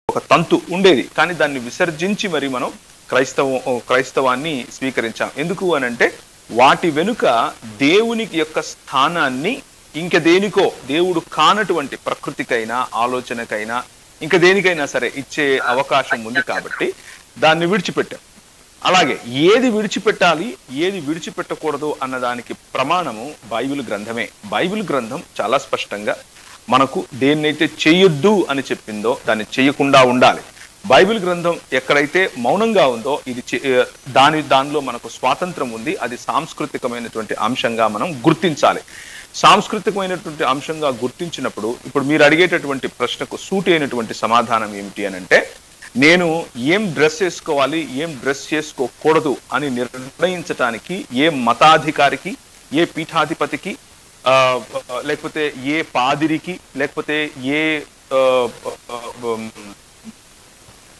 ఒక తంతు ఉండేది, కానీ దాన్ని విసర్జించి మరి మనం క్రైస్తవాన్ని స్వీకరించాం. ఎందుకు అనంటే వాటి వెనుక దేవునికి యొక్క స్థానాన్ని ఇంక దేనికో, దేవుడు కానటువంటి ప్రకృతికైనా ఆలోచనకైనా ఇంక దేనికైనా సరే ఇచ్చే అవకాశం ఉంది కాబట్టి దాన్ని విడిచిపెట్టాం. అలాగే ఏది విడిచిపెట్టాలి, ఏది విడిచిపెట్టకూడదు అన్నదానికి ప్రమాణము బైబిల్ గ్రంథమే. బైబిల్ గ్రంథం చాలా స్పష్టంగా మనకు దేన్నైతే చేయొద్దు అని చెప్పిందో దాన్ని చేయకుండా ఉండాలి. బైబిల్ గ్రంథం ఎక్కడైతే మౌనంగా ఉందో ఇది దానిలో మనకు స్వాతంత్రం ఉంది. అది సాంస్కృతికమైనటువంటి అంశంగా మనం గుర్తించాలి. సాంస్కృతికమైనటువంటి అంశంగా గుర్తించినప్పుడు ఇప్పుడు మీరు అడిగేటటువంటి ప్రశ్నకు సూటి అయినటువంటి సమాధానం ఏమిటి అని అంటే, నేను ఏం డ్రెస్ వేసుకోవాలి, ఏం డ్రెస్ చేసుకోకూడదు అని నిర్ణయించటానికి ఏ మతాధికారికి, ఏ పీఠాధిపతికి, లేకపోతే ఏ పాదిరికి, లేకపోతే ఏ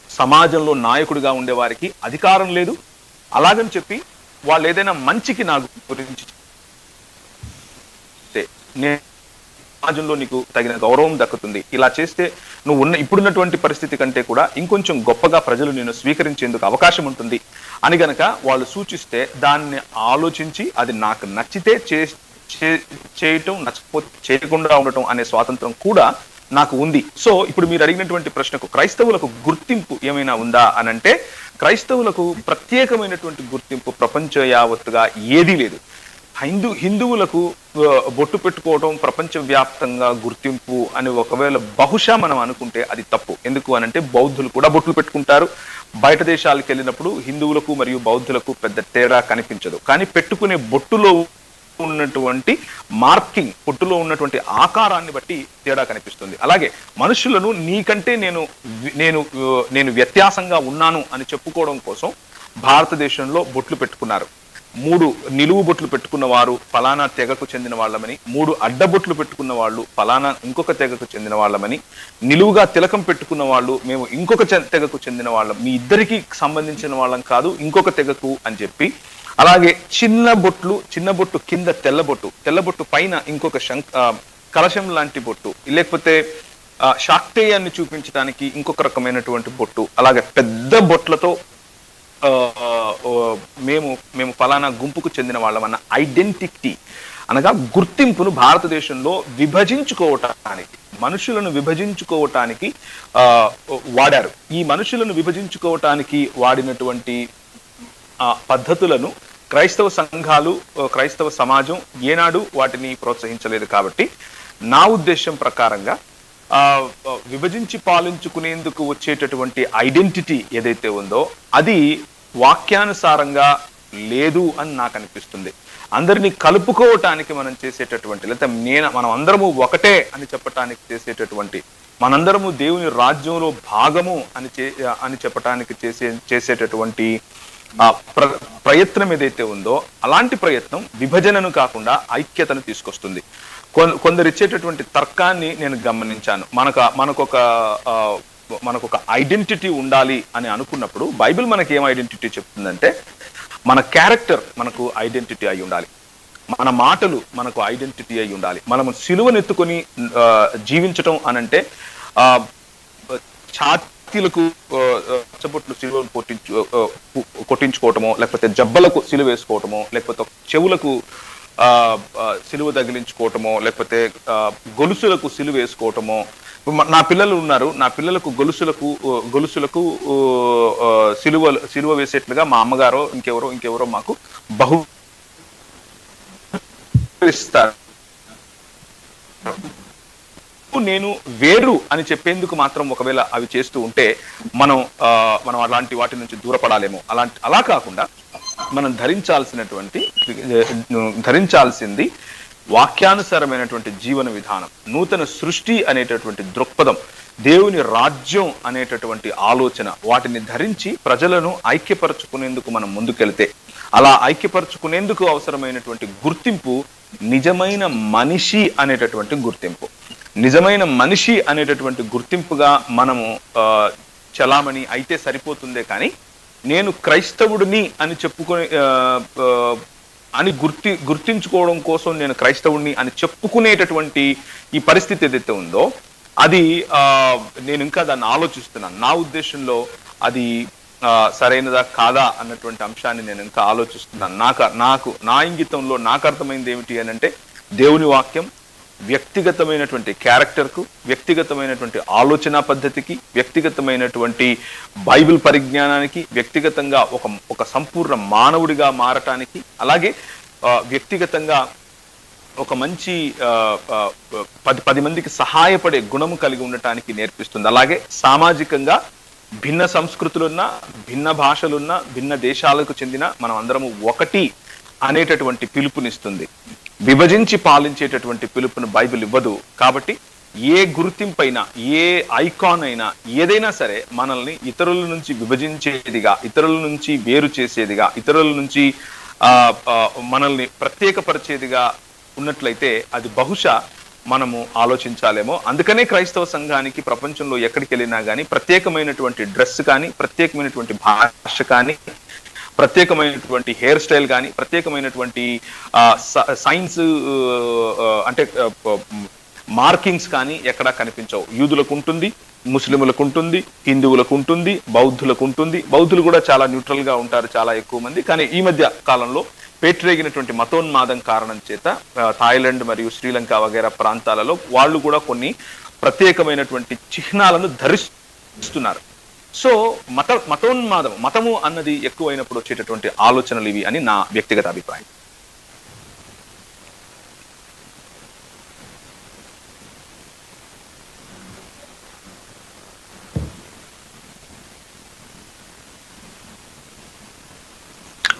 సమాజంలో నాయకుడిగా ఉండేవారికి అధికారం లేదు. అలాగని చెప్పి వాళ్ళు ఏదైనా మంచికి నా గురించి సమాజంలో నీకు తగిన గౌరవం దక్కుతుంది, ఇలా చేస్తే నువ్వు ఇప్పుడున్నటువంటి పరిస్థితి కంటే కూడా ఇంకొంచెం గొప్పగా ప్రజలు నిన్ను స్వీకరించేందుకు అవకాశం ఉంటుంది అని గనక వాళ్ళు సూచిస్తే దాన్ని ఆలోచించి అది నాకు నచ్చితే చేయటం, నచ్చకపోతే చేయకుండా ఉండటం అనే స్వాతంత్రం కూడా నాకు ఉంది. సో ఇప్పుడు మీరు అడిగినటువంటి ప్రశ్నకు క్రైస్తవులకు గుర్తింపు ఏమైనా ఉందా అనంటే, క్రైస్తవులకు ప్రత్యేకమైనటువంటి గుర్తింపు ప్రపంచ యావత్తుగా ఏదీ లేదు. హిందువులకు బొట్టు పెట్టుకోవడం ప్రపంచవ్యాప్తంగా గుర్తింపు అని ఒకవేళ బహుశా మనం అనుకుంటే అది తప్పు. ఎందుకు అనంటే బౌద్ధులు కూడా బొట్లు పెట్టుకుంటారు. బయట దేశాలకు వెళ్ళినప్పుడు హిందువులకు మరియు బౌద్ధులకు పెద్ద తేడా కనిపించదు. కానీ పెట్టుకునే బొట్టులో ఉన్నటువంటి మార్కింగ్, బొట్టులో ఉన్నటువంటి ఆకారాన్ని బట్టి తేడా కనిపిస్తుంది. అలాగే మనుషులను నీకంటే నేను వ్యత్యాసంగా ఉన్నాను అని చెప్పుకోవడం కోసం భారతదేశంలో బొట్లు పెట్టుకున్నారు. 3 నిలువు బొట్లు పెట్టుకున్న వారు ఫలానా తెగకు చెందిన వాళ్ళమని, 3 అడ్డబొట్లు పెట్టుకున్న వాళ్ళు ఫలానా ఇంకొక తెగకు చెందిన వాళ్ళమని, నిలువుగా తిలకం పెట్టుకున్న వాళ్ళు మేము ఇంకొక తెగకు చెందిన వాళ్ళం, మీ ఇద్దరికి సంబంధించిన వాళ్ళం కాదు ఇంకొక తెగకు అని చెప్పి, అలాగే చిన్న బొట్టు కింద తెల్లబొట్టు పైన ఇంకొక కలశం లాంటి బొట్టు, లేకపోతే శాక్తేయాన్ని చూపించడానికి ఇంకొక రకమైనటువంటి బొట్టు, అలాగే పెద్ద బొట్లతో మేము ఫలానా గుంపుకు చెందిన వాళ్ళమన్న ఐడెంటిటీ అనగా గుర్తింపును భారతదేశంలో విభజించుకోవటానికి, మనుషులను విభజించుకోవటానికి వాడారు. ఈ మనుషులను విభజించుకోవటానికి వాడినటువంటి పద్ధతులను క్రైస్తవ సంఘాలు, క్రైస్తవ సమాజం ఏనాడు వాటిని ప్రోత్సహించలేదు. కాబట్టి నా ఉద్దేశం ప్రకారంగా విభజించి పాలించుకునేందుకు వచ్చేటటువంటి ఐడెంటిటీ ఏదైతే ఉందో అది వాక్యానుసారంగా లేదు అని నాకు అనిపిస్తుంది. అందరినీ కలుపుకోవటానికి మనం చేసేటటువంటి, లేదా మనం అందరము ఒకటే అని చెప్పటానికి చేసేటటువంటి, మనందరము దేవుని రాజ్యంలో భాగము అని చెప్పటానికి చేసేటటువంటి ప్రయత్నం ఏదైతే ఉందో అలాంటి ప్రయత్నం విభజనను కాకుండా ఐక్యతను తీసుకొస్తుంది. కొందరు ఇచ్చేటటువంటి తర్కాన్ని నేను గమనించాను. మనకు ఒక ఐడెంటిటీ ఉండాలి అని అనుకున్నప్పుడు బైబిల్ మనకి ఏం ఐడెంటిటీ చెప్తుందంటే, మన క్యారెక్టర్ మనకు ఐడెంటిటీ అయి ఉండాలి, మన మాటలు మనకు ఐడెంటిటీ అయి ఉండాలి. మనము సిలువనెత్తుకొని జీవించటం అనంటే ఛాతీలకు పచ్చబొట్లు సిలువను కొట్టించుకోవటమో, లేకపోతే జబ్బలకు సిలువ వేసుకోవటమో, లేకపోతే చెవులకు సిలువ తగిలించుకోవటమో, లేకపోతే గొలుసులకు సిలువ వేసుకోవటమో. నా పిల్లలు ఉన్నారు, నా పిల్లలకు గొలుసులకు సిలువ వేసేట్లుగా మా అమ్మగారో ఇంకెవరో మాకు బహు ఇస్తారు. నేను వేరు అని చెప్పేందుకు మాత్రం ఒకవేళ అవి చేస్తూ ఉంటే మనం అలాంటి వాటి నుంచి దూరపడాలేమో. అలా కాకుండా మనం ధరించాల్సింది వాక్యానుసారమైనటువంటి జీవన విధానం, నూతన సృష్టి అనేటటువంటి దృక్పథం, దేవుని రాజ్యం అనేటటువంటి ఆలోచన, వాటిని ధరించి ప్రజలను ఐక్యపరచుకునేందుకు మనం ముందుకెళ్తే, అలా ఐక్యపరచుకునేందుకు అవసరమైనటువంటి గుర్తింపు నిజమైన మనిషి అనేటటువంటి గుర్తింపు. నిజమైన మనిషి అనేటటువంటి గుర్తింపుగా మనము చలామణి అయితే సరిపోతుందే కానీ, నేను క్రైస్తవుడిని అని గుర్తించుకోవడం కోసం నేను క్రైస్తవుడిని అని చెప్పుకునేటటువంటి ఈ పరిస్థితి ఏదైతే ఉందో అది నేను ఇంకా దాన్ని ఆలోచిస్తున్నాను. నా ఉద్దేశంలో అది సరైనదా కాదా అన్నటువంటి అంశాన్ని నేను ఇంకా ఆలోచిస్తున్నాను. నా ఇంగితంలో నాకు అర్థమైంది ఏమిటి అని అంటే, దేవుని వాక్యం వ్యక్తిగతమైనటువంటి క్యారెక్టర్కు, వ్యక్తిగతమైనటువంటి ఆలోచన పద్ధతికి, వ్యక్తిగతమైనటువంటి బైబిల్ పరిజ్ఞానానికి, వ్యక్తిగతంగా ఒక సంపూర్ణ మానవుడిగా మారటానికి, అలాగే వ్యక్తిగతంగా ఒక మంచి 10 మందికి సహాయపడే గుణము కలిగి ఉండటానికి నేర్పిస్తుంది. అలాగే సామాజికంగా భిన్న సంస్కృతులున్నా, భిన్న భాషలున్నా, భిన్న దేశాలకు చెందిన మనం అందరము ఒకటి అనేటటువంటి పిలుపునిస్తుంది. విభజించి పాలించేటటువంటి పిలుపును బైబిల్ ఇవ్వదు. కాబట్టి ఏ గుర్తింపైనా, ఏ ఐకాన్ అయినా, ఏదైనా సరే మనల్ని ఇతరుల నుంచి విభజించేదిగా, ఇతరుల నుంచి వేరు చేసేదిగా, ఇతరుల నుంచి మనల్ని ప్రత్యేకపరిచేదిగా ఉన్నట్లయితే అది బహుశా మనము ఆలోచించాలేమో. అందుకనే క్రైస్తవ సంఘానికి ప్రపంచంలో ఎక్కడికి వెళ్ళినా కానీ ప్రత్యేకమైనటువంటి డ్రెస్ కానీ, ప్రత్యేకమైనటువంటి భాష కానీ, ప్రత్యేకమైనటువంటి హెయిర్ స్టైల్ కానీ, ప్రత్యేకమైనటువంటి సైన్స్ అంటే మార్కింగ్స్ కానీ ఎక్కడా కనిపించవు. యూదులకు ఉంటుంది, ముస్లింలకు ఉంటుంది, హిందువులకు ఉంటుంది, బౌద్ధులకు ఉంటుంది. బౌద్ధులు కూడా చాలా న్యూట్రల్ గా ఉంటారు, చాలా ఎక్కువ మంది. కానీ ఈ మధ్య కాలంలో పేట్రేగినటువంటి మతోన్మాదం కారణం చేత థాయిలాండ్ మరియు శ్రీలంక వగైరా ప్రాంతాలలో వాళ్ళు కూడా కొన్ని ప్రత్యేకమైనటువంటి చిహ్నాలను ధరిస్తున్నారు. సో మతము అన్నది ఎక్కువైనప్పుడు వచ్చేటటువంటి ఆలోచనలు ఇవి అని నా వ్యక్తిగత అభిప్రాయం.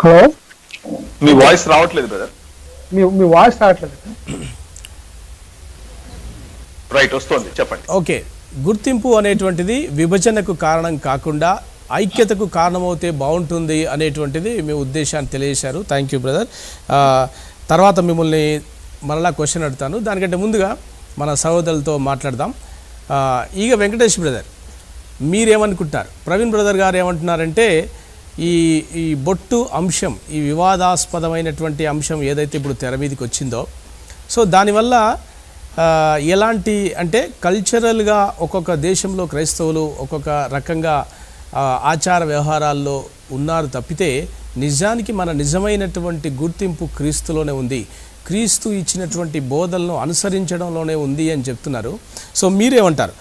హలో, మీ వాయిస్ రావట్లేదు బ్రదర్. మీ వాయిస్ రావట్లేదు. రైట్, వస్తుంది, చెప్పండి. ఓకే, గుర్తింపు అనేటువంటిది విభజనకు కారణం కాకుండా ఐక్యతకు కారణమవుతే బాగుంటుంది అనేటువంటిది మీ ఉద్దేశాన్ని తెలియజేశారు. Thank you brother. తర్వాత మిమ్మల్ని మరలా క్వశ్చన్ అడుగుతాను. దానికంటే ముందుగా మన సహోదరులతో మాట్లాడదాం. ఈగ వెంకటేష్ బ్రదర్, మీరేమనుకుంటున్నారు? ప్రవీణ్ బ్రదర్ గారు ఏమంటున్నారంటే ఈ బొట్టు అంశం, ఈ వివాదాస్పదమైనటువంటి అంశం ఏదైతే ఇప్పుడు తెర మీదకి వచ్చిందో, సో దానివల్ల ఎలాంటి అంటే కల్చరల్గా ఒక్కొక్క దేశంలో క్రైస్తవులు ఒక్కొక్క రకంగా ఆచార వ్యవహారాల్లో ఉన్నారు తప్పితే నిజానికి మన నిజమైనటువంటి గుర్తింపు క్రీస్తులోనే ఉంది, క్రీస్తు ఇచ్చినటువంటి బోధనలను అనుసరించడంలోనే ఉంది అని చెప్తున్నారు. సో మీరేమంటారు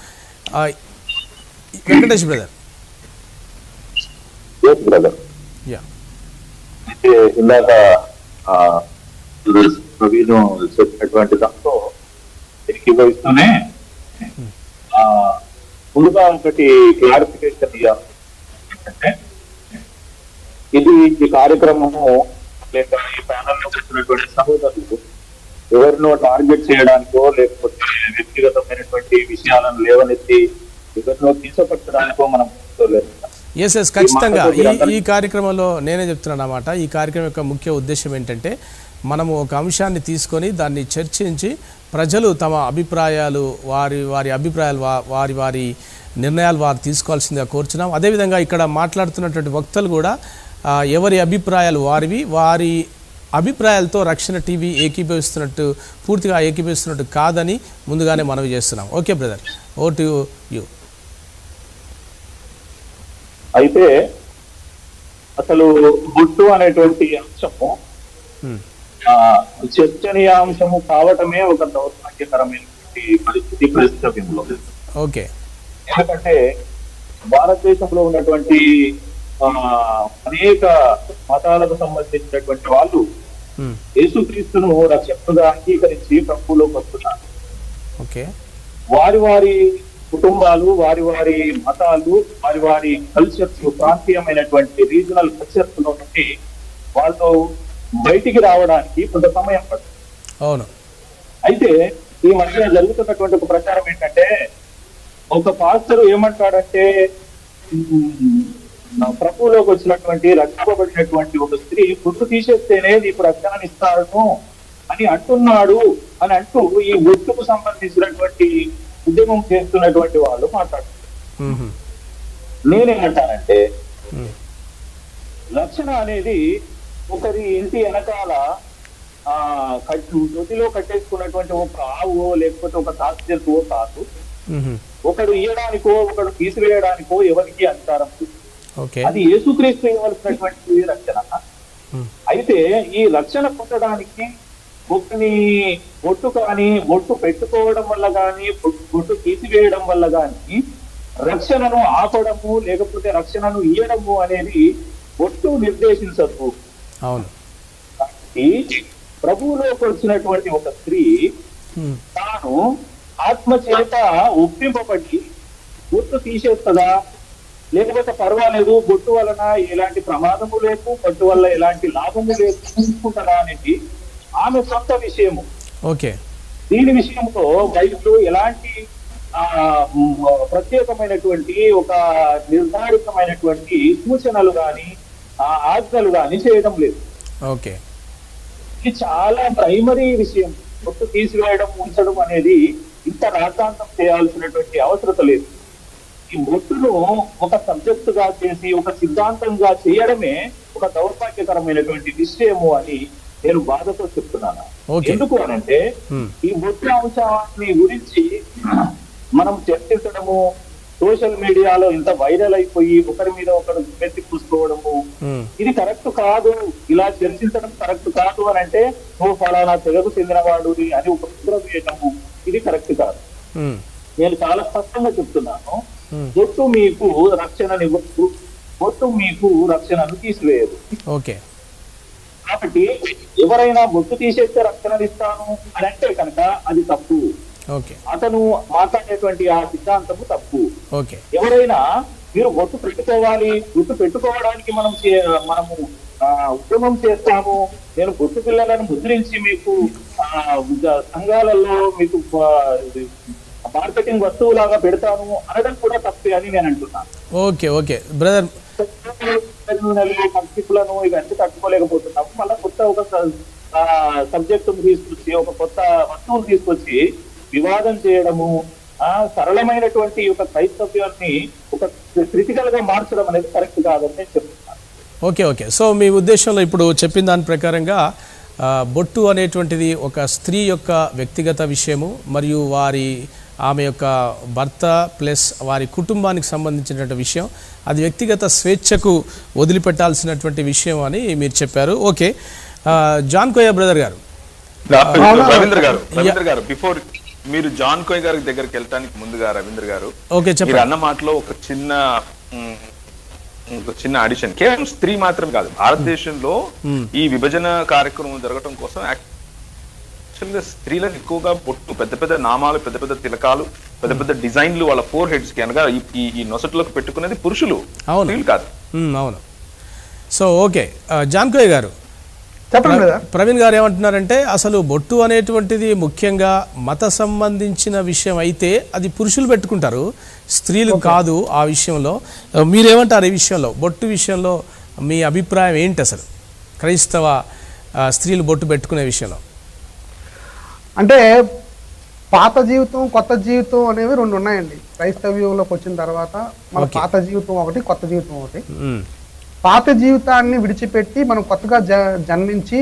వెంకటేష్ బ్రదర్? ఇందాక ప్రవీణ్ చెప్పినటువంటి దాంతో ఏకీభవిస్తూనే ముందుగా ఒకటి క్లారిఫికేషన్ ఇవ్వాలి. ఏంటంటే ఈ కార్యక్రమము లేక ఈ ప్యానల్ లో వచ్చినటువంటి సహోదరులు ఎవరినో టార్గెట్ చేయడానికో లేకపోతే వ్యక్తిగతమైనటువంటి విషయాలను లేవనెత్తి ఎవరినో తీసుకోపట్టడానికో మనం చూడలేదు. ఎస్, ఖచ్చితంగా ఈ కార్యక్రమంలో నేనే చెప్తున్నాను అన్నమాట. ఈ కార్యక్రమం యొక్క ముఖ్య ఉద్దేశం ఏంటంటే మనము ఒక అంశాన్ని తీసుకొని దాన్ని చర్చించి ప్రజలు తమ అభిప్రాయాలు, వారి అభిప్రాయాలు, వారి నిర్ణయాలు వారు తీసుకోవాల్సిందిగా కోరుచున్నాం. అదేవిధంగా ఇక్కడ మాట్లాడుతున్నటువంటి వక్తలు కూడా ఎవరి అభిప్రాయాలు వారి అభిప్రాయాలతో రక్షణ టీవీ పూర్తిగా ఏకీభవిస్తున్నట్టు కాదని ముందుగానే మనవి చేస్తున్నాం. Okay brother, oh to you. అయితే అసలు బొట్టు అనేటువంటి అంశము చర్చనీయాంశము కావటమే ఒక దౌర్భాగ్యకరమైనటువంటి పరిస్థితి ప్రస్తుతంలో. ఓకే, ఎందుకంటే భారతదేశంలో ఉన్నటువంటి అనేక మతాలకు సంబంధించినటువంటి వాళ్ళు యేసుక్రీస్తును రక్షకుడుగా అంగీకరించి ప్రభువులోకి వస్తున్నారు. ఓకే, వారి కుటుంబాలు, వారి మతాలు, వారి కల్చర్స్, ప్రాంతీయమైనటువంటి రీజనల్ కల్చర్స్ లో నుండి వాళ్ళు బయటికి రావడానికి కొంత సమయం పడుతుంది. అవును. అయితే ఈ మధ్య జరుగుతున్నటువంటి ఒక ప్రచారం ఏంటంటే, ఒక పాస్టర్ ఏమంటాడంటే ప్రభువులోకి వచ్చినటువంటి రక్షింపబడినటువంటి ఒక స్త్రీ పుట్టు తీసేస్తేనే నీకు రక్షణ ఇస్తాను అని అంటున్నాడు అని అంటూ ఈ ఒట్టుకు సంబంధించినటువంటి ఉద్యమం చేస్తున్నటువంటి వాళ్ళు మాట్లాడుతున్నారు. నేనేమంటానంటే రక్షణ అనేది ఒకరి ఇంటి వెనకాల దొడ్డిలో కట్టేసుకున్నటువంటి ఒక ఆవో లేకపోతే ఒక తాత జంతువో కాదు. ఒకడు ఇయ్యడానికో ఒకడు తీసివేయడానికో ఎవరికి అధికారం లేదు. ఓకే. అది యేసుక్రీస్తు ఇవ్వాల్సినటువంటి రక్షణ. అయితే ఈ రక్షణ పొందడానికి బొట్టుని బొట్టు కానీ బొట్టు పెట్టుకోవడం వల్ల కానీ బొట్టు తీసివేయడం వల్ల కానీ రక్షణను ఆపడము లేకపోతే రక్షణను ఇయ్యడము అనేది బొట్టు నిర్దేశించదు. అవును. కాబట్టి ప్రభువులోకి వచ్చినటువంటి ఒక స్త్రీ తాను ఆత్మ చేత ఒప్పింపబడి బొట్టు తీసేస్తుందా, లేకపోతే పర్వాలేదు బొట్టు వలన ఎలాంటి ప్రమాదము లేదు, బొట్టు వల్ల ఎలాంటి లాభము లేదు చూసుకుంటారా అనేది ఆమె సొంత విషయము. ఓకే. దీని విషయంలో బైబిల్ ఎలాంటి ప్రత్యేకమైనటువంటి ఒక నిర్ధారితమైనటువంటి సూచనలు గాని ఆజ్ఞలు గాని చేయడం లేదు. ఓకే. ఇది చాలా ప్రైమరీ విషయం. బొట్టు తీసివేయడం ఉంచడం అనేది ఇంత రాద్ధాంతం చేయాల్సినటువంటి అవసరం లేదు. ఈ బొట్టును ఒక సబ్జెక్ట్ గా చేసి ఒక సిద్ధాంతంగా చేయడమే ఒక దౌర్భాగ్యకరమైనటువంటి విషయము అని నేను బాధతో చెప్తున్నాను. ఎందుకు అనంటే ఈ బొట్టు అంశాన్ని గురించి మనం చర్చించడము సోషల్ మీడియాలో ఇంత వైరల్ అయిపోయి ఒకరి మీద ఒకరు మెత్తి పూసుకోవడము ఇది కరెక్ట్ కాదు. ఇలా చర్చించడం కరెక్ట్ కాదు అని అంటే నువ్వు ఫలానా తెగకు చెందినవాడు అని ఒక ముద్ర వేయటము ఇది కరెక్ట్ కాదు. నేను చాలా స్పష్టంగా చెప్తున్నాను. బొట్టు మీకు రక్షణనివ్వదు, బొట్టు మీకు రక్షణను తీసివేయదు. ఓకే. కాబట్టి ఎవరైనా బొట్టు తీసేస్తే రక్షణ ఇస్తాను అని అంటే కనుక అది తప్పు. ఓకే. అతను మాట్లాడేటువంటి ఆ సిద్ధాంతము తప్పు. ఓకే. ఎవరైనా మీరు బొట్టు పెట్టుకోవాలి, బొట్టు పెట్టుకోవడానికి మనము ఉద్యమం చేస్తాము, నేను బొట్టు పిల్లలను ముద్రించి మీకు సంఘాలలో మీకు మార్కెటింగ్ వస్తువులాగా పెడతాను అనడం కూడా తప్పే అని నేను అంటున్నాను. ఓకే. Okay brother. పరిస్థితులను ఇవన్నీ తట్టుకోలేకపోతున్నాము. మళ్ళీ కొత్త ఒక సబ్జెక్టును తీసుకొచ్చి ఒక కొత్త వస్తువును తీసుకొచ్చి వివాదం చేయడము సరళమైనటువంటి ఒక క్రైస్తవ్యాన్ని ఒక క్రిటికల్ గా మార్చడం అనేది కరెక్ట్ కాదని నేను చెప్తున్నాను. ఓకే. ఓకే. సో మీ ఉద్దేశంలో ఇప్పుడు చెప్పిన దాని ప్రకారంగా బొట్టు అనేటువంటిది ఒక స్త్రీ యొక్క వ్యక్తిగత విషయము మరియు ఆమె యొక్క భర్త ప్లస్ వారి కుటుంబానికి సంబంధించినటువంటి విషయం, అది వ్యక్తిగత స్వేచ్ఛకు వదిలిపెట్టాల్సినటువంటి విషయం అని మీరు చెప్పారు. ఓకే. జాన్ కోయ బ్రదర్ గారు, రవీంద్ర గారు బిఫోర్ మీరు జాన్ కోయ్ గారి దగ్గరికి వెళ్ళడానికి ముందుగా రవీంద్ర గారు మీరు అన్న మాటలో ఒక చిన్న ఆడిషన్, కేవలం స్త్రీ మాత్రం కాదు, భారతదేశంలో ఈ విభజన కార్యక్రమం జరగడం కోసం యాక్చువల్గా స్త్రీలకు ఎక్కువగా బొట్టు, పెద్ద పెద్ద నామాలు, పెద్ద పెద్ద తిలకాలు, పెద్ద పెద్ద డిజైన్లు వాళ్ళ 4 హెడ్స్ కి అనగా ఈ నొసట్లోకి పెట్టుకునేది పురుషులు, స్త్రీలు కాదు. అవును. So okay. జాన్ కోయ్ గారు, చెప్పండి. ప్రవీణ్ గారు ఏమంటున్నారంటే అసలు బొట్టు అనేటువంటిది ముఖ్యంగా మత సంబంధించిన విషయం అయితే అది పురుషులు పెట్టుకుంటారు, స్త్రీలు కాదు. ఆ విషయంలో మీరేమంటారు? ఈ విషయంలో బొట్టు విషయంలో మీ అభిప్రాయం ఏంటి? అసలు క్రైస్తవ స్త్రీలు బొట్టు పెట్టుకునే విషయంలో అంటే పాత జీవితం కొత్త జీవితం అనేవి 2 ఉన్నాయండి. క్రైస్తవ్యంలోకి వచ్చిన తర్వాత మన పాత జీవితం ఒకటి, కొత్త జీవితం ఒకటి. పాత జీవితాన్ని విడిచిపెట్టి మనం కొత్తగా జన్మించి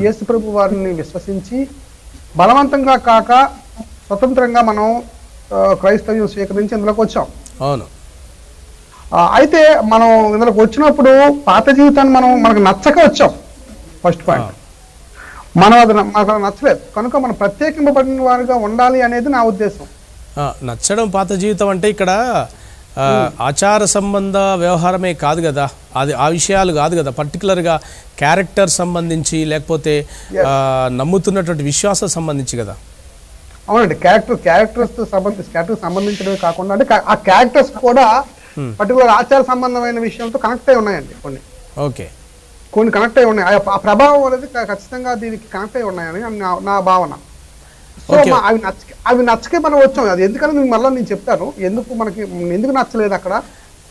యేసు ప్రభు వారిని విశ్వసించి బలవంతంగా కాక స్వతంత్రంగా మనం క్రైస్తవ్యం స్వీకరించి ఇందులోకి వచ్చాం. అవును. అయితే మనం ఇందులోకి వచ్చినప్పుడు పాత జీవితాన్ని మనకు నచ్చక వచ్చాం. ఫస్ట్ పాయింట్, మనకు నచ్చలేదు కనుక మనం ప్రత్యేకింపబడిన వారిగా ఉండాలి అనేది నా ఉద్దేశం. నచ్చడం పాత జీవితం అంటే ఇక్కడ ఆచార సంబంధ వ్యవహారమే కాదు కదా, అది ఆ విషయాలు కాదు కదా, పర్టికులర్గా క్యారెక్టర్ సంబంధించి లేకపోతే నమ్ముతున్నటువంటి విశ్వాసం సంబంధించి కదా. అవునండి, క్యారెక్టర్స్ సంబంధించడమే కాకుండా అంటే ఆ క్యారెక్టర్స్ కూడా పర్టికులర్ ఆచార సంబంధమైన విషయంతో కనెక్ట్ అయి ఉన్నాయండి. కొన్ని కనెక్ట్ అయి ఉన్నాయి. ఆ ప్రభావం అనేది ఖచ్చితంగా దీనికి కనెక్ట్ అయి ఉన్నాయని నా భావన. సో అవి నచ్చకే మనం వచ్చాం. అది ఎందుకని మళ్ళీ నేను చెప్తాను ఎందుకు నచ్చలేదు అక్కడ,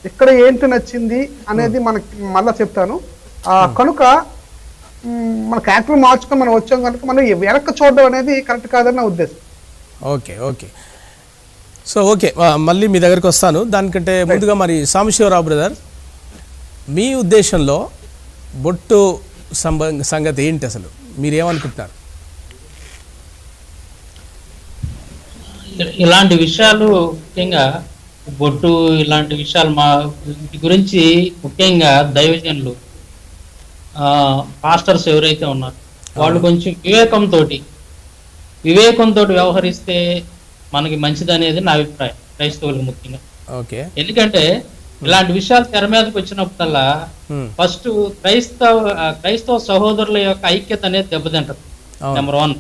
ఇక్కడ ఏంటి నచ్చింది అనేది మనకి మళ్ళీ చెప్తాను. కనుక మన క్యారెక్టర్ మార్చుకొని మనం వచ్చాం కనుక మనం వెనక్కి చూడడం అనేది కరెక్ట్ కాదని నా ఉద్దేశం. ఓకే. సో ఓకే, మళ్ళీ మీ దగ్గరికి వస్తాను. దానికంటే ముందుగా మరి సాంబశివరావు బ్రదర్, మీ ఉద్దేశంలో బొట్టు సంగతి ఏంటి? అసలు మీరేమనుకుంటున్నారు? ఇలాంటి విషయాలు ముఖ్యంగా బొట్టు ఇలాంటి విషయాలు వీటి గురించి ముఖ్యంగా దైవజనులు పాస్టర్స్ ఎవరైతే ఉన్నారో వాళ్ళు కొంచెం వివేకంతో వ్యవహరిస్తే మనకి మంచిది అనేది నా అభిప్రాయం, క్రైస్తవులకు ముఖ్యంగా. ఎందుకంటే ఇలాంటి విషయాలు తెర మీదకి వచ్చినప్పుడల్లా ఫస్ట్ క్రైస్తవ సహోదరుల యొక్క ఐక్యత అనేది దెబ్బతింటది, నెంబర్ 1.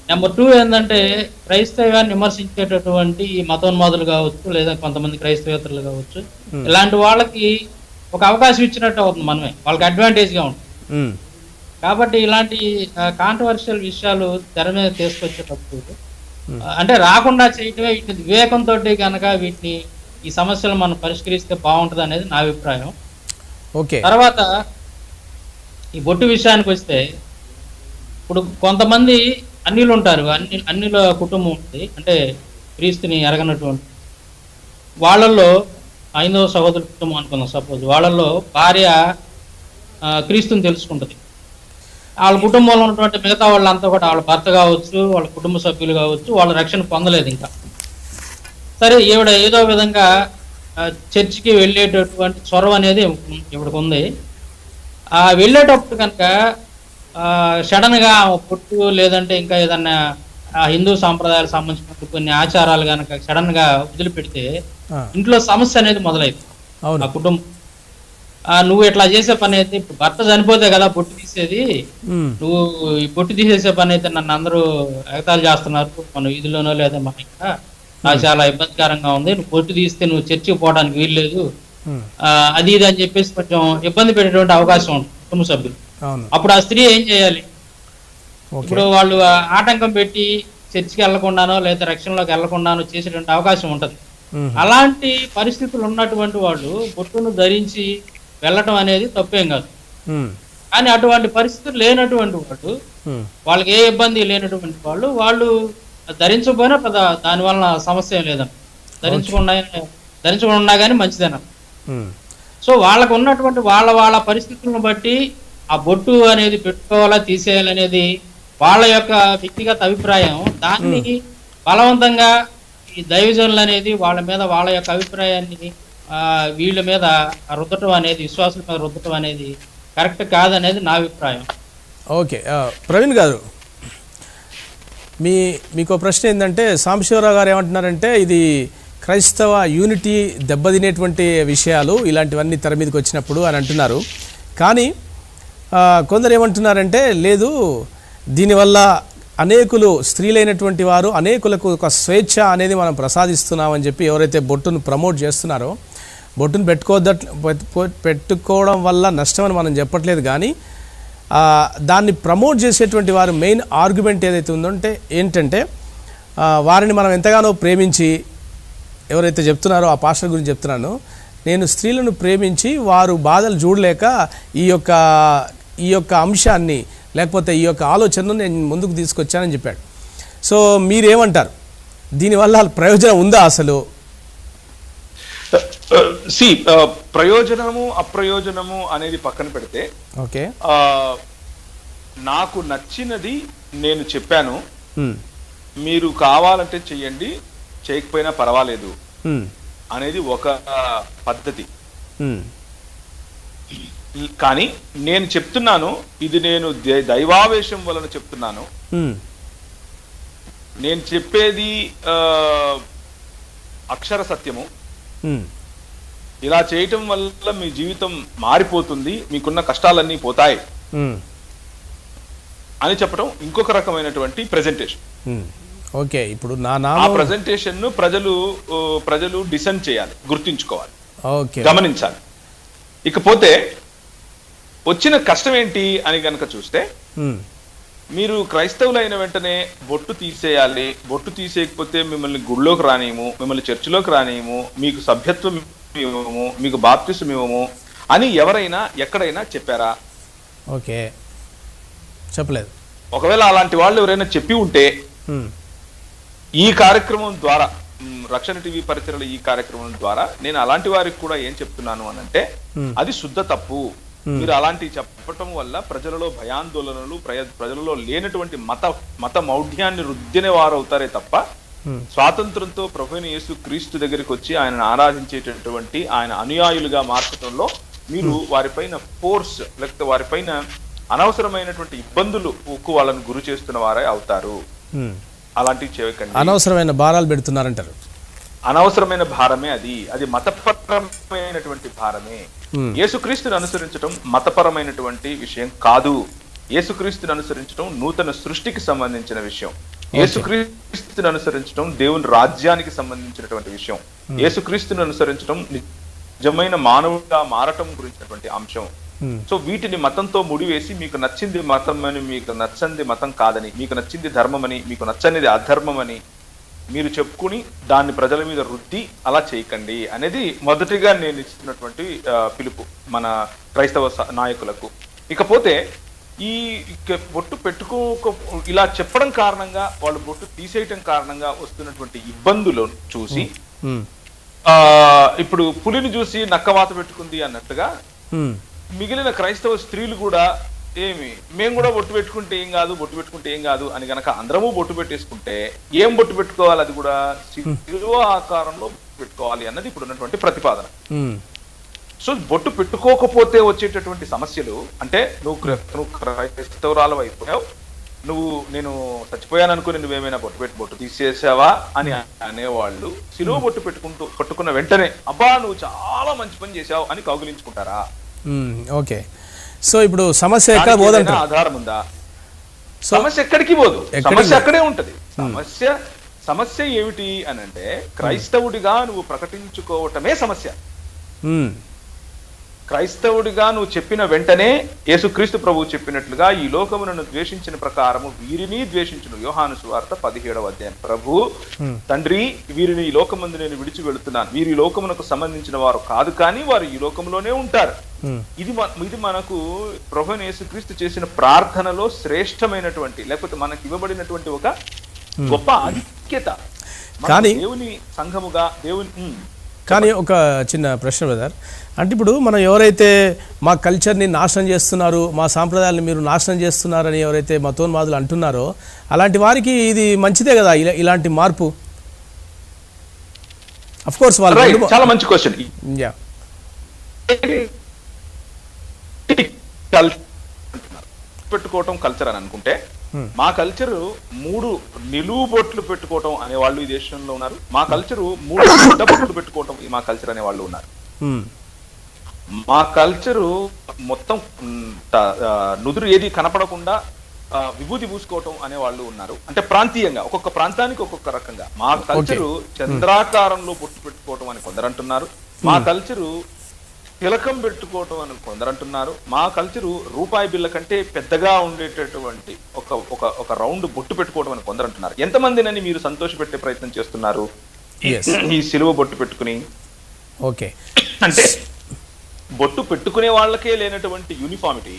నెంబర్ 2 ఏంటంటే క్రైస్తవాన్ని విమర్శించేటటువంటి ఈ మతోన్మాదులు కావచ్చు, లేదా కొంతమంది క్రైస్తవేతరులు కావచ్చు, ఇలాంటి వాళ్ళకి ఒక అవకాశం ఇచ్చినట్టు అవుతుంది, మనమే వాళ్ళకి అడ్వాంటేజ్ గా ఉంటుంది. కాబట్టి ఇలాంటి కాంట్రవర్షియల్ విషయాలు తెర మీద తీసుకొచ్చేటప్పుడు అంటే రాకుండా చేయటమే, వీటిని వివేకంతో కనుక ఈ సమస్యలు మనం పరిష్కరిస్తే బాగుంటుంది అనేది నా అభిప్రాయం. తర్వాత ఈ బొట్టు విషయానికి వస్తే, ఇప్పుడు కొంతమంది అన్యులు ఉంటారు, అన్యుల కుటుంబం ఉంది, అంటే క్రీస్తుని ఎరగనటువంటి వాళ్ళల్లో ఐదవ సహోదరు కుటుంబం అనుకుందాం సపోజ్, వాళ్ళల్లో భార్య క్రీస్తుని తెలుసుకుంటుంది. వాళ్ళ కుటుంబంలో ఉన్నటువంటి మిగతా వాళ్ళంతా కూడా వాళ్ళ భర్త కావచ్చు, వాళ్ళ కుటుంబ సభ్యులు కావచ్చు, వాళ్ళ రక్షణ పొందలేదు ఇంకా. సరే, ఈవిడ ఏదో విధంగా చర్చికి వెళ్ళేటటువంటి చొరవ అనేది ఇవిడకు ఉంది. వెళ్ళేటప్పుడు కనుక సడన్ గా పొట్టు లేదంటే ఇంకా ఏదన్నా హిందూ సాంప్రదాయాలకు సంబంధించిన కొన్ని ఆచారాలు కనుక సడన్ గా వదిలిపెడితే ఇంట్లో సమస్య అనేది మొదలైంది. ఆ కుటుంబం నువ్వు ఇట్లా చేసే పని అయితే, ఇప్పుడు భర్త చనిపోతే కదా బొట్టు తీసేది, నువ్వు ఈ బొట్టు తీసేసే పని అయితే నన్ను అందరూ ఎగతాళి చేస్తున్నారు మన వీధిలోనో లేదా మన ఇంకా, నాకు చాలా ఇబ్బందికరంగా ఉంది, నువ్వు బొట్టు తీస్తే నువ్వు చర్చికి పోవడానికి వీల్లేదు, అది ఇది అని చెప్పేసి కొంచెం ఇబ్బంది పెట్టేటువంటి అవకాశం ఉంటుంది కుటుంబ సభ్యులు. అప్పుడు ఆ స్త్రీ ఏం చేయాలి? ఇప్పుడు వాళ్ళు ఆటంకం పెట్టి చర్చికి వెళ్లకుండానో లేదా రక్షణలోకి వెళ్లకుండానో చేసేటువంటి అవకాశం ఉంటది. అలాంటి పరిస్థితులు ఉన్నటువంటి వాళ్ళు బొట్టును ధరించి వెళ్ళటం అనేది తప్పేం కాదు. కానీ అటువంటి పరిస్థితులు లేనటువంటి వాళ్ళు, వాళ్ళకి ఏ ఇబ్బంది లేనటువంటి వాళ్ళు ధరించకపోయినా పెద్ద దాని వలన సమస్య లేదన్న, ధరించకుండా కానీ మంచిదేనా. సో వాళ్ళకు ఉన్నటువంటి వాళ్ళ పరిస్థితులను బట్టి ఆ బొట్టు అనేది పెట్టుకోవాలా తీసేయాలనేది వాళ్ళ యొక్క వ్యక్తిగత అభిప్రాయం. దాన్ని బలవంతంగా ఈ దైవజనులు అనేది వాళ్ళ మీద వాళ్ళ యొక్క అభిప్రాయాన్ని వీళ్ళ మీద రుద్దటం అనేది, విశ్వాసుల మీద రుద్దటం అనేది కరెక్ట్ కాదనేది నా అభిప్రాయం. ఓకే, ప్రవీణ్ గారు, మీకు ప్రశ్న ఏంటంటే, సాంబశివరావు గారు ఏమంటున్నారంటే ఇది క్రైస్తవ యూనిటీ దెబ్బతినేటువంటి విషయాలు ఇలాంటివన్నీ తెర మీదకి వచ్చినప్పుడు అని అంటున్నారు. కానీ కొందరు ఏమంటున్నారంటే, లేదు, దీనివల్ల అనేకులు స్త్రీలైనటువంటి వారు అనేకులకు ఒక స్వేచ్ఛ అనేది మనం ప్రసాదిస్తున్నామని చెప్పి ఎవరైతే బొట్టును ప్రమోట్ చేస్తున్నారో, బొట్టును పెట్టుకోవడం వల్ల నష్టమని మనం చెప్పట్లేదు, కానీ దాన్ని ప్రమోట్ చేసేటువంటి వారు మెయిన్ ఆర్గ్యుమెంట్ ఏదైతే ఉందంటే ఏంటంటే, వారిని మనం ఎంతగానో ప్రేమించి, ఎవరైతే చెప్తున్నారో ఆ పాస్టర్ గురించి చెప్తున్నాను, నేను స్త్రీలను ప్రేమించి వారు బాధలు చూడలేక ఈ యొక్క అంశాన్ని లేకపోతే ఈ యొక్క ఆలోచనను నేను ముందుకు తీసుకొచ్చానని చెప్పాడు. సో మీరేమంటారు, దీనివల్ల ప్రయోజనం ఉందా అసలు? ప్రయోజనము అప్రయోజనము అనేది పక్కన పెడితే, ఓకే, నాకు నచ్చినది నేను చెప్పాను, మీరు కావాలంటే చెయ్యండి, చేయకపోయినా పర్వాలేదు అనేది ఒక పద్ధతి. కానీ నేను చెప్తున్నాను, ఇది నేను దైవావేశం వలన చెప్తున్నాను, నేను చెప్పేది అక్షర సత్యము, ఇలా చేయటం వల్ల మీ జీవితం మారిపోతుంది, మీకున్న కష్టాలన్నీ పోతాయి అని చెప్పడం ఇంకొక రకమైనటువంటి ప్రెజెంటేషన్. ఓకే, ఇప్పుడు ఆ ప్రెజెంటేషన్ ను ప్రజలు డిసెంట్ చేయాలి, గుర్తించుకోవాలి, గమనించాలి. ఇకపోతే వచ్చిన కష్టం ఏంటి అని కనుక చూస్తే, మీరు క్రైస్తవులు అయిన వెంటనే బొట్టు తీసేయాలి, బొట్టు తీసేయకపోతే మిమ్మల్ని గుళ్ళోకి రానియము, మిమ్మల్ని చర్చిలోకి రానియము, మీకు సభ్యత్వం ఇవ్వము, మీకు బాప్తిసం ఇవ్వము అని ఎవరైనా ఎక్కడైనా చెప్పారా? ఓకే, చెప్పలేదు. ఒకవేళ అలాంటి వాళ్ళు ఎవరైనా చెప్పి ఉంటే ఈ కార్యక్రమం ద్వారా, రక్షణ టీవీ పరిచయలు ఈ కార్యక్రమం ద్వారా నేను అలాంటి వారికి కూడా ఏం చెప్తున్నాను అని అంటే, అది శుద్ధ తప్పు. మీరు అలాంటివి చెప్పటం వల్ల ప్రజలలో భయాందోళనలు, ప్రజలలో లేనటువంటి మత మౌఢ్యాన్ని రుద్దిన వారు అవుతారే తప్ప స్వాతంత్రంతో ప్రభువైన యేసు క్రీస్తు దగ్గరికి వచ్చి ఆయనను ఆరాధించేటటువంటి ఆయన అనుయాయులుగా మార్చడంలో మీరు వారిపైన ఫోర్స్ లేకపోతే వారిపైన అనవసరమైనటువంటి ఇబ్బందులు వాళ్ళను గురి చేస్తున్న వారే అవుతారు. అలాంటివి చేయకండి. అనవసరమైన భారాలు పెడుతున్నారంటారు. అనవసరమైన భారమే అది మతపరమైనటువంటి భారమే. యేసుక్రీస్తుని అనుసరించడం మతపరమైనటువంటి విషయం కాదు. యేసుక్రీస్తుని అనుసరించడం నూతన సృష్టికి సంబంధించిన విషయం. యేసుక్రీస్తుని అనుసరించడం దేవుని రాజ్యానికి సంబంధించినటువంటి విషయం. యేసుక్రీస్తుని అనుసరించడం నిజమైన మానవుడిగా మారటం గురించినటువంటి అంశం. సో వీటిని మతంతో ముడివేసి మీకు నచ్చింది మతం అని, మీకు నచ్చంది మతం కాదని, మీకు నచ్చింది ధర్మం అని, మీకు నచ్చనిది అధర్మం అని మీరు చెప్పుకుని దాన్ని ప్రజల మీద రుద్ది అలా చేయకండి అనేది మొదటిగా నేను ఇస్తున్నటువంటి పిలుపు మన క్రైస్తవ నాయకులకు. ఇకపోతే ఈ బొట్టు పెట్టుకోక ఇలా చెప్పడం కారణంగా, వాళ్ళు బొట్టు తీసేయటం కారణంగా వస్తున్నటువంటి ఇబ్బందులను చూసి ఇప్పుడు పులిని చూసి నక్కవాత పెట్టుకుంది అన్నట్టుగా మిగిలిన క్రైస్తవ స్త్రీలు కూడా మేము కూడా బొట్టు పెట్టుకుంటే ఏం కాదు, బొట్టు పెట్టుకుంటే ఏం కాదు అని గనక అందరము బొట్టు పెట్టేసుకుంటే ఏం బొట్టు పెట్టుకోవాలి, అది కూడా శిలువ ఆకారంలో పెట్టుకోవాలి అన్నది ఇప్పుడు ఉన్నటువంటి ప్రతిపాదన. సో బొట్టు పెట్టుకోకపోతే వచ్చేటటువంటి సమస్యలు అంటే నువ్వు క్రైస్తవురాలు అయిపోయావు, నేను చచ్చిపోయాను అనుకుని నువ్వేమైనా బొట్టు తీసేసావా అని అనేవాళ్ళు శిలువ బొట్టు పట్టుకున్న వెంటనే అబ్బా నువ్వు చాలా మంచి పని చేసావు అని కౌగిలించుకుంటారా? ఓకే. సో ఇప్పుడు సమస్య ఎక్కడ పోదంటే ఆధారం ఉందా? సమస్య ఎక్కడికి పోదు, సమస్య అక్కడే ఉంటది. సమస్య ఏమిటి అని అంటే క్రైస్తవుడిగా నువ్వు ప్రకటించుకోవటమే సమస్య. క్రైస్తవుడిగా నువ్వు చెప్పిన వెంటనే యేసుక్రీస్తు ప్రభువు చెప్పినట్లుగా ఈ లోకమును ద్వేషించిన ప్రకారము వీరిని ద్వేషించును. యోహాను సువార్త 17వ అధ్యాయం. ప్రభు తండ్రి వీరిని ఈ లోకమందు నేను విడిచి వెళుతున్నాను, వీరి లోకమునకు సంబంధించిన వారు కాదు కానీ వారు ఈ లోకంలోనే ఉంటారు. ఇది మనకు ప్రభువైన యేసుక్రీస్తు చేసిన ప్రార్థనలో శ్రేష్టమైనటువంటి లేకపోతే మనకి ఇవ్వబడినటువంటి ఒక గొప్ప ఐక్యత. కానీ దేవుని సంఘముగా దేవుని కానీ ఒక చిన్న ప్రశ్న బ్రదర్, అంటే ఇప్పుడు మనం ఎవరైతే మా కల్చర్ని నాశనం చేస్తున్నారు, మా సాంప్రదాయాలను మీరు నాశనం చేస్తున్నారని ఎవరైతే మతోన్మాదులు అంటున్నారో అలాంటి వారికి ఇది మంచిదే కదా ఇలాంటి మార్పు? అఫ్ కోర్స్ వాళ్ళు చాలా మంచి క్వశ్చన్. పెట్టుకోవటం కల్చర్ అని అనుకుంటే మా కల్చరు 3 నిలువు బొట్లు పెట్టుకోవటం అనే వాళ్ళు ఈ దేశంలో ఉన్నారు. మా కల్చరు 3 గుడ్డ బొట్లు పెట్టుకోవటం మా కల్చర్ అనే వాళ్ళు ఉన్నారు. మా కల్చరు మొత్తం నుదురు ఏది కనపడకుండా విభూతి పూసుకోవటం అనే వాళ్ళు ఉన్నారు. అంటే ప్రాంతీయంగా ఒక్కొక్క ప్రాంతానికి ఒక్కొక్క రకంగా. మా కల్చరు చంద్రాకారంలో బొట్టు పెట్టుకోవటం అని కొందరు అంటున్నారు. మా కల్చరు తిలకం పెట్టుకోవటం అని కొందరు అంటున్నారు. మా కల్చరు రూపాయి బిళ్ళ కంటే పెద్దగా ఉండేటటువంటి ఒక రౌండ్ బొట్టు పెట్టుకోవడం అని కొందరు అంటున్నారు. ఎంతమందినని మీరు సంతోష పెట్టే ప్రయత్నం చేస్తున్నారు ఈ సిలువ బొట్టు పెట్టుకుని? ఓకే, అంటే బొట్టు పెట్టుకునే వాళ్ళకే లేనటువంటి యూనిఫామిటీ,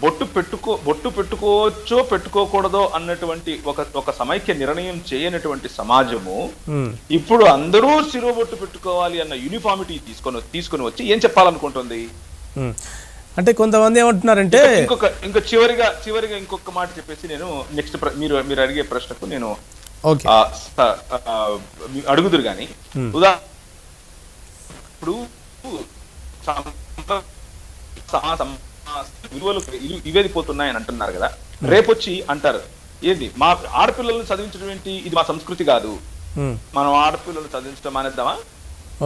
బొట్టు పెట్టుకోవచ్చో పెట్టుకోకూడదో అన్నటువంటి ఒక సమైక్య నిర్ణయం చేయనటువంటి సమాజము ఇప్పుడు అందరూ శిలువ బొట్టు పెట్టుకోవాలి అన్న యూనిఫామిటీ తీసుకొని వచ్చి ఏం చెప్పాలనుకుంటుంది? అంటే కొంతమంది ఏమంటున్నారంటే ఇంకా చివరిగా ఇంకొక మాట చెప్పేసి నేను నెక్స్ట్ మీరు అడిగే ప్రశ్నకు నేను అడుగుదురు గాని ఇప్పుడు విలువలు ఇవేదిపోతున్నాయని అంటున్నారు కదా. రేపొచ్చి అంటారు ఏంది మా ఆడపిల్లలను చదివించడం ఏంటి, ఇది మా సంస్కృతి కాదు, మనం ఆడపిల్లలు చదివించడం మానేద్దామా?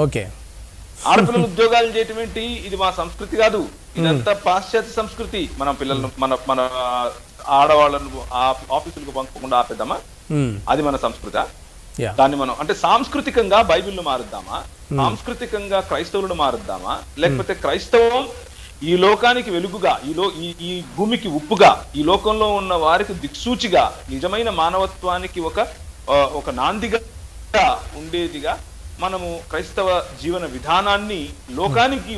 ఓకే, ఆడపిల్లలు ఉద్యోగాలు చేయటం ఏంటి, ఇది మా సంస్కృతి కాదు, ఇదంతా పాశ్చాత్య సంస్కృతి, మన పిల్లలను మన ఆడవాళ్ళను ఆఫీసులకు పంపకుండా ఆపేద్దామా, అది మన సంస్కృతి? దాన్ని మనం అంటే సాంస్కృతికంగా బైబిల్ను మారుద్దామా, సాంస్కృతికంగా క్రైస్తవులను మారుద్దామా, లేకపోతే క్రైస్తవం ఈ లోకానికి వెలుగుగా, ఈ భూమికి ఉప్పుగా, ఈ లోకంలో ఉన్న వారికి దిక్సూచిగా, నిజమైన మానవత్వానికి ఒక నాందిగా ఉండేదిగా మనము క్రైస్తవ జీవన విధానాన్ని లోకానికి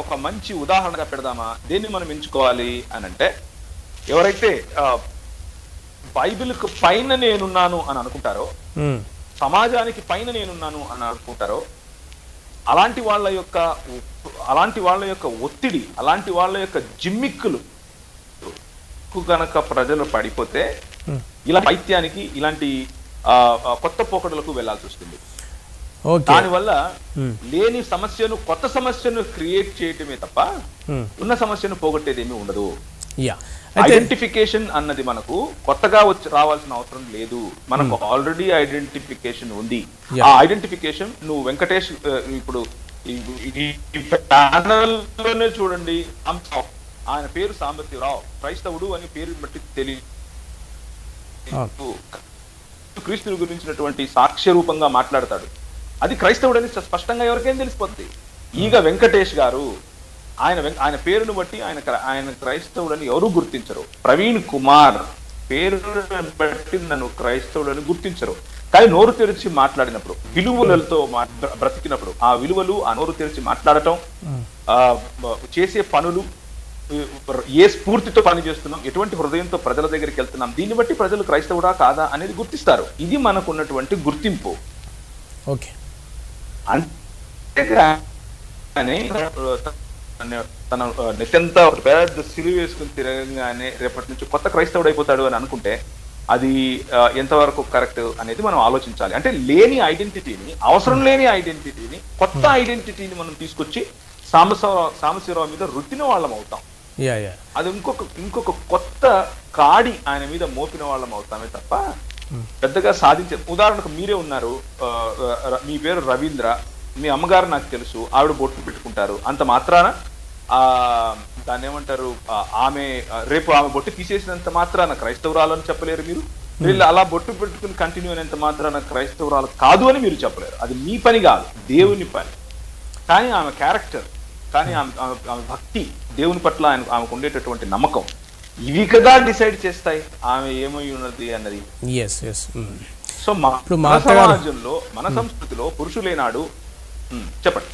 ఒక మంచి ఉదాహరణగా పెడదామా? దేన్ని మనం ఎంచుకోవాలి అని అంటే, ఎవరైతే బైబిల్కు పైన నేనున్నాను అని అనుకుంటారో, సమాజానికి పైన నేనున్నాను అని అనుకుంటారో, అలాంటి వాళ్ళ యొక్క ఒత్తిడి, అలాంటి వాళ్ళ యొక్క జిమ్మిక్కులు గనక ప్రజలు పడిపోతే ఇలా పైత్యానికి, ఇలాంటి కొత్త పోకడలకు వెళ్లాల్సి వస్తుంది. ఓకే, దానివల్ల లేని సమస్యను కొత్త సమస్యను క్రియేట్ చేయటమే తప్ప ఉన్న సమస్యను పోగొట్టేది ఏమీ ఉండదు. ఐడెంటిఫికేషన్ అన్నది మనకు కొత్తగా వచ్చి రావాల్సిన అవసరం లేదు, మనకు ఆల్రెడీ ఐడెంటిఫికేషన్ ఉంది. ఆ ఐడెంటిఫికేషన్ నువ్వు వెంకటేష్ ఇప్పుడు ప్యానల్ లోనే చూడండి, ఆయన పేరు సాంబశివరావు, క్రైస్తవుడు అని పేరు బట్టి తెలియదు, క్రీస్తుని గురించినటువంటి సాక్ష్య రూపంగా మాట్లాడతాడు, అది క్రైస్తవుడు అని స్పష్టంగా ఎవరికైనా తెలిసిపోతుంది. ఈగ వెంకటేష్ గారు ఆయన పేరును బట్టి ఆయన క్రైస్తవుడని ఎవరు గుర్తించరు. ప్రవీణ్ కుమార్ పేరు బట్టి నన్ను క్రైస్తవుడని గుర్తించరు. కానీ నోరు తెరిచి మాట్లాడినప్పుడు, విలువలతో బ్రతికినప్పుడు, ఆ విలువలు, ఆ నోరు తెరిచి మాట్లాడటం, చేసే పనులు, ఏ స్ఫూర్తితో పని చేస్తున్నాం, ఎటువంటి హృదయంతో ప్రజల దగ్గరికి వెళ్తున్నాం, దీన్ని బట్టి ప్రజలు క్రైస్తవుడా కాదా అనేది గుర్తిస్తారు. ఇది మనకు ఉన్నటువంటి గుర్తింపు. ఓకే, అంతేగాని తన నెత్తంతా పెద్ద సిలువ వేసుకుని తిరగగానే రేపటి నుంచి కొత్త క్రైస్తవుడు అయిపోతాడు అని అనుకుంటే అది ఎంతవరకు కరెక్ట్ అనేది మనం ఆలోచించాలి. అంటే లేని ఐడెంటిటీని, అవసరం లేని ఐడెంటిటీని, కొత్త ఐడెంటిటీని మనం తీసుకొచ్చి సాంబశివరావు మీద రుద్దిన వాళ్ళం అవుతాం. అది ఇంకొక కొత్త కాడి ఆయన మీద మోపిన వాళ్ళం అవుతామే తప్ప పెద్దగా సాధించే. ఉదాహరణకు మీరే ఉన్నారు, మీ పేరు రవీంద్ర, మీ అమ్మగారు నాకు తెలుసు, ఆవిడ బొట్టు పెట్టుకుంటారు, అంత మాత్రాన దాన్ని ఏమంటారు, రేపు ఆమె బొట్టు తీసేసినంత మాత్రాన క్రైస్తవురాలు అని చెప్పలేరు మీరు. వీళ్ళు అలా బొట్టు పెట్టుకుని కంటిన్యూ అయినంత మాత్రాన క్రైస్తవురాలు కాదు అని మీరు చెప్పలేరు. అది మీ పని కాదు, దేవుని పని. కానీ ఆమె క్యారెక్టర్, కానీ ఆమె భక్తి, దేవుని పట్ల ఆమెకు ఉండేటటువంటి నమ్మకం, ఇవి కదా డిసైడ్ చేస్తాయి ఆమె ఏమై ఉన్నది అన్నది. సో మన సమాజంలో, మన సంస్కృతిలో పురుషులేనాడు. చెప్పండి.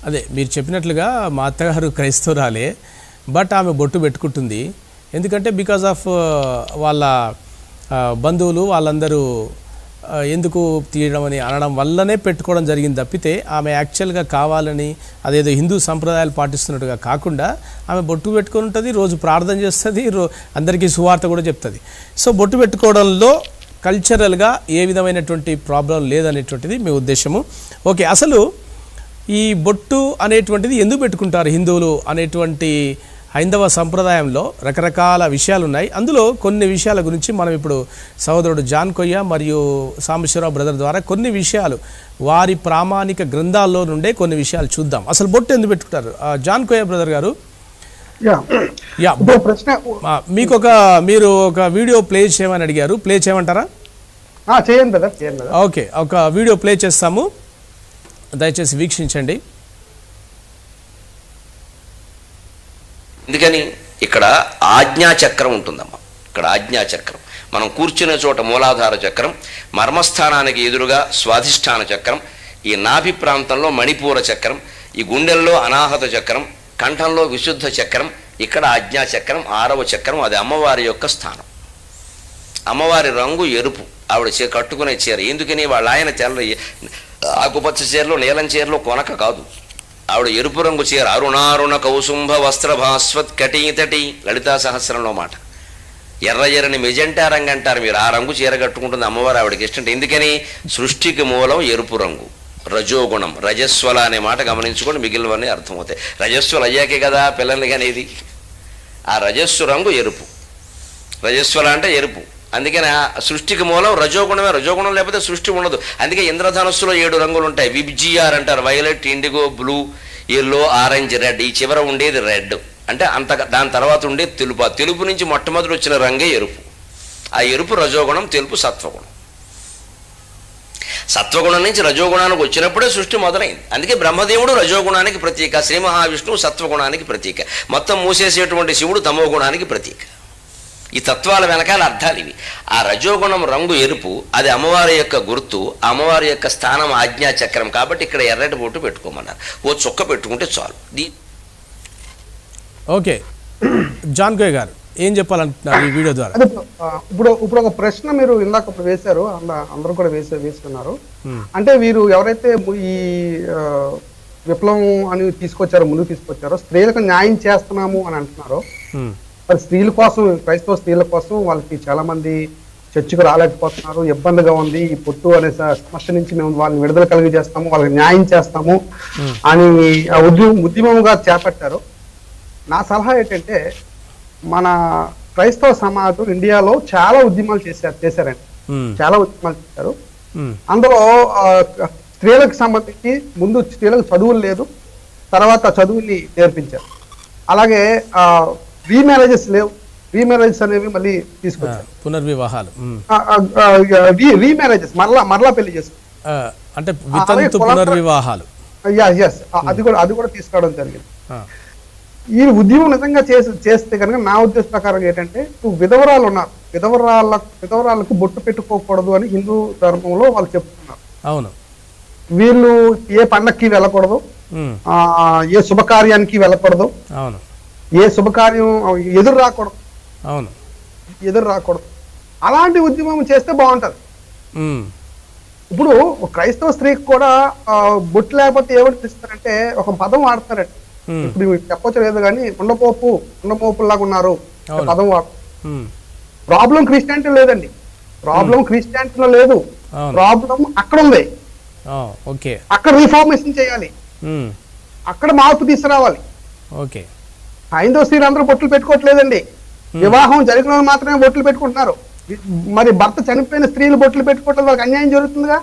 అదే మీరు చెప్పినట్లుగా మా అత్తగారు క్రైస్తవురాలే, బట్ ఆమె బొట్టు పెట్టుకుంటుంది. ఎందుకంటే బికాజ్ ఆఫ్ వాళ్ళ బంధువులు వాళ్ళందరూ ఎందుకు తీయడం అని అనడం వల్లనే పెట్టుకోవడం జరిగింది తప్పితే ఆమె యాక్చువల్గా కావాలని అదేదో హిందూ సంప్రదాయాలు పాటిస్తున్నట్టుగా కాకుండా ఆమె బొట్టు పెట్టుకొని ఉంటుంది, రోజు ప్రార్థన చేస్తుంది, అందరికీ సువార్త కూడా చెప్తుంది. సో బొట్టు పెట్టుకోవడంలో కల్చరల్గా ఏ విధమైనటువంటి ప్రాబ్లం లేదనేటువంటిది మీ ఉద్దేశము. ఓకే, అసలు ఈ బొట్టు అనేటువంటిది ఎందుకు పెట్టుకుంటారు హిందువులు అనేటువంటి హైందవ సంప్రదాయంలో రకరకాల విషయాలు ఉన్నాయి. అందులో కొన్ని విషయాల గురించి మనం ఇప్పుడు సహోదరుడు జాన్ కొయ్య మరియు సాంబశివరావు బ్రదర్ ద్వారా కొన్ని విషయాలు వారి ప్రామాణిక గ్రంథాల్లో నుండే కొన్ని విషయాలు చూద్దాం. అసలు బొట్టు ఎందుకు పెట్టుకుంటారు? జాన్ కొయ్య బ్రదర్ గారు, మీరు ఒక వీడియో ప్లే చేయమని అడిగారు, ప్లే చేయమంటారా? ఓకే, ఒక వీడియో ప్లే చేస్తాము, దయచేసి వీక్షించండి. ఎందుకని ఇక్కడ ఆజ్ఞాచక్రం ఉంటుందమ్మా. ఇక్కడ ఆజ్ఞాచక్రం, మనం కూర్చునే చోట మూలాధార చక్రం, మర్మస్థానానికి ఎదురుగా స్వాధిష్టాన చక్రం, ఈ నాభి ప్రాంతంలో మణిపూర చక్రం, ఈ గుండెల్లో అనాహత చక్రం, కంఠంలో విశుద్ధ చక్రం, ఇక్కడ ఆజ్ఞాచక్రం 6వ చక్రం. అది అమ్మవారి యొక్క స్థానం. అమ్మవారి రంగు ఎరుపు, ఆవిడ కట్టుకునే చీర. ఎందుకని వాళ్ళ ఆయన తెల్ల ఆకుపచ్చ చీరలో, నీలం చీరలో కొనక కాదు, ఆవిడ ఎరుపు రంగు చీర. అరుణారుణ కౌసుంభ వస్త్ర భాస్వత్ కటీతటి, లలితా సహస్రంలో మాట. ఎర్ర ఎర్రని మెజెంటా రంగు అంటారు మీరు, ఆ రంగు చీర కట్టుకుంటుంది అమ్మవారు, ఆవిడకి ఇష్టం. ఎందుకని సృష్టికి మూలం ఎరుపు రంగు, రజోగుణం. రజస్వల అనే మాట గమనించుకొని మిగిలినవన్నీ అర్థమవుతాయి. రజస్వలు అయ్యాకే కదా పిల్లల్ని కనేది. ఆ రజస్సు రంగు ఎరుపు, రజస్వల అంటే ఎరుపు. అందుకని ఆ సృష్టికి మూలం రజోగుణమే. రజోగుణం లేకపోతే సృష్టి ఉండదు. అందుకే ఇంద్రధనుస్సులో 7 రంగులు ఉంటాయి. విబ్జిఆర్ అంటారు, violet, IndiGo, blue, yellow, orange, red. ఈ చివర ఉండేది రెడ్, అంటే దాని తర్వాత ఉండేది తెలుపు. ఆ తెలుపు నుంచి మొట్టమొదటి వచ్చిన రంగే ఎరుపు. ఆ ఎరుపు రజోగుణం, తెలుపు సత్వగుణం. సత్వగుణం నుంచి రజోగుణానికి వచ్చినప్పుడే సృష్టి మొదలైంది. అందుకే బ్రహ్మదేవుడు రజోగుణానికి ప్రతీక, శ్రీ మహావిష్ణువు సత్వగుణానికి ప్రతీక, మొత్తం మూసేసేటువంటి శివుడు తమో గుణానికి ప్రతీక. ఈ తత్వాల వెనకాల అర్థాలు ఇవి. ఆ రజోగుణం రంగు ఎరుపు, అది అమ్మవారి యొక్క గుర్తు, అమ్మవారి యొక్క స్థానం ఆజ్ఞాచక్రం. కాబట్టి ఇక్కడ ఎర్రటి బొట్టు పెట్టుకోమన్నారు. ఓ చుక్క పెట్టుకుంటే చాలు. ఓకే, జాన్ కోయ్ గారు ఏం చెప్పాలంటున్నారు ఈ వీడియో ద్వారా? ఇప్పుడు ఒక ప్రశ్న మీరు ఇందాక వేశారు, అందరూ కూడా వేసుకున్నారు. అంటే వీరు ఎవరైతే ఈ విప్లవం అని ముందుకు తీసుకొచ్చారో, స్త్రీలకు న్యాయం చేస్తున్నాము అని అంటున్నారో, స్త్రీల కోసం, క్రైస్తవ స్త్రీల కోసం వాళ్ళకి చాలా మంది చర్చకు రాలేకపోతున్నారు, ఇబ్బందిగా ఉంది, ఈ పొట్టు అనే సమస్య నుంచి మేము వాళ్ళని విడుదల కలిగజేస్తాము, వాళ్ళకి న్యాయం చేస్తాము అని ఉద్యమంగా చేపట్టారు. నా సలహా ఏంటంటే మన క్రైస్తవ సమాజం ఇండియాలో చాలా ఉద్యమాలు చేశారండి, చాలా ఉద్యమాలు చేశారు. అందులో స్త్రీలకు సంబంధించి ముందు స్త్రీలకు చదువులు లేదు, తర్వాత చదువుని నేర్పించారు. అలాగే రీమ్యారేజెస్ లేవు, రీమ్యారేజెస్ అనేవి మళ్ళీ తీసుకొచ్చారు, పునర్వివాహాలు, రీమ్యారేజెస్ మరలా పెళ్లి చేసుకుంటారు, అంటే వితంతు పునర్వివాహాలు, అది కూడా తీసుకురావడం జరిగింది. ఈ ఉద్యమం నిజంగా చేస్తే కనుక నా ఉద్దేశ ప్రకారం ఏంటంటే, విధవరాలు ఉన్నారు, విధవరాలకు బొట్టు పెట్టుకోకూడదు అని హిందూ ధర్మంలో వాళ్ళు చెప్తున్నారు. అవును, వీళ్ళు ఏ పండక్కి వెళ్ళకూడదు, ఏ శుభకార్యానికి వెళ్ళకూడదు, అవును, ఏ శుభకార్యం ఎదురు రాకూడదు, అవును, ఎదురు రాకూడదు. అలాంటి ఉద్యమం చేస్తే బాగుంటది. ఇప్పుడు క్రైస్తవ స్త్రీకి కూడా బొట్టు లేకపోతే ఏమిటి ఇస్తారంటే ఒక పదం వాడతారండి. ఇప్పుడు చెప్పొచ్చు లేదు కానీ ఉండపోపులాగా ఉన్నారు పదం వాడతారు. ప్రాబ్లం క్రిస్టియానిటీ లేదండి, ప్రాబ్లం క్రిస్టియానిటీలో లేదు, ప్రాబ్లం అక్కడ ఉంది. అక్కడ రిఫార్మేషన్ చేయాలి, అక్కడ మార్పు తీసుకురావాలి. హైందవ స్త్రీలు అందరూ బొట్లు పెట్టుకోవట్లేదండి, వివాహం జరిగిన వాళ్ళు మాత్రమే బొట్లు పెట్టుకుంటున్నారు. మరి భర్త చనిపోయిన స్త్రీలు బొట్లు పెట్టుకోవటం వాళ్ళకి అన్యాయం జరుగుతుందిగా,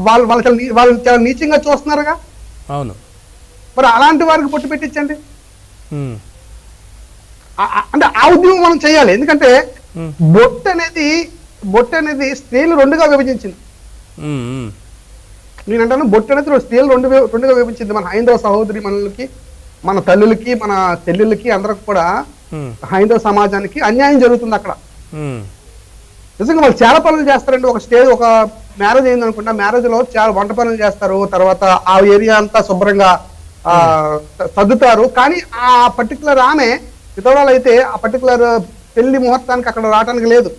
వాళ్ళు చాలా నీచంగా చూస్తున్నారుగా. అవును, మరి అలాంటి వారికి బొట్టు పెట్టించండి. అంటే ఆ ఉద్యమం మనం చేయాలి. ఎందుకంటే బొట్టు అనేది స్త్రీలు రెండుగా విభజించింది. నేనంటాను బొట్టు అనేది స్త్రీలు రెండుగా విభజించింది. మన హైందవ సహోదరి మనలకి, మన తల్లులకి, మన చెల్లెళ్ళకి అందరికి కూడా హైందవ సమాజానికి అన్యాయం జరుగుతుంది అక్కడ. నిజంగా వాళ్ళు చాలా పనులు చేస్తారండి. ఒక మ్యారేజ్ అయింది అనుకుంటా, మ్యారేజ్ లో చాలా వంట పనులు చేస్తారు, తర్వాత ఆ ఏరియా అంతా శుభ్రంగా సర్దుతారు. కానీ ఆ పర్టికులర్ ఆమె విధవరాలు అయితే ఆ పర్టికులర్ పెళ్లి ముహూర్తానికి అక్కడ రావడానికి లేదు.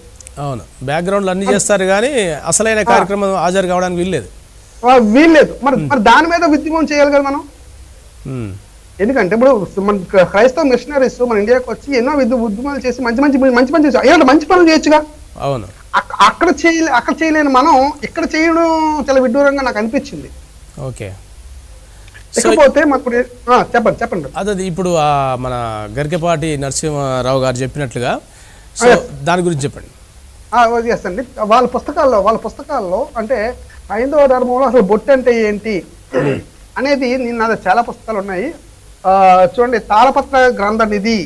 అవును, బ్యాక్గ్రౌండ్ అన్ని చేస్తారు కానీ అసలైన కార్యక్రమం హాజరు కావడానికి వీల్లేదు. మరి దాని మీద ఉద్యమం చేయాలి కదా మనం. ఎందుకంటే ఇప్పుడు మన క్రైస్తవ మిషనరీస్ మన ఇండియాకి వచ్చి ఎన్నో ఉద్యమాలు చేసి మంచి పనులు చేయొచ్చుగా. అవును, అక్కడ చేయలేని మనం ఇక్కడ చేయడం చాలా విడ్డూరంగా నాకు అనిపించింది. ఓకే, ఇకపోతే చెప్పండి. అదే ఇప్పుడు మన గరికపాటి నరసింహారావు గారు చెప్పినట్లుగా దాని గురించి చెప్పండి. చేస్తండి. వాళ్ళ పుస్తకాల్లో అంటే హైందవ ధర్మంలో అసలు బొట్టు అంటే ఏంటి అనేది నిన్న చాలా పుస్తకాలు ఉన్నాయి. చూడండి, తాళపత్ర గ్రంథ నిధి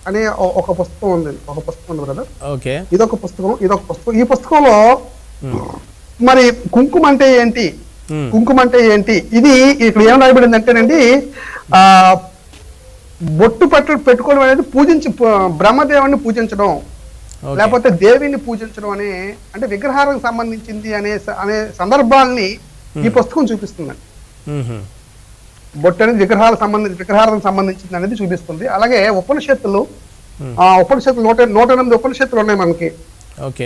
అనే ఒక పుస్తకం ఉంది బ్రదర్. ఓకే, ఇదొక పుస్తకం. ఈ పుస్తకంలో మరి కుంకుమ అంటే ఏంటి, ఇది ఇక్కడ ఏం రాయబడింది అంటేనండి, బొట్టు పెట్టుకోవడం అనేది బ్రహ్మదేవుని పూజించడం, లేకపోతే దేవిని పూజించడం అంటే విగ్రహాలకు సంబంధించింది అనే సందర్భాల్ని ఈ పుస్తకం చూపిస్తుందండి. బొట్టు అనేది విగ్రహాలకు సంబంధించింది అనేది చూపిస్తుంది. అలాగే ఉపనిషత్తులు 108 ఉపనిషత్తులు ఉన్నాయి మనకి.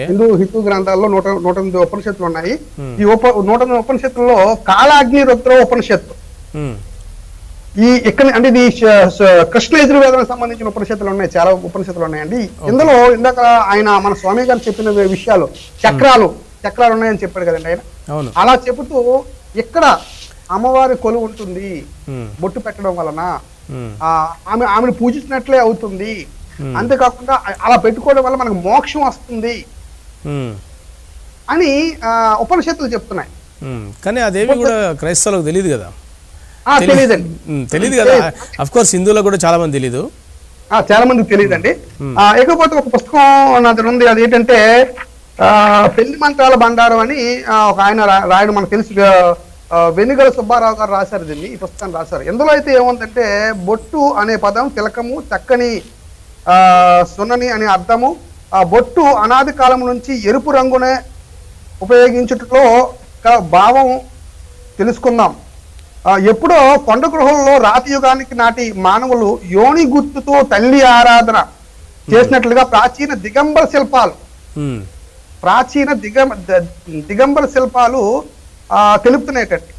హిందూ గ్రంథాల్లో 108 ఉపనిషత్తులు ఉన్నాయి. ఈ 108 ఉపనిషత్తుల్లో కాలాగ్ని రుద్ర ఉపనిషత్తు అంటే ఇది కృష్ణ యజుర్వేదానికి సంబంధించిన ఉపనిషత్తులు ఉన్నాయి, చాలా ఉపనిషత్తులు ఉన్నాయండి. ఇందులో ఇందాక ఆయన మన స్వామి గారు చెప్పిన విషయాలు, చక్రాలు ఉన్నాయని చెప్పాడు కదండి ఆయన. అలా చెబుతూ ఇక్కడ అమ్మవారి కొలువు ఉంటుంది, బొట్టు పెట్టడం వలన ఆమెను పూజించినట్లే అవుతుంది, అంతేకాకుండా అలా పెట్టుకోవడం వల్ల మనకు మోక్షం వస్తుంది అని ఉపనిషత్తులు చెప్తున్నాయి. కానీ అదేమి కూడా క్రైస్తవులకు తెలియదు కదా. తెలియదు కదా, అఫ్ కోర్స్ హిందువులకు కూడా చాలా మంది తెలియదు, చాలా మందికి తెలియదండి. ఇకపోతే ఒక పుస్తకం నా దగ్గర ఉంది, అది ఏంటంటే పెళ్లి మంత్రాల బండారం అని ఒక ఆయన రాయడం మనకు తెలుసు. వెనుగల సుబ్బారావు గారు రాశారు దీన్ని, ఈ పుస్తకాన్ని రాశారు. ఎందులో అయితే ఏముందంటే బొట్టు అనే పదం తిలకము, చక్కని సున్నని అనే అర్థము. బొట్టు అనాది కాలం నుంచి ఎరుపు రంగునే ఉపయోగించుటలో భావం తెలుసుకుందాం. ఎప్పుడో కొండ గృహంలో రాతి యుగానికి నాటి మానవులు యోని గుర్తుతో తల్లి ఆరాధన చేసినట్లుగా ప్రాచీన దిగంబర శిల్పాలు తెలుపుతున్నాయటండి.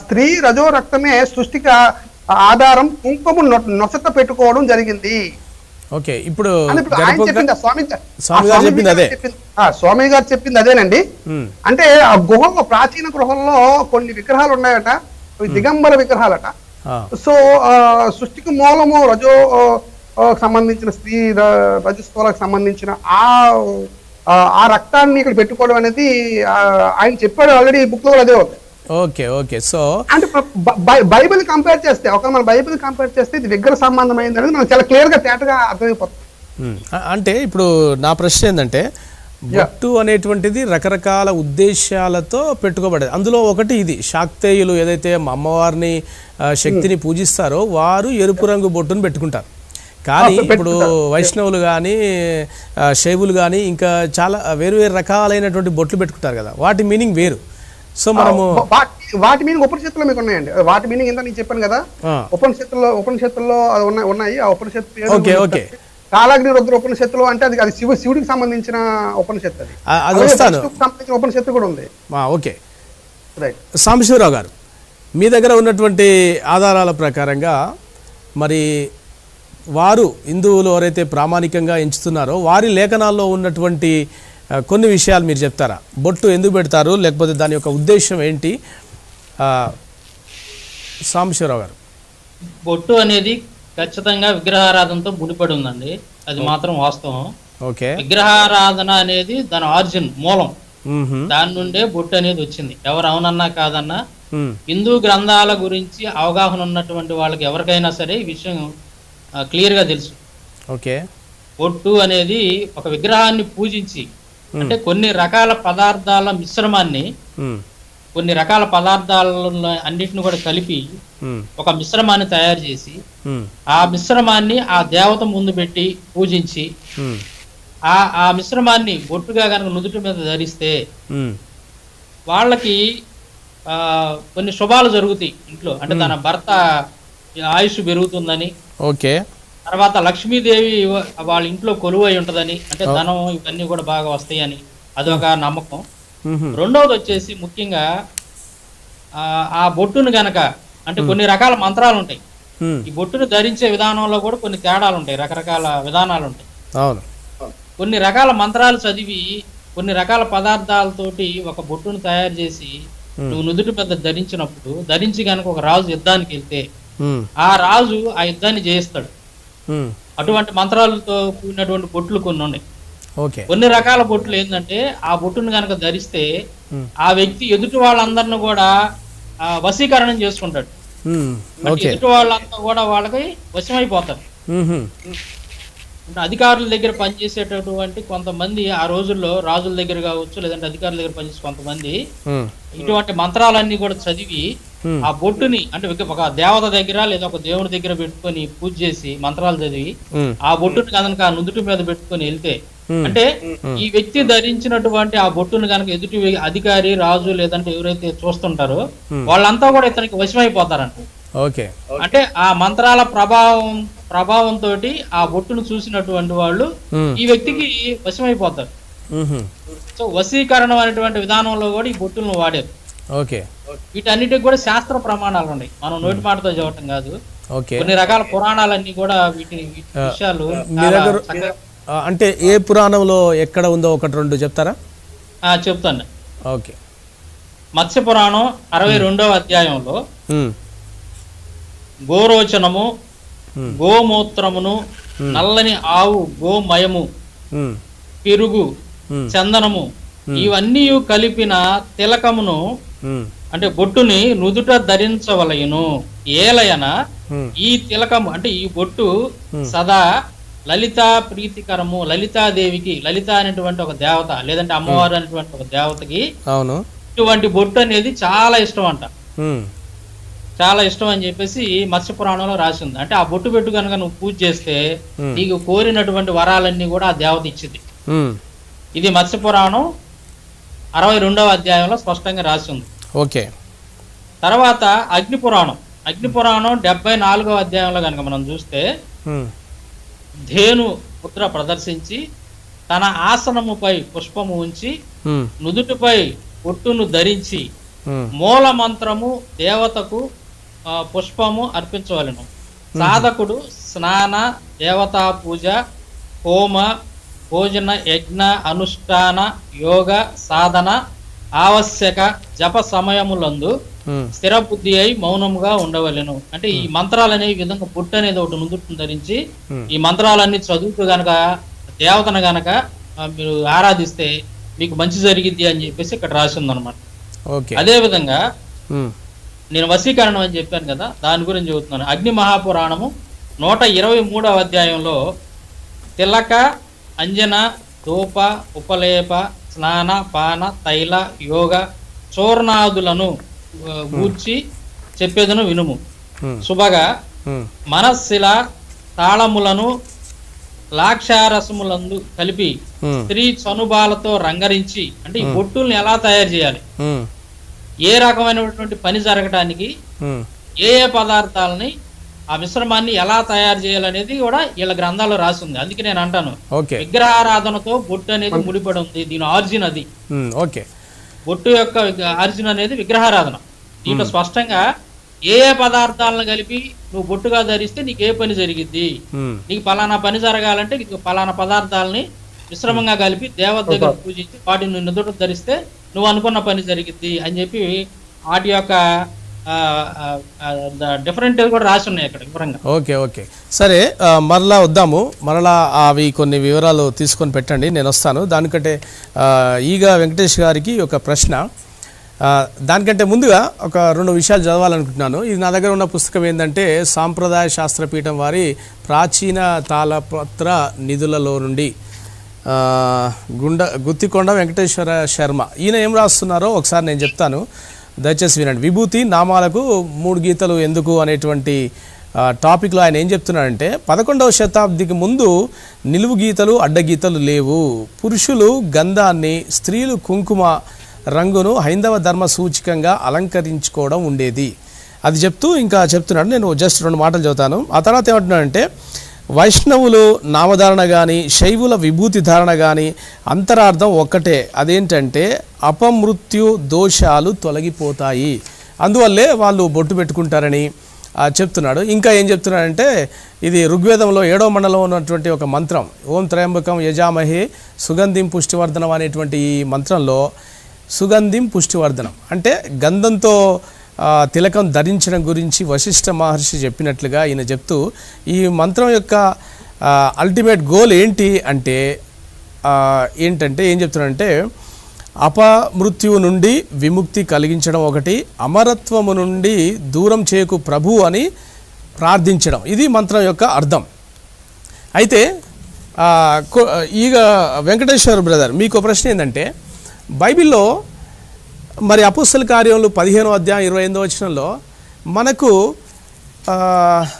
స్త్రీ రజో రక్తమే సృష్టికి ఆధారం, కుంకుమ నొసట పెట్టుకోవడం జరిగింది. ఓకే ఇప్పుడు అని ఇప్పుడు ఆయన చెప్పింది స్వామి గారు చెప్పింది అదేనండి. అంటే ఆ గుహలో ప్రాచీన గృహంలో కొన్ని విగ్రహాలు ఉన్నాయట, దిగంబర విగ్రహాలట. సో సృష్టికి మూలము రజో సంబంధించిన స్త్రీ రజస్వలకు సంబంధించిన ఆ రక్తాన్ని ఇక్కడ పెట్టుకోవడం అనేది ఆయన చెప్పాడు ఆల్రెడీ, బుక్ లో అదే ఉంది. Okay okay. సో అంటే బైబిల్ కంపేర్ చేస్తే మన బైబిల్ కంపేర్ చేస్తే ఇది విగ్రహ సంబంధమైంది అనేది మనకు చాలా క్లియర్ గా తేటగా అర్థమైపోతుంది. అంటే ఇప్పుడు నా ప్రశ్న ఏంటంటే బొట్టు అనేటువంటిది రకరకాల ఉద్దేశాలతో పెట్టుకోబడేది. అందులో ఒకటి ఇది, శాక్తేయులు ఏదైతే అమ్మవారిని శక్తిని పూజిస్తారో వారు ఎరుపు రంగు బొట్టును పెట్టుకుంటారు. కానీ ఇప్పుడు వైష్ణవులు కానీ శైవులు కానీ ఇంకా చాలా వేరు వేరు రకాలైనటువంటి బొట్లు పెట్టుకుంటారు కదా, వాటి మీనింగ్ వేరు. సో మనము వాటి మీనింగ్ ఉపనిషత్తులో మీకు ఉన్నాయండి. వాటి మీనింగ్ ఎంత నేను చెప్పాను కదా, ఉపనిషత్తుల్లో ఉన్నాయి. ఆ ఉపనిషత్తు కాలాగ్ని రుద్ర ఉపనిషత్తులో అంటే అది శివుడికి సంబంధించిన ఉపనిషత్తు, అది సంబంధించిన ఉపనిషత్తు కూడా ఉంది. Okay right. సాంబశివరావు గారు, మీ దగ్గర ఉన్నటువంటి ఆధారాల ప్రకారంగా మరి వారు హిందువులు ఎవరైతే ప్రామాణికంగా ఎంచుతున్నారో వారి లేఖనాల్లో ఉన్నటువంటి కొన్ని విషయాలు మీరు చెప్తారా? బొట్టు ఎందుకు పెడతారు, లేకపోతే దాని యొక్క ఉద్దేశం ఏంటి? సాంబశివరావు గారు. బొట్టు అనేది ఖచ్చితంగా విగ్రహారాధనతో ముడిపడి ఉందండి, అది మాత్రం వాస్తవం. ఓకే. విగ్రహారాధన అనేది దాని ఆరిజిన్ మూలం, దాని నుండే బొట్టు అనేది వచ్చింది. ఎవరు అవునన్నా కాదన్నా హిందూ గ్రంథాల గురించి అవగాహన ఉన్నటువంటి వాళ్ళకి ఎవరికైనా సరే ఈ విషయం క్లియర్ గా తెలుసు. ఓకే. బొట్టు అనేది ఒక విగ్రహాన్ని పూజించి, అంటే కొన్ని రకాల పదార్థాల మిశ్రమాన్ని, కొన్ని రకాల పదార్థాలను అన్నిటిని కూడా కలిపి ఒక మిశ్రమాన్ని తయారు చేసి ఆ మిశ్రమాన్ని ఆ దేవత ముందు పెట్టి పూజించి ఆ మిశ్రమాన్ని బొట్టుగా కనుక నుదుటి మీద ధరిస్తే వాళ్ళకి కొన్ని శుభాలు జరుగుతాయి ఇంట్లో. అంటే తన భర్త ఆయుష్ పెరుగుతుందని, ఓకే, తర్వాత లక్ష్మీదేవి వాళ్ళ ఇంట్లో కొలువై ఉంటదని, అంటే ధనం ఇవన్నీ కూడా బాగా వస్తాయని అదొక నమ్మకం. రెండవది వచ్చేసి ముఖ్యంగా ఆ బొట్టును గనక, అంటే కొన్ని రకాల మంత్రాలు ఉంటాయి, ఈ బొట్టును ధరించే విధానంలో కూడా కొన్ని తేడాలు ఉంటాయి, రకరకాల విధానాలు ఉంటాయి. కొన్ని రకాల మంత్రాలు చదివి కొన్ని రకాల పదార్థాలతోటి ఒక బొట్టును తయారు చేసి నువ్వు నుదుటి పెద్ద ధరించినప్పుడు, ధరించి కనుక ఒక రాజు యుద్ధానికి వెళ్తే ఆ రాజు ఆ యుద్ధాన్ని జయిస్తాడు. అటువంటి మంత్రాలతో కూడినటువంటి బొట్లు కొన్ని ఉన్నాయి. కొన్ని రకాల బొట్లు ఏంటంటే ఆ బొట్టును కనుక ధరిస్తే ఆ వ్యక్తి ఎదుటి వాళ్ళందరిని కూడా వశీకరణం చేసుకుంటాడు. ఎదుటి వాళ్ళంతా కూడా వాళ్ళకి వశమైపోతారు. అధికారుల దగ్గర పనిచేసేటటువంటి కొంతమంది ఆ రోజుల్లో రాజుల దగ్గర కావచ్చు, లేదంటే అధికారుల దగ్గర పనిచేసే కొంతమంది ఇటువంటి మంత్రాలన్నీ కూడా చదివి ఆ బొట్టుని, అంటే ఒక దేవత దగ్గర లేదా ఒక దేవుడి దగ్గర పెట్టుకొని పూజ చేసి మంత్రాలు చదివి ఆ బొట్టుని కనుక నుదుటి మీద పెట్టుకొని వెళ్తే, అంటే ఈ వ్యక్తి ధరించినటువంటి ఆ బొట్టును కనుక ఎదుటి అధికారి, రాజు లేదంటే ఎవరైతే చూస్తుంటారో వాళ్ళంతా కూడా ఇతనికి వశమైపోతారంట. అంటే ఆ మంత్రాల ప్రభావంతో ఆ బొట్టును చూసినటువంటి వాళ్ళు ఈ వ్యక్తికి వశమైపోతారు. సో వశీకరణం అనేటువంటి విధానంలో కూడా ఈ బొట్టులను వాడారు. వీటన్నిటికి కూడా శాస్త్ర ప్రమాణాలు ఉన్నాయి, మనం నోటి మాటతో చెప్పటం కాదు. కొన్ని రకాల పురాణాలన్నీ కూడా వీటి విషయాలు. అంటే ఏ పురాణంలో ఎక్కడ ఉందో ఒకటి రెండు చెప్తారా? చెప్తాను. మత్స్య పురాణం 62వ అధ్యాయంలో గోరోచనము, గోమూత్రమును, నల్లని ఆవు గోమయము, పెరుగు, చందనము ఇవన్నీ కలిపిన తిలకమును, అంటే బొట్టుని నుదుట ధరించవలయును. ఏలయన ఈ తిలకము, అంటే ఈ బొట్టు సదా లలితా ప్రీతికరము. లలితాదేవికి, లలిత అనేటువంటి ఒక దేవత లేదంటే అమ్మవారు అనేటువంటి ఒక దేవతకి ఇటువంటి బొట్టు అనేది చాలా ఇష్టం అంట. చాలా ఇష్టం అని చెప్పేసి మత్స్య పురాణంలో రాసి ఉంది. అంటే ఆ బొట్టు పెట్టు కనుక నువ్వు పూజ చేస్తే నీకు కోరినటువంటి వరాలన్నీ కూడా ఆ దేవత ఇచ్చింది. ఇది మత్స్య పురాణం 62వ అధ్యాయంలో స్పష్టంగా రాసి ఉంది. తర్వాత అగ్ని పురాణం 74వ అధ్యాయంలో కనుక మనం చూస్తే ధేను ముద్ర ప్రదర్శించి తన ఆసనముపై పుష్పము ఉంచి నుదుటిపై బొట్టును ధరించి మూల మంత్రము దేవతకు పుష్పము అర్పించవలను. సాధకుడు స్నాన, దేవతా పూజ, హోమ, భోజన, యజ్ఞ, అనుష్ఠాన, యోగ సాధన, ఆవశ్యక జప సమయములందు స్థిర బుద్ధి అయి మౌనముగా ఉండవలెను. అంటే ఈ మంత్రాలు అనేవి విధంగా బుట్ట అనేది ఒకటి నుదుటిని ధరించి ఈ మంత్రాలన్నీ చదువుతూ గనక దేవతను గనక మీరు ఆరాధిస్తే మీకు మంచి జరిగిద్ది అని చెప్పేసి ఇక్కడ రాసి ఉందన్నమాట. అదే విధంగా నేను వశీకరణం అని చెప్పాను కదా, దాని గురించి చెబుతున్నాను. అగ్ని మహాపురాణము 123వ అధ్యాయంలో తిలక, అంజన, ధూప, ఉపలేప, స్నాన, పాన, తైల, యోగ, చూర్ణాదులను గూర్చి చెప్పేదను వినుము. శుభగా మనస్సిల తాళములను లాక్షారసములందు కలిపి స్త్రీ చనుబాలతో రంగరించి, అంటే ఈ బొట్టుల్ని ఎలా తయారు చేయాలి, ఏ రకమైనటువంటి పని జరగటానికి ఏ ఏ పదార్థాలని ఆ మిశ్రమాన్ని ఎలా తయారు చేయాలనేది కూడా వీళ్ళ గ్రంథాల్లో రాసి ఉంది. అందుకే నేను అంటాను విగ్రహారాధనతో బొట్టు అనేది ముడిపడి ఉంది. దీని ఆరిజిన్ అది. బొట్టు యొక్క ఆరిజిన్ అనేది విగ్రహారాధన. దీంట్లో స్పష్టంగా ఏ ఏ పదార్థాలను కలిపి నువ్వు బొట్టుగా ధరిస్తే నీకు ఏ పని జరిగిద్ది, నీకు పలానా పని జరగాలంటే నీకు పలానా పదార్థాలని మిశ్రమంగా కలిపి దేవత దగ్గర పూజించి వాటిని నుదుట ధరిస్తే నువ్వు అనుకున్న పని జరిగిద్ది అని చెప్పి వాటి యొక్క డిఫరెంట్ కూడా రాసి ఉన్నాయి అక్కడ వివరంగా. ఓకే సరే, మరలా వద్దాము. మరలా అవి కొన్ని వివరాలు తీసుకొని పెట్టండి, నేను వస్తాను. దానికంటే ఈగ వెంకటేష్ గారికి ఒక ప్రశ్న. దానికంటే ముందుగా ఒక 2 విషయాలు చదవాలనుకుంటున్నాను. ఇది నా దగ్గర ఉన్న పుస్తకం ఏంటంటే సాంప్రదాయ శాస్త్రపీఠం వారి ప్రాచీన తాళపత్ర నిధులలో నుండి గుత్తికొండ వెంకటేశ్వర శర్మ. ఈయన ఏం రాస్తున్నారో ఒకసారి నేను చెప్తాను, దయచేసి వినండి. విభూతి నామాలకు 3 గీతలు ఎందుకు అనేటువంటి టాపిక్లో ఆయన ఏం చెప్తున్నాడంటే 11వ శతాబ్దికి ముందు నిలువు గీతలు అడ్డగీతలు లేవు. పురుషులు గంధాన్ని, స్త్రీలు కుంకుమ రంగును హైందవ ధర్మ సూచికంగా అలంకరించుకోవడం ఉండేది. అది చెప్తూ ఇంకా చెప్తున్నాడు. నేను జస్ట్ 2 మాటలు చదువుతాను. ఆ తర్వాత ఏమంటున్నాడంటే వైష్ణవులు నామధారణ కానీ శైవుల విభూతి ధారణ కానీ అంతరార్థం ఒక్కటే, అదేంటంటే అపమృత్యు దోషాలు తొలగిపోతాయి, అందువల్లే వాళ్ళు బొట్టు పెట్టుకుంటారని చెప్తున్నాడు. ఇంకా ఏం చెప్తున్నాడంటే ఇది ఋగ్వేదంలో 7వ మండలంలో ఉన్నటువంటి ఒక మంత్రం, ఓం త్రయంబకం యజామహే సుగంధిం పుష్టివర్ధనం అనేటువంటి ఈ మంత్రంలో సుగంధిం పుష్టివర్ధనం అంటే గంధంతో తిలకం ధరించడం గురించి వశిష్ఠ మహర్షి చెప్పినట్లుగా ఈయన చెప్తూ ఈ మంత్రం యొక్క అల్టిమేట్ గోల్ ఏంటి అంటే ఏం చెప్తున్నాడంటే అపమృత్యువు నుండి విముక్తి కలిగించడం ఒకటి, అమరత్వము నుండి దూరం చేయకు ప్రభు అని ప్రార్థించడం, ఇది మంత్రం యొక్క అర్థం. అయితే ఈగ వెంకటేశ్వర బ్రదర్ మీకు ప్రశ్న ఏంటంటే బైబిల్లో మరి అపోస్తల కార్యములు 15వ అధ్యాయం 28వ వచనంలో మనకు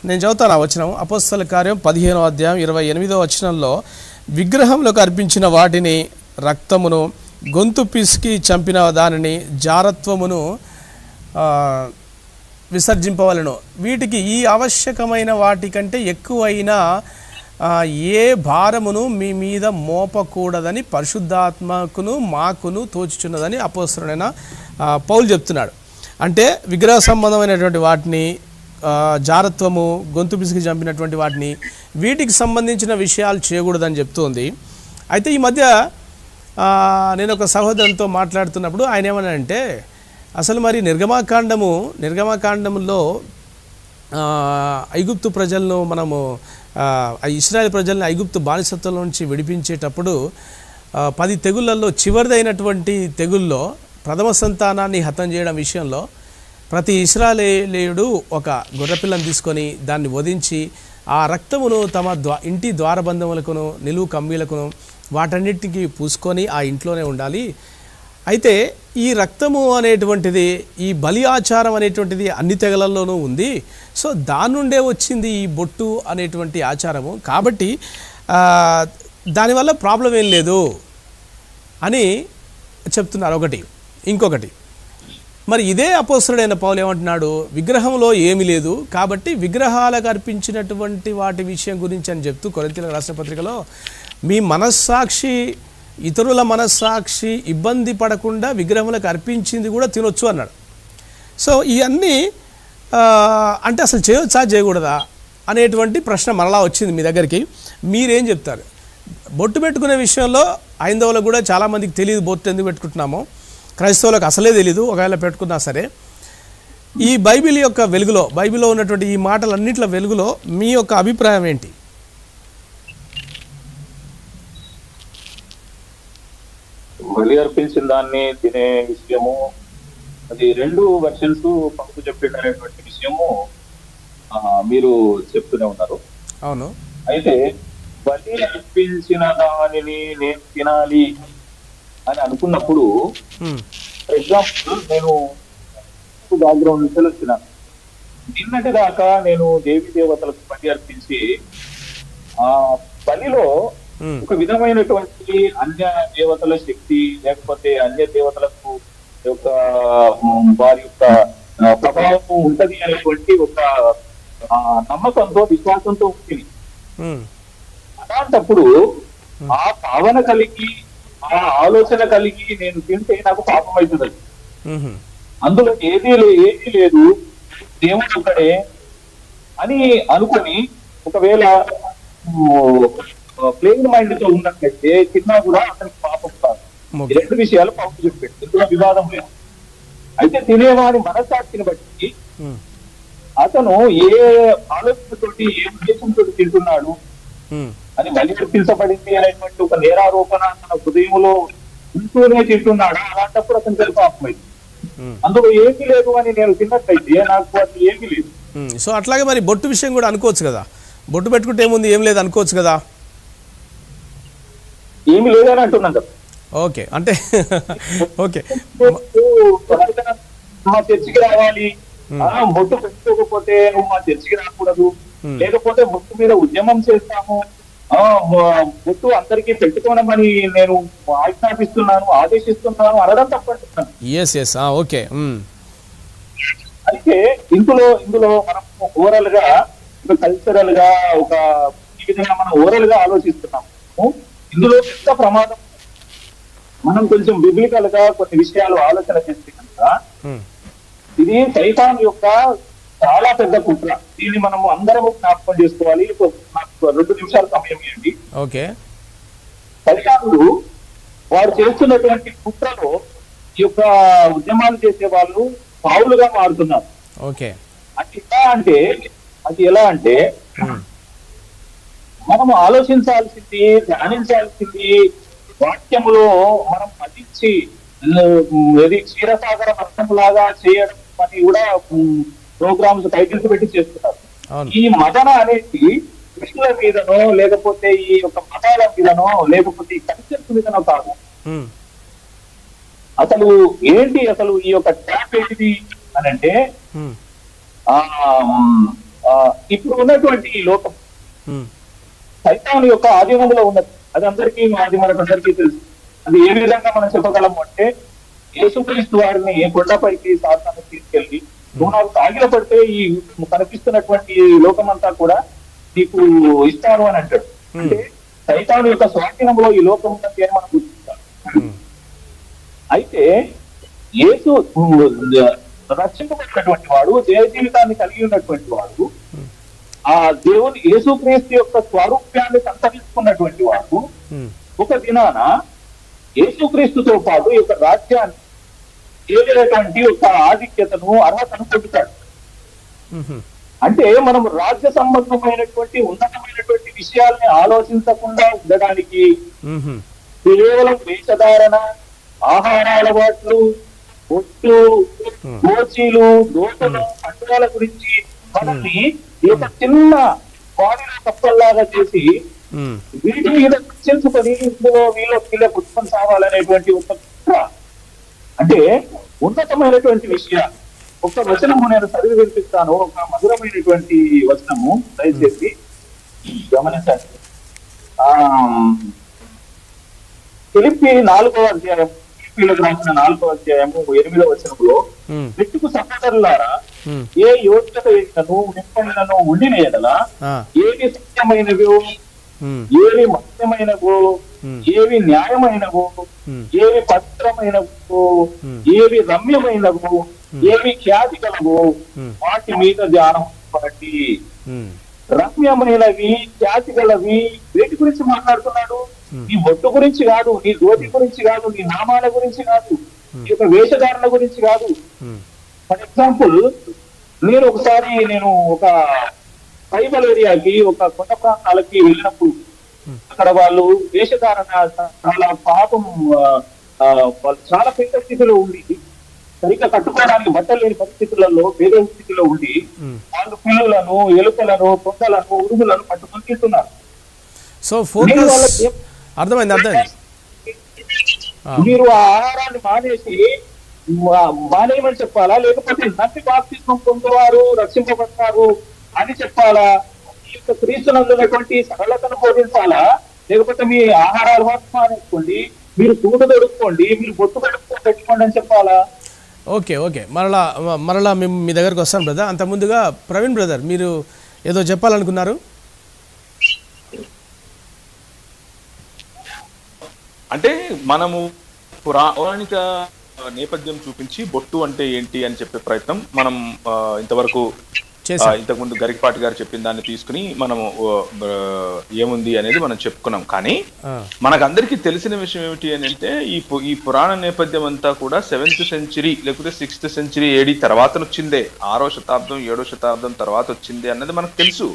నేను చదువుతాను ఆ వచనం. అపోస్తల కార్యం 15వ అధ్యాయం 28వ వచనంలో విగ్రహంలోకి అర్పించిన వాటిని, రక్తమును, గొంతు పిసికి చంపిన దానిని, జారత్వమును విసర్జింపవలను. వీటికి ఈ ఆవశ్యకమైన వాటికంటే ఎక్కువైన ఏ భారమును మీ మీద మోపకూడదని పరిశుద్ధాత్మకును మాకును తోచుచున్నదని అపోస్తలుడైన పౌలు చెప్తున్నాడు. అంటే విగ్రహ సంబంధమైనటువంటి వాటిని, జారత్వము, గొంతు పిసికి చంపినటువంటి వాటిని, వీటికి సంబంధించిన విషయాలు చేయకూడదని చెప్తోంది. అయితే ఈ మధ్య నేను ఒక సహోదరునితో మాట్లాడుతున్నప్పుడు ఆయన ఏమన్నాడంటే అసలు మరి నిర్గమాకాండంలో ఐగుప్తు ప్రజలను మనము ఇశ్రాయేల్ ప్రజల్ని ఐగుప్తు బానిసత్వం నుంచి విడిపించేటప్పుడు 10 తెగుళ్ళల్లో చివరిదైనటువంటి తెగుల్లో ప్రథమ సంతానాన్ని హతం చేయడం విషయంలో ప్రతి ఇశ్రాయేలీయుడు ఒక గొర్రెపిల్లను తీసుకొని దాన్ని వధించి ఆ రక్తమును తమ ఇంటి ద్వారబంధములకును నిలువు కమ్మీలకును వాటన్నిటికీ పూసుకొని ఆ ఇంట్లోనే ఉండాలి. అయితే ఈ రక్తము అనేటువంటిది, ఈ బలి ఆచారం అనేటువంటిది అన్ని తెగలల్లోనూ ఉంది. సో దాని నుండే వచ్చింది ఈ బొట్టు అనేటువంటి ఆచారము. కాబట్టి దానివల్ల ప్రాబ్లం ఏం లేదు అని చెప్తున్నారు ఒకటి. ఇంకొకటి మరి ఇదే అపోస్తలుడైన పౌలు ఏమంటున్నాడు, విగ్రహంలో ఏమీ లేదు కాబట్టి విగ్రహాలకు అర్పించినటువంటి వాటి విషయం గురించి అని చెప్తూ కొరింథీయులకు రాసిన పత్రికలో మీ మనస్సాక్షి, ఇతరుల మనస్సాక్షి ఇబ్బంది పడకుండా విగ్రహములకు అర్పించింది కూడా తినొచ్చు అన్నాడు. సో ఇవన్నీ అంటే అసలు చేయవచ్చా చేయకూడదా అనేటువంటి ప్రశ్న మరలా వచ్చింది మీ దగ్గరికి. మీరేం చెప్తారు? బొట్టు పెట్టుకునే విషయంలో హైందవులకు కూడా చాలామందికి తెలియదు బొట్టు ఎందుకు పెట్టుకుంటున్నామో, క్రైస్తవులకు అసలే తెలీదు ఒకవేళ పెట్టుకున్నా సరే. ఈ బైబిల్ యొక్క వెలుగులో, బైబిల్లో ఉన్నటువంటి ఈ మాటలన్నింటిల వెలుగులో మీ యొక్క అభిప్రాయం ఏంటి? బలి అర్పించిన దాన్ని తినే విషయము, అది 2 వెర్షన్స్ పంపు చెప్పేటటువంటి విషయము మీరు చెప్తూనే ఉన్నారు. అవును. అయితే బలి అర్పించిన దానిని నేను తినాలి అని అనుకున్నప్పుడు, ఫర్ ఎగ్జాంపుల్ నేను బ్యాక్గ్రౌండ్ నుంచి వచ్చినాను. నిన్నటి దాకా నేను దేవీ దేవతలకు బలి అర్పించి ఆ బలిలో ఒక విధమైనటువంటి అన్య దేవతల శక్తి లేకపోతే అన్య దేవతలకు యొక్క వారి యొక్క ప్రభావం ఉంటది అనేటువంటి ఒక నమ్మకంతో విశ్వాసంతో ఉంటుంది. అలాంటప్పుడు ఆ భావన కలిగి ఆ ఆలోచన కలిగి నేను తింటే నాకు పాపం అవుతుంది. అందులో ఏదీ లేదు, దేవుడు ఒకడే అని అనుకుని ఒకవేళ ప్లేన్ మైండ్ తో ఉన్నట్లయితే తిన్నా కూడా అతనికి పాపం కాదు. 2 విషయాలు పాపం చెప్పాడు, ఇందులో వివాదం లేదు. అయితే తినేవాడి మనస్సాక్షిని బట్టి అతను ఏ ఆలోచనతోటి ఏ ఉద్దేశంతో తింటున్నాడు అని బలి అర్పించబడింది అనేటువంటి ఒక నేరారోపణ తన హృదయంలో ఉంటూనే తింటున్నాడా, అలాంటప్పుడు అతని పాపం అయింది. అందులో ఏమీ లేదు అని నేను తిన్నట్లయితే నాకు అది ఏమీ లేదు. సో అట్లాగే మరి బొట్టు విషయం కూడా అనుకోవచ్చు కదా, బొట్టు పెట్టుకుంటే ఏముంది ఏం లేదు అనుకోవచ్చు కదా. ఏమి లేదని అంటున్నాను కదా. ఓకే, అంటే ఓకే మా చర్చికి రావాలి, బొట్టు పెట్టుకోకపోతే నువ్వు మా చర్చికి రాకూడదు, లేకపోతే బొట్టు మీద ఉద్యమం చేస్తాము, బొట్టు అందరికీ పెట్టుకోనమని నేను ఆజ్ఞాపిస్తున్నాను, ఆదేశిస్తున్నాను అనడం తప్పంటున్నాను. ఓకే. అయితే ఇందులో మనం ఓవరాల్ గా కల్చరల్ గా ఒక ఈ విధంగా మనం ఓవరాల్ గా ఆలోచిస్తున్నాము. ఇందులో పెద్ద ప్రమాదం. మనం కొంచెం బిబ్లికల్ గా కొన్ని విషయాలు ఆలోచన చేస్తే కనుక ఇది సైతాన్ యొక్క చాలా పెద్ద కుట్ర. దీన్ని మనము అందరము జ్ఞాపకం చేసుకోవాలి. నాకు 2 నిమిషాల సమయం ఇవ్వండి. ఓకే. సైతానుడు వారు చేస్తున్నటువంటి కుట్రలో ఈ యొక్క ఉద్యమాలు చేసే వాళ్ళు పావులుగా మారుతున్నారు. ఓకే. అది ఎలా అంటే మనము ఆలోచించాల్సింది, ధ్యానించాల్సింది వాక్యములో మనం మదించి క్షీరసాగర మతం లాగా చేయడం అని కూడా ప్రోగ్రామ్స్ టైటిల్స్ పెట్టి చేస్తున్నారు. ఈ మదన అనేది కృష్ణుల మీదనో లేకపోతే ఈ యొక్క మతాల మీదనో లేకపోతే ఈ కల్చర్స్ మీదనో కాదు. అసలు ఏంటి అసలు ఈ యొక్క ట్యాప్ ఏంటిది అని అంటే ఇప్పుడు ఉన్నటువంటి ఈ లోకం సైతాను యొక్క ఆధీనంలో ఉన్నది. అది మనకందరికీ తెలుసు. అది ఏ విధంగా మనం చెప్పగలము అంటే, యేసుక్రీస్తు వారిని కొండపైకి సాతాను తీసుకెళ్లి నువ్వు నాకు తాగిల పడితే ఈ కనిపిస్తున్నటువంటి లోకమంతా కూడా నీకు ఇస్తాను అని అంటాడు. అంటే సైతాను యొక్క స్వాధీనంలో ఈ లోకం ఉన్నది అని మనం గుర్తిస్తాం. అయితే యేసు రక్షింపబడినటువంటి వాడు, జయ జీవితాన్ని కలిగి ఉన్నటువంటి వాడు, ఆ దేవుని యేసుక్రీస్తు యొక్క స్వరూప్యాన్ని సంతరించుకున్నటువంటి వాడు ఒక దినాన యేసుక్రీస్తుతో పాటు ఈ యొక్క రాజ్యాన్ని ఏలినటువంటి ఒక ఆధిక్యతను, అర్హతను పొందుతాడు. అంటే మనం రాజ్య సంబంధమైనటువంటి ఉన్నతమైనటువంటి విషయాల్ని ఆలోచించకుండా ఉండడానికి కేవలం వేషధారణ, ఆహార అలవాట్లు, ఒట్టు, దోచీలు, దోషలు, అడ్డాల గురించి మనల్ని ఈ యొక్క చిన్న బాడీలో కప్పల్లాగా చేసి వీటి మీద చర్చించుకొని ఇందులో వీళ్ళ పుష్పం సావాలనేటువంటి ఒక కుట్ర. అంటే ఉన్నతమైనటువంటి విషయాలు. ఒక వచనము నేను చదివి వినిపిస్తాను, ఒక మధురమైనటువంటి వచనము, దయచేసి గమనించండి. ఫిలిప్పీ 4వ అధ్యాయం, ఫిలిప్పీలకు రాసిన 4వ అధ్యాయము 8వ వచనంలో, వ్యక్తికు సహోదరులారా, ఏ యోగ్యత నింపైనను ఉండిన ఎడల ఏవి సత్యమైనవో, ఏవి మత్యమైనవో, ఏవి న్యాయమైనవో, ఏవి పవిత్రమైనవో, ఏవి రమ్యమైనవో, ఏవి ఖ్యాతి కలవో వాటి మీద ధ్యానం పడండి. రమ్యమైనవి, ఖ్యాతి గలవి, వేటి గురించి మాట్లాడుతున్నాడు? నీ బొట్టు గురించి కాదు, నీ ధోతి గురించి కాదు, నీ నామాల గురించి కాదు, నీ యొక్క వేషధారణ గురించి కాదు. ఫర్ ఎగ్జాంపుల్, నేను ఒకసారి ఒక ట్రైబల్ ఏరియాకి, ఒక కొండ ప్రాంతాలకి వెళ్ళినప్పుడు అక్కడ వాళ్ళు వేషధారణ చాలా పాపం, వాళ్ళు చాలా పెద్ద స్థితిలో ఉండి, సరిగ్గా కట్టుకోవడానికి బట్టలు లేని పరిస్థితులలో, పేద స్థితిలో ఉండి వాళ్ళు పిల్లులను, ఎలుకలను, తొండలను, ఉరుగులను పట్టుకొని తింటున్నారు. సో ఫోకస్ అర్థమైంది. మీరు ఆ ఆహారాన్ని మానేయమని చెప్పాలా, లేకపోతే నమ్మి బాప్తిస్మం పొందేవారు రక్షింపబడతారు అని చెప్పాలా? ఈ యొక్క క్రీస్తునందున్నటువంటి సరళతను బోధించాలా, లేకపోతే మీ ఆహార అలవాటు మానేసుకోండి, మీరు తూడు దొరుకుకోండి, మీరు బొట్టు పెట్టుకోండి అని చెప్పాలా? ఓకే, మరలా మేము మీ దగ్గరకు వస్తాం బ్రదర్. అంత ముందుగా ప్రవీణ్ బ్రదర్, మీరు ఏదో చెప్పాలనుకున్నారు. అంటే మనము పౌరాణిక నేపథ్యం చూపించి బొట్టు అంటే ఏంటి అని చెప్పే ప్రయత్నం మనం ఇంతవరకు ఇంతకుముందు గరికపాటి గారు చెప్పిన దాన్ని తీసుకుని మనము ఏముంది అనేది మనం చెప్పుకున్నాం. కానీ మనకందరికీ తెలిసిన విషయం ఏమిటి అని అంటే ఈ పురాణ నేపథ్యం అంతా కూడా 7th సెంచరీ లేకపోతే 6th సెంచరీ ఏడి తర్వాత వచ్చిందే, 6వ శతాబ్దం 7వ శతాబ్దం తర్వాత వచ్చిందే అన్నది మనకు తెలుసు.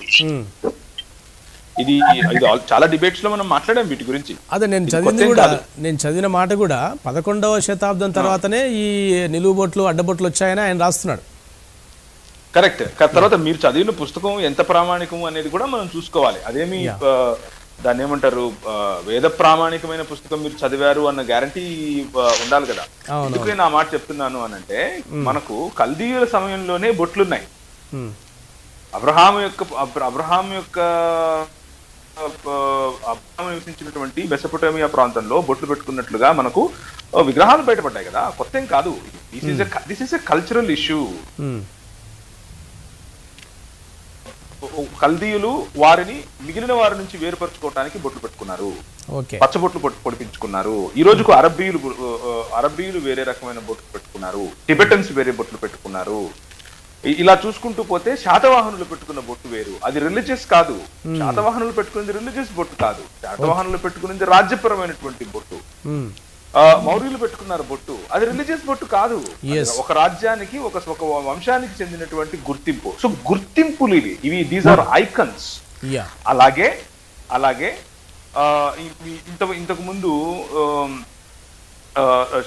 ఇది చాలా డిబేట్స్ లో మనం మాట్లాడాం వీటి గురించి. అదే నేను చదివిన మాట కూడా 11వ శతాబ్దం తర్వాతనే ఈ నిలువు బొట్లు అడ్డబొట్లు వచ్చాయని ఆయన రాస్తున్నాడు. కరెక్ట్. తర్వాత మీరు చదివిన పుస్తకం ఎంత ప్రామాణికం అనేది కూడా మనం చూసుకోవాలి. అదేమి దాన్ని ఏమంటారు, వేద ప్రామాణికమైన పుస్తకం మీరు చదివారు అన్న గ్యారంటీ ఉండాలి కదా. ఎందుకు నేను ఆ మాట చెప్తున్నాను అని అంటే, మనకు కల్దీయుల సమయంలోనే బొట్లున్నాయి. అబ్రహాం నివసించినటువంటి మెసొపొటేమియా ప్రాంతంలో బొట్లు పెట్టుకున్నట్లుగా మనకు విగ్రహాలు బయటపడ్డాయి కదా, కొత్త ఏం కాదు. This is a cultural issue. కల్దీయులు వారిని మిగిలిన వారి నుంచి వేరుపరచుకోవడానికి బొట్లు పెట్టుకున్నారు, పచ్చబొట్లు పొడిపించుకున్నారు. ఈ రోజుకు అరబ్బీయులు వేరే రకమైన బొట్లు పెట్టుకున్నారు, టిబెటన్స్ వేరే బొట్లు పెట్టుకున్నారు. ఇలా చూసుకుంటూ పోతే శాతవాహనులు పెట్టుకున్న బొట్టు వేరు, అది రిలీజియస్ కాదు. శాతవాహనులు పెట్టుకున్నది రిలీజియస్ బొట్టు కాదు, శాతవాహనులు పెట్టుకున్నది రాజ్యపరమైనటువంటి బొట్టు. మౌర్యులు పెట్టుకున్నారు బొట్టు, అది రిలీజియస్ బొట్టు కాదు, ఒక రాజ్యానికి ఒక వంశానికి చెందినటువంటి గుర్తింపు. సో గుర్తింపులు ఇవి దీస్ ఆర్ ఐకన్స్. అలాగే ఇంతకు ముందు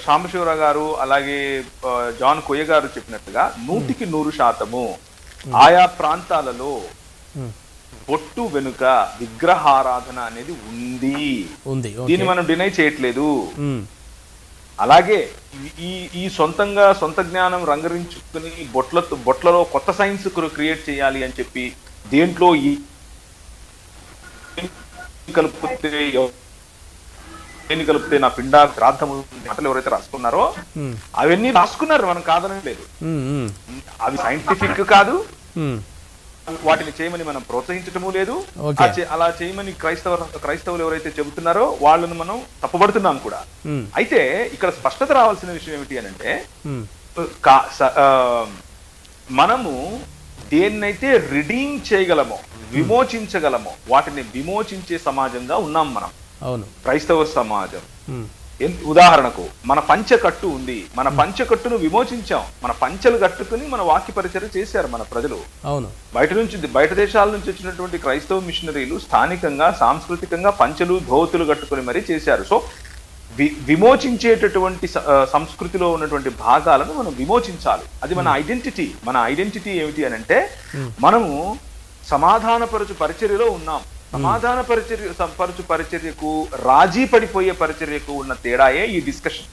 సాంబశివరావు గారు అలాగే జాన్ కొయ్య గారు చెప్పినట్టుగా 100% ఆయా ప్రాంతాలలో బొట్టు వెనుక విగ్రహారాధన అనేది ఉంది. దీన్ని మనం డినై చేయట్లేదు. అలాగే ఈ సొంత జ్ఞానం రంగరించుకుని బొట్లలో కొత్త సైన్స్ క్రియేట్ చేయాలి అని చెప్పి దేంట్లో ఈ కలిపితే నా పిండా శ్రాద్ధము మాటలు ఎవరైతే రాసుకున్నారో అవన్నీ రాసుకున్నారు, మనం కాదనం లేదు. అవి సైంటిఫిక్ కాదు, వాటిని చేయమని మనం ప్రోత్సహించటము లేదు. అలా చేయమని క్రైస్తవులు ఎవరైతే చెబుతున్నారో వాళ్ళను మనం తప్పుపడుతున్నాం కూడా. అయితే ఇక్కడ స్పష్టత రావాల్సిన విషయం ఏమిటి అని అంటే, మనము దేన్నైతే రిడీమ్ చేయగలమో, విమోచించగలమో వాటిని విమోచించే సమాజంగా ఉన్నాం మనం. అవును, క్రైస్తవ సమాజం. ఉదాహరణకు మన పంచకట్టు ఉంది, మన పంచకట్టును విమోచించాం, మన పంచలు కట్టుకుని మన వాక్య పరిచర్య చేశారు మన ప్రజలు. అవును, బయట దేశాల నుంచి వచ్చినటువంటి క్రైస్తవ మిషనరీలు స్థానికంగా సాంస్కృతికంగా పంచలు ధోతులు కట్టుకుని మరీ చేశారు. సో విమోచించేటటువంటి సంస్కృతిలో ఉన్నటువంటి భాగాలను మనం విమోచించాలి. అది మన ఐడెంటిటీ. మన ఐడెంటిటీ ఏమిటి అని అంటే, మనము సమాధానపరచు పరిచర్యలో ఉన్నాం. సమాధాన పరచు పరిచర్యకు, రాజీ పడిపోయే పరిచర్యకు ఉన్న తేడాయే ఈ డిస్కషన్.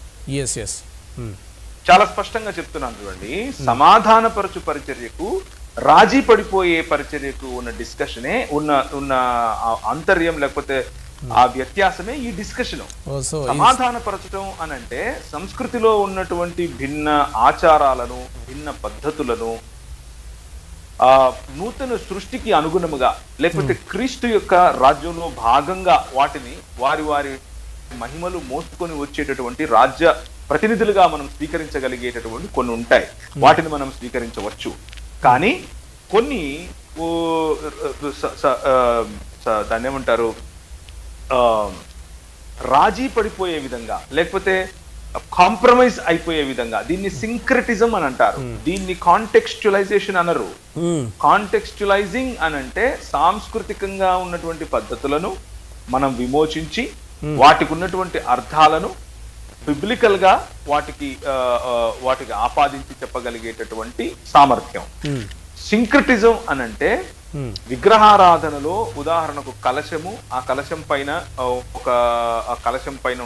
చాలా స్పష్టంగా చెప్తున్నాను చూడండి. సమాధానపరచు పరిచర్యకు, రాజీ పడిపోయే పరిచర్యకు ఉన్న డిస్కషనే ఉన్న అంతర్యం, లేకపోతే ఆ వ్యత్యాసమే ఈ డిస్కషన్. సమాధానపరచడం అనంటే సంస్కృతిలో ఉన్నటువంటి భిన్న ఆచారాలను, భిన్న పద్ధతులను నూతన సృష్టికి అనుగుణముగా, లేకపోతే క్రీస్తు యొక్క రాజ్యంలో భాగంగా వాటిని వారి మహిమలు మోసుకొని వచ్చేటటువంటి రాజ్య ప్రతినిధులుగా మనం స్వీకరించగలిగేటటువంటి కొన్ని ఉంటాయి. వాటిని మనం స్వీకరించవచ్చు. కానీ కొన్ని దాన్ని ఏమంటారు, రాజీ పడిపోయే విధంగా లేకపోతే కాంప్రమైజ్ అయిపోయే విధంగా, దీన్ని సింక్రటిజం అని అంటారు, దీన్ని కాంటెక్స్చువలైజేషన్ అనరు. కాంటెక్స్చువలైజింగ్ అని అంటే సాంస్కృతికంగా ఉన్నటువంటి పద్ధతులను మనం విమోచించి వాటికి ఉన్నటువంటి అర్థాలను బిబ్లికల్ గా వాటికి ఆపాదించి చెప్పగలిగేటటువంటి సామర్థ్యం. సింక్రటిజం అనంటే విగ్రహారాధనలో ఉదాహరణకు కలశము, ఆ కలశం పైన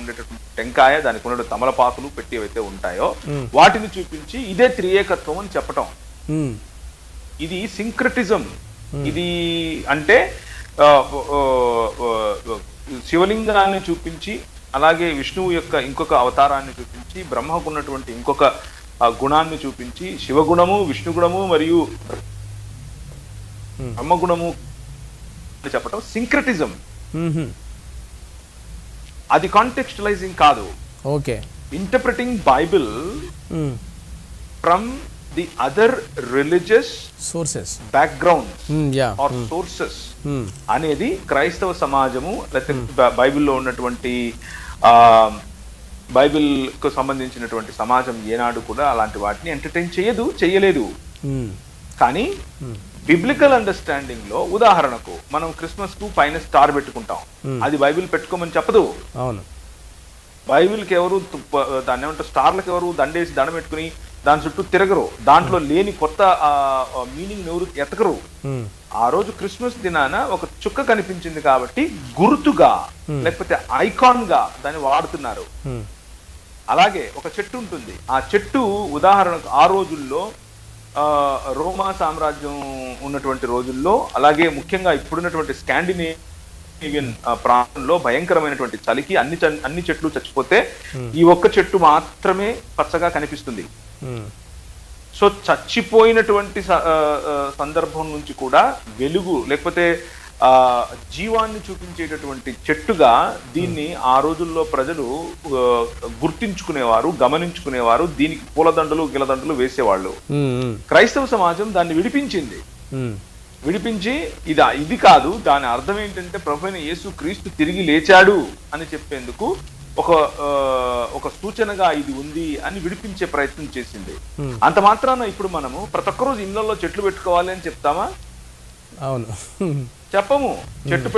ఉండేటటువంటి టెంకాయ, దానికి ఉన్న తమలపాకులు పెట్టి ఏవైతే ఉంటాయో వాటిని చూపించి ఇదే త్రియేకత్వం అని చెప్పటం, ఇది సింక్రటిజం. ఇది అంటే శివలింగాన్ని చూపించి, అలాగే విష్ణువు యొక్క ఇంకొక అవతారాన్ని చూపించి, బ్రహ్మకు ఉన్నటువంటి ఇంకొక గుణాన్ని చూపించి, శివగుణము, విష్ణుగుణము మరియు బ్రహ్మగుణము చెప్పటం సింక్రటిజం. అది కాంటెక్స్చువలైజింగ్ కాదు. Okay. Interpreting Bible from the other religious sources, background or sources అనేది క్రైస్తవ సమాజము లేకపోతే బైబిల్లో ఉన్నటువంటి బైబిల్ కు సంబంధించినటువంటి సమాజం ఏనాడు కూడా అలాంటి వాటిని ఎంటర్టైన్ చేయలేదు. కానీ బిబ్లికల్ అండర్స్టాండింగ్ లో ఉదాహరణకు మనం క్రిస్మస్ కు పైన స్టార్ పెట్టుకుంటాం, అది బైబిల్ పెట్టుకోమని చెప్పదు. అవును. బైబిల్కి ఎవరు దాన్ని ఏమంటారు, స్టార్లకు ఎవరు దండేసి దండం పెట్టుకుని దాని చుట్టూ తిరగరు, దాంట్లో లేని కొత్త మీనింగ్ ఎవరు ఎతకరు. ఆ రోజు క్రిస్మస్ దినాన ఒక చుక్క కనిపించింది కాబట్టి గుర్తుగా లేకపోతే ఐకాన్ గా దాన్ని వాడుతున్నారు. అలాగే ఒక చెట్టు ఉంటుంది, ఆ చెట్టు ఉదాహరణకు ఆ రోజుల్లో రోమా సామ్రాజ్యం ఉన్నటువంటి రోజుల్లో, అలాగే ముఖ్యంగా ఇప్పుడున్నటువంటి స్కాండినేవియన్ ప్రాంతంలో భయంకరమైనటువంటి చలికి అన్ని చెట్లు చచ్చిపోతే ఈ ఒక్క చెట్టు మాత్రమే పచ్చగా కనిపిస్తుంది. సో చచ్చిపోయినటువంటి సందర్భం నుంచి కూడా వెలుగు లేకపోతే జీవాన్ని చూపించేటటువంటి చెట్టుగా దీన్ని ఆ రోజుల్లో ప్రజలు గుర్తించుకునేవారు, గమనించుకునేవారు, దీనికి పూలదండలు గిలదండలు వేసేవాళ్ళు. క్రైస్తవ సమాజం దాన్ని విడిపించి ఇది కాదు, దాని అర్థం ఏంటంటే ప్రభువైన యేసు క్రీస్తు తిరిగి లేచాడు అని చెప్పేందుకు ఒక సూచనగా ఇది ఉంది అని విడిపించే ప్రయత్నం చేసింది. అంత మాత్రాన ఇప్పుడు మనము ప్రతి ఒక్క రోజు ఇళ్లలో చెట్లు పెట్టుకోవాలి అని చెప్తామా? అవును, చెప్పము. చెట్టు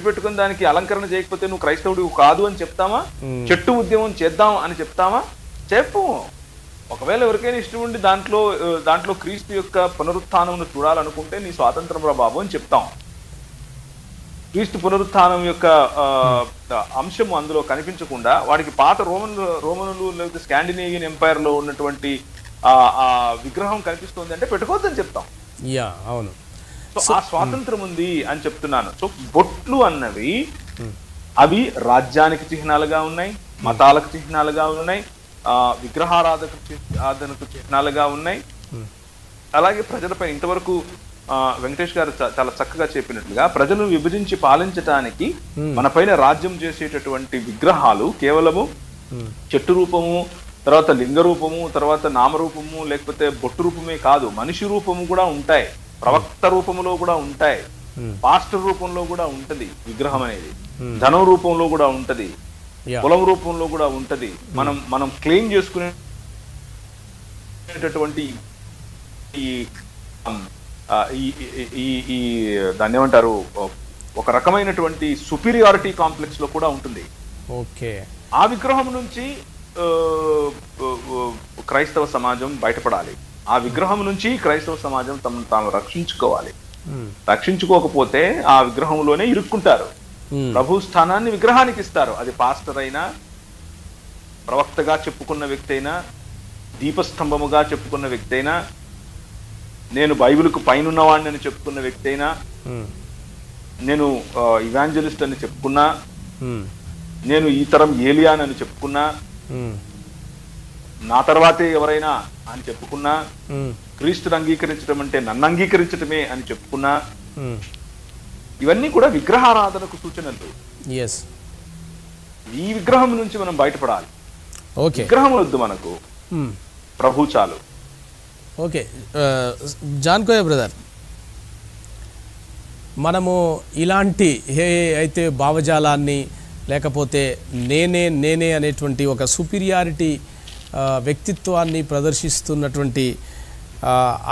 పెట్టుకుని దానికి అలంకరణ చేయకపోతే నువ్వు క్రైస్తవుడు కాదు అని చెప్తామా? చెట్టు ఉద్యమం చేద్దాం అని చెప్తామా? చెప్పము. ఒకవేళ ఎవరికైనా ఇష్టం ఉండి దాంట్లో క్రీస్తు యొక్క పునరుత్థానం చూడాలనుకుంటే నీ స్వాతంత్రం రా బాబు అని చెప్తాం. క్రీస్తు పునరుత్థానం యొక్క అంశము అందులో కనిపించకుండా వాడికి పాత రోమనులు లేకపోతే స్కాండినేవియన్ ఎంపైర్ లో ఉన్నటువంటి ఆ విగ్రహం కనిపిస్తుంది అంటే పెట్టుకోవద్దని చెప్తాం. అవును. సో ఆ స్వాతంత్రం ఉంది అని చెప్తున్నాను. సో బొట్లు అన్నవి అవి రాజ్యానికి చిహ్నాలుగా ఉన్నాయి, మతాలకు చిహ్నాలుగా ఉన్నాయి, విగ్రహారాధనకు చిహ్నాలుగా ఉన్నాయి. అలాగే ప్రజలపై ఇంతవరకు వెంకటేష్ గారు చాలా చక్కగా చెప్పినట్లుగా ప్రజలను విభజించి పాలించటానికి మన పైన రాజ్యం చేసేటటువంటి విగ్రహాలు కేవలము చెట్టు రూపము, తర్వాత లింగ రూపము, తర్వాత నామరూపము లేకపోతే బొట్టు రూపమే కాదు, మనిషి రూపము కూడా ఉంటాయి, ప్రవక్త రూపంలో కూడా ఉంటాయి, పాస్టర్ రూపంలో కూడా ఉంటది విగ్రహం అనేది, ధనం రూపంలో కూడా ఉంటది, కులం రూపంలో కూడా ఉంటది. మనం క్లెయిమ్ చేసుకునేటటువంటి ఈ దాన్ని ఏమంటారు, ఒక రకమైనటువంటి సుపీరియారిటీ కాంప్లెక్స్ లో కూడా ఉంటుంది. ఓకే. ఆ విగ్రహం నుంచి క్రైస్తవ సమాజం బయటపడాలి, ఆ విగ్రహం నుంచి క్రైస్తవ సమాజం తాము రక్షించుకోవాలి. రక్షించుకోకపోతే ఆ విగ్రహంలోనే ఇరుక్కుంటారు. ప్రభు స్థానాన్ని విగ్రహానికి ఇస్తారు. అది పాస్టర్ అయినా, ప్రవక్తగా చెప్పుకున్న వ్యక్తి అయినా, దీపస్తంభముగా చెప్పుకున్న వ్యక్తి అయినా, నేను బైబిల్కు పైనున్నవాడిని అని చెప్పుకున్న వ్యక్తి అయినా, నేను ఇవాంజలిస్ట్ అని చెప్పుకున్నా, నేను ఈ తరం ఏలియాన్ అని చెప్పుకున్నా, నా తర్వాతే ఎవరైనా అని చెప్పుకున్నా, క్రీస్తుని అంగీకరించడం అంటే నన్ను అంగీకరించడమే అని చెప్పుకున్నా, ఇవన్నీ కూడా విగ్రహారాధనకు సూచనలు. ఈ విగ్రహం నుంచి మనం బయటపడాలి. విగ్రహం వద్దు మనకు, ప్రభు చాలు. ఓకే. John Koya brother. మనము ఇలాంటి ఏ అయితే భావజాలాన్ని లేకపోతే నేనే నేనే అనేటువంటి ఒక సుపీరియారిటీ వ్యక్తిత్వాన్ని ప్రదర్శిస్తున్నటువంటి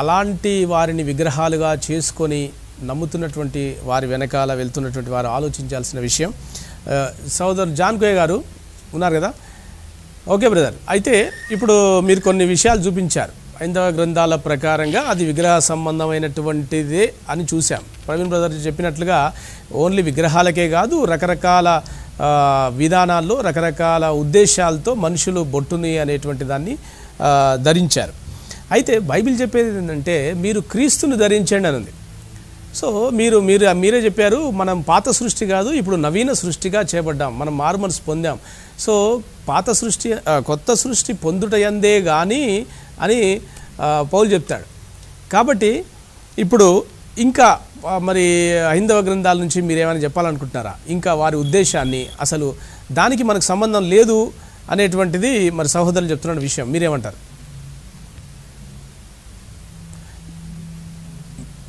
అలాంటి వారిని విగ్రహాలుగా చేసుకొని నమ్ముతున్నటువంటి వారి వెనకాల వెళ్తున్నటువంటి వారు ఆలోచించాల్సిన విషయం. సోదరు జాన్కోయ్ గారు ఉన్నారు కదా? ఓకే బ్రదర్, అయితే ఇప్పుడు మీరు కొన్ని విషయాలు చూపించారు. హైందవ గ్రంథాల ప్రకారంగా అది విగ్రహ సంబంధమైనటువంటిదే అని చూసాం. ప్రవీణ్ బ్రదర్ చెప్పినట్లుగా ఓన్లీ విగ్రహాలకే కాదు, రకరకాల విధానాల్లో రకరకాల ఉద్దేశాలతో మనుషులు బొట్టుని అనేటువంటి దాన్ని ధరించారు. అయితే బైబిల్ చెప్పేది ఏంటంటే మీరు క్రీస్తుని ధరించండి అని ఉంది. సో మీరే చెప్పారు, మనం పాత సృష్టి కాదు, ఇప్పుడు నవీన సృష్టిగా చేపడ్డాం, మనం మారుమనసు పొందాం. సో పాత సృష్టి కొత్త సృష్టి పొందుటయందే కానీ అని పౌలు చెప్తాడు. కాబట్టి ఇప్పుడు ఇంకా మరి హైందవ గ్రంథాల నుంచి మీరు ఏమైనా చెప్పాలనుకుంటున్నారా? ఇంకా వారి ఉద్దేశాన్ని, అసలు దానికి మనకు సంబంధం లేదు అనేటువంటిది మరి సహోదరులు చెప్తున్న విషయం, మీరేమంటారు?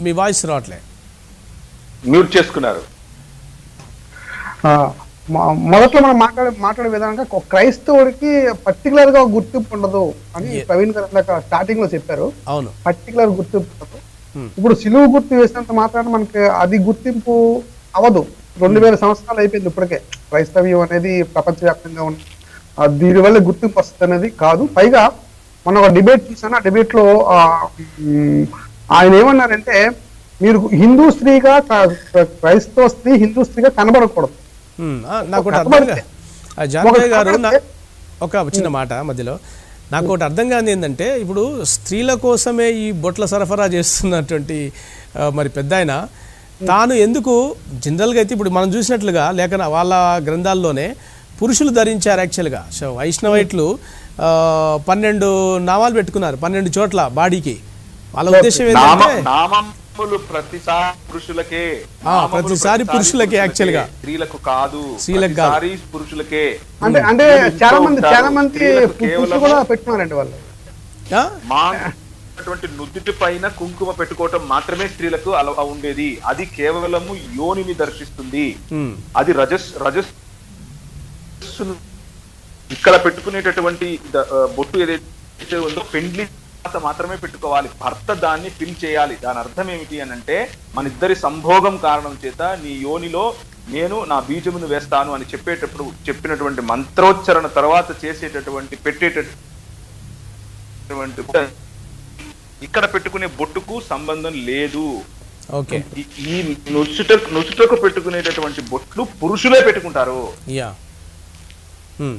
మీ వాయిస్ రావట్లే, మ్యూట్ చేసుకున్నారు. మొదట్లో మనం మాట్లాడే విధానంగా క్రైస్తవుడికి పర్టికులర్ గా గుర్తింపు ఉండదు అని ప్రవీణ్ గారు స్టార్టింగ్ లో చెప్పారు. అవును, పర్టికులర్ గుర్తింపు ఉండదు. ఇప్పుడు సిలువు గుర్తు వేసినంత మాత్రాన మనకి అది గుర్తింపు అవదు. 2000 సంవత్సరాలు అయిపోయింది ఇప్పటికే. క్రైస్తవ్యం అనేది ప్రపంచవ్యాప్తంగా ఉన్న దీనివల్ల గుర్తింపు వస్తుంది అనేది కాదు. పైగా మనం ఒక డిబేట్ చూసాను. ఆ డిబేట్ లో ఆయన ఏమన్నారంటే, మీరు హిందూ స్త్రీగా క్రైస్తవ స్త్రీ హిందూ స్త్రీగా కనబడకూడదు. నాకు జాన్కోయ్ గారు ఒక చిన్న మాట మధ్యలో, నాకు ఒకటి అర్థం కాని ఏంటంటే, ఇప్పుడు స్త్రీల కోసమే ఈ బొట్ల సరఫరా చేస్తున్నటువంటి మరి పెద్ద ఆయన తాను ఎందుకు జనరల్గా అయితే ఇప్పుడు మనం చూసినట్లుగా లేఖన వాళ్ళ గ్రంథాల్లోనే పురుషులు ధరించారు. యాక్చువల్గా సో వైష్ణవైట్లు 12 నామాలు పెట్టుకున్నారు 12 చోట్ల బాడీకి. వాళ్ళ ఉద్దేశం ఏంటంటే ప్రతిసారి పురుషులకే, యాక్చువల్గా స్త్రీలకు కాదు, స్త్రీలకు కాదు, పురుషులకే. అంటే చాలా మంది కూడా పెట్టుకున్నారండి వాళ్ళు. నుదుటి పైన కుంకుమ పెట్టుకోవటం మాత్రమే స్త్రీలకు అలా ఉండేది. అది కేవలము యోనిని దర్శిస్తుంది. అది రజస్ ఇక్కడ పెట్టుకునేటటువంటి బొట్టు ఏదైతే ఉందో పెండ్లి మాత్రమే పెట్టుకోవాలి. భర్త దాన్ని ఫిల్ చేయాలి. దాని అర్థం ఏమిటి అని అంటే, మన ఇద్దరి సంభోగం కారణం చేత నీ యోనిలో నేను నా బీజమును వేస్తాను అని చెప్పినటువంటి మంత్రోచ్చరణ తర్వాత చేసేటటువంటి పెట్టేటటువంటి ఇక్కడ పెట్టుకునే బొట్టుకు సంబంధం లేదు. ఈ నుసుటకు పెట్టుకునేటటువంటి బొట్లు పురుషులే పెట్టుకుంటారు.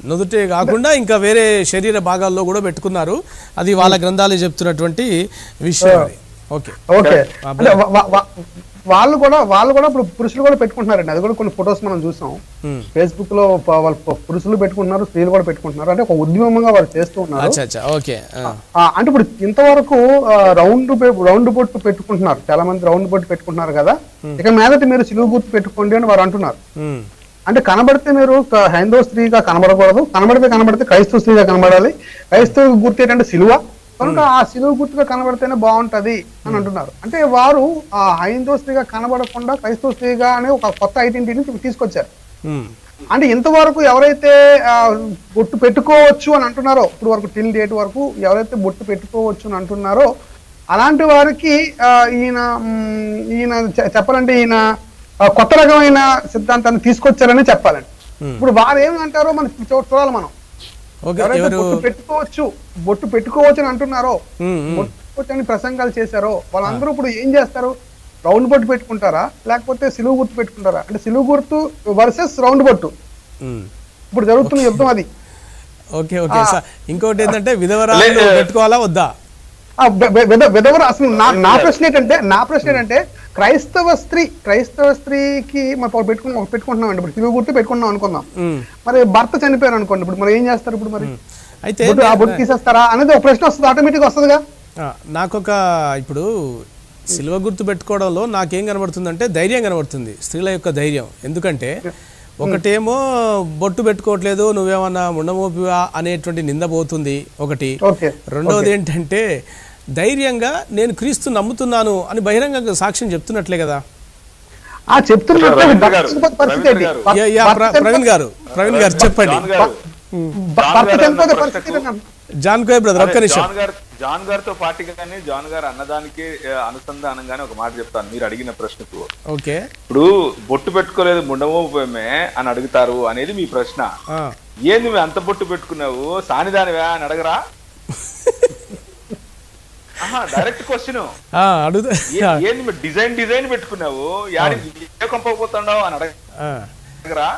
నుదుటే కాకుండా ఇంకా వేరే శరీర భాగాల్లో కూడా పెట్టుకున్నారు. అది వాళ్ళ గ్రంథాలు చెప్తున్నటువంటి విషయం. వాళ్ళు కూడా ఇప్పుడు పురుషులు కూడా పెట్టుకుంటున్నారండి. అది కూడా కొన్ని ఫొటోస్ మనం చూసాం ఫేస్బుక్ లో. వాళ్ళు పురుషులు పెట్టుకుంటున్నారు, స్త్రీలు కూడా పెట్టుకుంటున్నారు. అంటే ఒక ఉద్యమంగా వాళ్ళు చేస్తూ ఉన్నారు. అంటే ఇప్పుడు ఇంతవరకు రౌండ్ బొట్టు పెట్టుకుంటున్నారు, చాలా మంది రౌండ్ బొట్టు పెట్టుకుంటున్నారు కదా. ఇక మీదట మీరు సిలువు గుర్తు పెట్టుకోండి అని వారు అంటున్నారు. అంటే కనబడితే మీరు హైందవ స్త్రీగా కనబడకూడదు, కనబడితే క్రైస్తవ స్త్రీగా కనబడాలి. క్రైస్తవ గుర్తు ఏంటంటే సిలువ, కనుక ఆ సిలువ గుర్తుగా కనబడితేనే బాగుంటది అని అంటున్నారు. అంటే వారు ఆ హైందవ స్త్రీగా కనబడకుండా క్రైస్తవ స్త్రీగా అనే ఒక కొత్త ఐడెంటిటీని తీసుకొచ్చారు. అంటే ఇంతవరకు ఎవరైతే బొట్టు పెట్టుకోవచ్చు అని అంటున్నారో, ఇప్పుడు వరకు టిల్ డేట్ వరకు ఎవరైతే బొట్టు పెట్టుకోవచ్చు అని అంటున్నారో అలాంటి వారికి ఈయన చెప్పాలంటే ఈయన కొత్త రకమైన సిద్ధాంతాన్ని తీసుకొచ్చారని చెప్పాలండి. ఇప్పుడు వారు ఏమంటారో మనం చూడాలి. మనం బొట్టు పెట్టుకోవచ్చు అని అంటున్నారో, బొట్టు అని ప్రసంగాలు చేశారో వాళ్ళందరూ ఇప్పుడు ఏం చేస్తారు? రౌండ్ బొట్టు పెట్టుకుంటారా లేకపోతే సిలువు గుర్తు పెట్టుకుంటారా? అంటే సిలువు గుర్తు వర్సెస్ రౌండ్ బొట్టు ఇప్పుడు జరుగుతున్న యుద్ధం అది. ఇంకోటి ఏంటంటే విధవరాలు పెట్టుకోవాలా వద్దా? విధవర అసలు నా ప్రశ్న ఏంటంటే క్రైస్తవ స్త్రీకి మనం పెట్టుకుంటున్నాం. ఇప్పుడు సిలువు గుర్తు పెట్టుకున్నాం అనుకుందాం, మరి భర్త చనిపోయారు అనుకోండి, ఇప్పుడు మరి ఏం చేస్తారు? ఇప్పుడు మరి అయితే ఆ బొట్టు తీసేస్తారా అనేది ఒక ప్రశ్న వస్తుంది, ఆటోమేటిక్ వస్తుందిగా. నాకొక ఇప్పుడు సిలువ గుర్తు పెట్టుకోవడంలో నాకేం కనబడుతుందంటే ధైర్యం కనబడుతుంది, స్త్రీల యొక్క ధైర్యం. ఎందుకంటే ఒకటేమో బొట్టు పెట్టుకోవట్లేదు, నువ్వేమన్నా ఉండమోపివా అనేటువంటి నింద పోతుంది ఒకటి. రెండవది ఏంటంటే ధైర్యంగా నేను క్రీస్తు నమ్ముతున్నాను అని బహిరంగంగా సాక్ష్యం చెప్తున్నట్లే కదా. చెప్తున్నట్టు రవీంద్ర గారు, పరిస్థితి ఏంటి? ప్రవీణ్ గారు చెప్పండి. జాన్ గారు, భర్త చనిపోతే పరిస్థితి ఏంటి? జాన్ కోయ్ బ్రదర్ ఒక్క నిమిషం. జాన్ గారితో పాటుగానే జాన్ గారు అన్నదానికి అనుసంధానంగానే ఒక మాట చెప్తాను మీరు అడిగిన ప్రశ్నకు. ఓకే, ఇప్పుడు బొట్టు పెట్టుకోలేదు ముండమోపమే అని అడుగుతారు అనేది మీ ప్రశ్న. ఏంది నువ్వు అంత బొట్టు పెట్టుకున్నావు సానిదానివా అని అడగరా? డైరెక్ట్ క్వశ్చన్ ఏంది డిజైన్ పెట్టుకున్నావు ఏ కొంపపోతున్నావు అని అడగరా?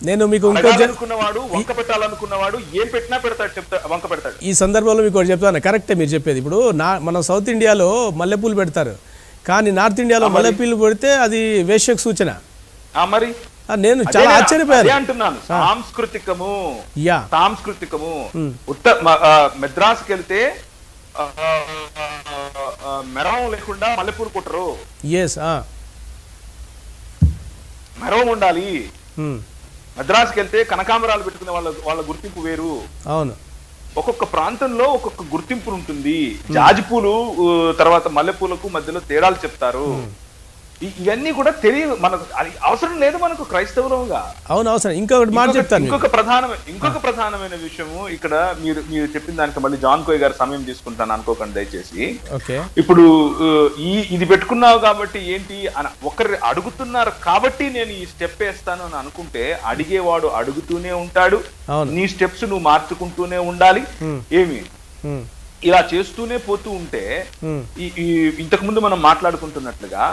నేను మీకు అనుకున్నవాడు వంక పెట్టాలనుకున్నవాడు ఏం పెట్టినా పెడతాడు, వంక పెడతాడు. ఈ సందర్భంలో మీకు ఒకటి చెప్తాను, కరెక్టే మీరు చెప్పేది. ఇప్పుడు మనం సౌత్ ఇండియాలో మల్లెపూలు పెడతారు, కానీ నార్త్ ఇండియాలో మల్లెపూలు పెడితే అది వేశ్యకు సూచన. మరి నేను చాలా ఆశ్చర్యపోయాను అంటున్నాను. సాంస్కృతికము మెద్రాస్కి వెళ్తే మెరవం లేకుండా మల్లెపూలు కుట్టరు. మెరవం ఉండాలి. మద్రాసుకి వెళ్తే కనకాంబరాలు పెట్టుకునే వాళ్ళ గుర్తింపు వేరు. అవును, ఒక్కొక్క ప్రాంతంలో ఒక్కొక్క గుర్తింపు ఉంటుంది. జాజిపూలు తర్వాత మల్లెపూలకు మధ్యలో తేడాలు చెప్తారు. ఇవన్నీ కూడా తెలియదు మనకు, అది అవసరం లేదు మనకు క్రైస్తవులంగా. అవును అవసరం. ఇంకొకటి మాట చెప్తాను, ఇంకొక ప్రధానమైన విషయము ఇక్కడ మీరు చెప్పిన దానికి మళ్ళీ జాన్ కోయ్ గారు సమయం తీసుకుంటాను అనుకోకండి దయచేసి. ఇప్పుడు ఇది పెట్టుకున్నావు కాబట్టి ఏంటి అని ఒకరు అడుగుతున్నారు కాబట్టి నేను ఈ స్టెప్ వేస్తాను అని అనుకుంటే అడిగేవాడు అడుగుతూనే ఉంటాడు. నీ స్టెప్స్ నువ్వు మార్చుకుంటూనే ఉండాలి. ఏమి ఇలా చేస్తూనే పోతూ ఉంటే ఇంతకు ముందు మనం మాట్లాడుకుంటున్నట్లుగా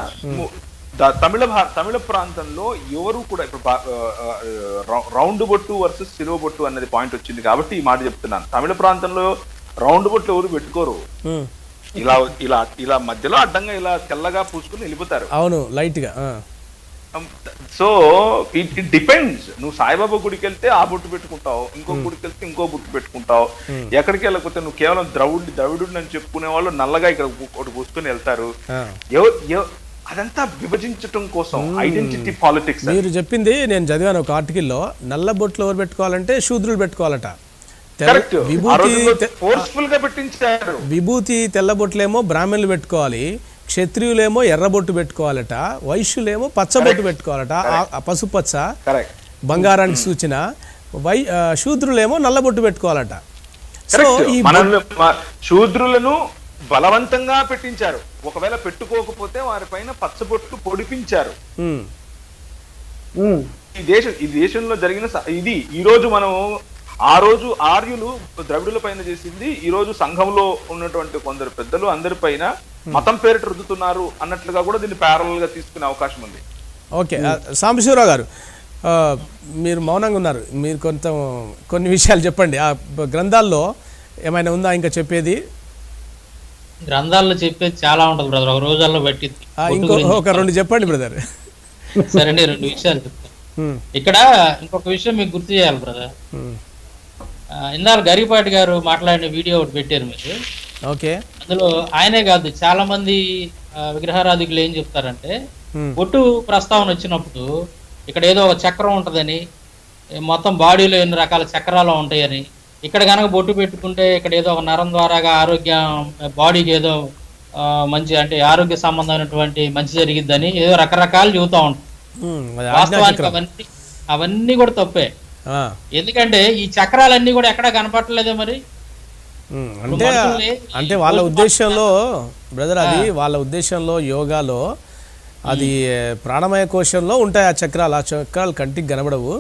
తమిళ ప్రాంతంలో ఎవరు కూడా ఇప్పుడు రౌండ్ బొట్టు వర్సెస్ సిలువ బొట్టు అన్నది పాయింట్ వచ్చింది కాబట్టి ఈ మాట చెప్తున్నాను. తమిళ ప్రాంతంలో రౌండ్ బొట్లు ఎవరు పెట్టుకోరు. ఇలా ఇలా ఇలా మధ్యలో అడ్డంగా ఇలా తెల్లగా పూసుకుని వెళ్ళిపోతారు. అవును, లైట్ గా. So it depends. నువ్వు సాయిబాబా గుడికి వెళ్తే ఆ బొట్టు పెట్టుకుంటావు, ఇంకో గుడికి వెళ్తే ఇంకో బొట్టు పెట్టుకుంటావు. ఎక్కడికి వెళ్ళకపోతే నువ్వు కేవలం ద్రవిడు అని చెప్పుకునే వాళ్ళు నల్లగా ఇక్కడ ఒకటి పూసుకొని వెళ్తారు. అదంతా విభజించటం కోసం ఐడెంటిటీ పాలిటిక్స్. మీరు చెప్పింది నేను చదివాను ఒక ఆర్టికల్లో. నల్ల బొట్లు ఎవరు పెట్టుకోవాలంటే శూద్రులు పెట్టుకోవాలట. విభూతి తెల్ల బొట్లేమో బ్రాహ్మణులు పెట్టుకోవాలి, క్షత్రియులేమో ఎర్రబొట్టు పెట్టుకోవాలట, వైశ్యులేమో పచ్చబొట్టు పెట్టుకోవాలట, పసుపచ్చ బంగారానికి సూచన, శూద్రులేమో నల్లబొట్టు పెట్టుకోవాలట. సో ఈ శూద్రులను బలవంతంగా పెట్టించారు. ఒకవేళ పెట్టుకోకపోతే వారి పైన పచ్చబొట్టు పొడిపించారు. ఈ దేశంలో జరిగిన ఇది. ఈ రోజు మనం ఆ రోజు ఆర్యులు ద్రవిడుల పైన చేసింది ఈ రోజు సంఘంలో ఉన్నటువంటి కొందరు పెద్దలు అందరి పైన మతం పేరిట రుద్దుతున్నారు అన్నట్లుగా కూడా దీన్ని ప్యారల్ గా తీసుకునే అవకాశం ఉంది. ఓకే, సాంబశివరావు గారు మీరు మౌనంగా ఉన్నారు. మీరు కొన్ని విషయాలు చెప్పండి. ఆ గ్రంథాల్లో ఏమైనా ఉందా ఇంకా చెప్పేది? గ్రంథాల్లో చెప్పేది చాలా ఉంటది బ్రదర్, ఒక రోజుల్లో బట్టి. ఒక రెండు చెప్పండి బ్రదర్. సరే, 2 విషయాలు చెప్తాను. ఇక్కడ ఇంకొక విషయం మీకు గుర్తు చేయాలి బ్రదర్. ఇందాక గరిపాటి గారు మాట్లాడిన వీడియో ఒకటి పెట్టారు మీరు. ఓకే, అందులో ఆయనే కాదు చాలా మంది విగ్రహారాధికులు ఏం చెప్తారంటే, బొట్టు ప్రస్తావన వచ్చినప్పుడు ఇక్కడ ఏదో ఒక చక్రం ఉంటదని, మొత్తం బాడీలో ఎన్ని రకాల చక్రాలు ఉంటాయని, ఇక్కడ కనుక బొట్టు పెట్టుకుంటే ఇక్కడ ఏదో ఒక నరం ద్వారాగా ఆరోగ్యం, బాడీకి ఏదో మంచి అంటే ఆరోగ్య సంబంధమైనటువంటి మంచి జరిగిద్దని ఏదో రకరకాలు చెబుతా ఉంటాం. వాస్తవానికి అవన్నీ కూడా తప్పే. ఎందుకంటే ఈ చక్రాలన్నీ కూడా ఎక్కడా కనపడలేదే మరి. అంటే వాళ్ళ ఉద్దేశంలో బ్రదర్, అది వాళ్ళ ఉద్దేశంలో యోగాలో అది ప్రాణమయ కోశంలో ఉంటాయి ఆ చక్రాలు. ఆ చక్రాలు కంటికి కనబడవు.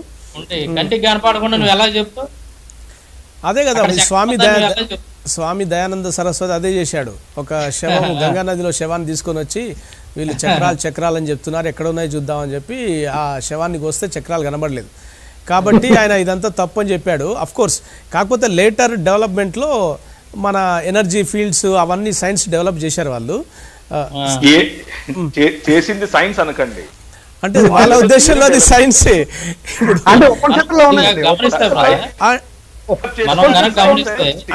కంటికి కనపడకుండా నువ్వు ఎలా చెప్తావు? అదే కదా స్వామి దయానంద సరస్వతి అదే చేశాడు. ఒక శవం గంగా నదిలో శవాన్ని తీసుకొని వచ్చి వీళ్ళు చక్రాలు అని చెప్తున్నారు, ఎక్కడ ఉన్నాయి చూద్దామని చెప్పి ఆ శవాన్ని కోస్తే చక్రాలు కనబడలేదు. కాబట్టి ఆయన ఇదంతా తప్పు అని చెప్పాడు. అఫ్ కోర్స్, కాకపోతే లేటర్ డెవలప్మెంట్లో మన ఎనర్జీ ఫీల్డ్స్ అవన్నీ సైన్స్ డెవలప్ చేశారు వాళ్ళు. చేసింది సైన్స్ అనకండి, అంటే వాళ్ళ ఉద్దేశంలో అది సైన్సే.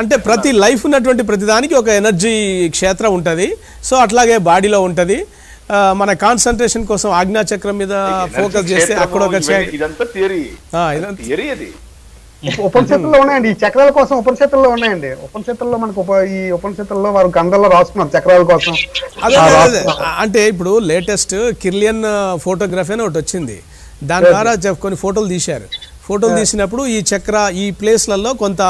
అంటే ప్రతి లైఫ్ ఉన్నటువంటి ప్రతిదానికి ఒక ఎనర్జీ క్షేత్రం ఉంటుంది. సో అట్లాగే బాడీలో ఉంటుంది. మన కాన్సన్ట్రేషన్ కోసం ఆజ్ఞాచక్రం మీద ఫోకస్ చేస్తే అక్కడ ఒక ఉపనిషత్తుల్లో ఉన్నాయండి, ఈ చక్రాల కోసం ఉపనిషత్తుల్లో ఉన్నాయండి. ఉపనిషత్తుల్లో మనకు ఈ ఉపనిషత్తుల్లో వారు గంధంలో రాసుకున్నారు చక్రాల కోసం. అంటే ఇప్పుడు లేటెస్ట్ కిర్లియన్ ఫోటోగ్రఫీ అని ఒకటి వచ్చింది, దాని ద్వారా కొన్ని ఫోటోలు తీశారు. ఫోటోలు తీసినప్పుడు ఈ చక్ర ఈ ప్లేస్లలో కొంత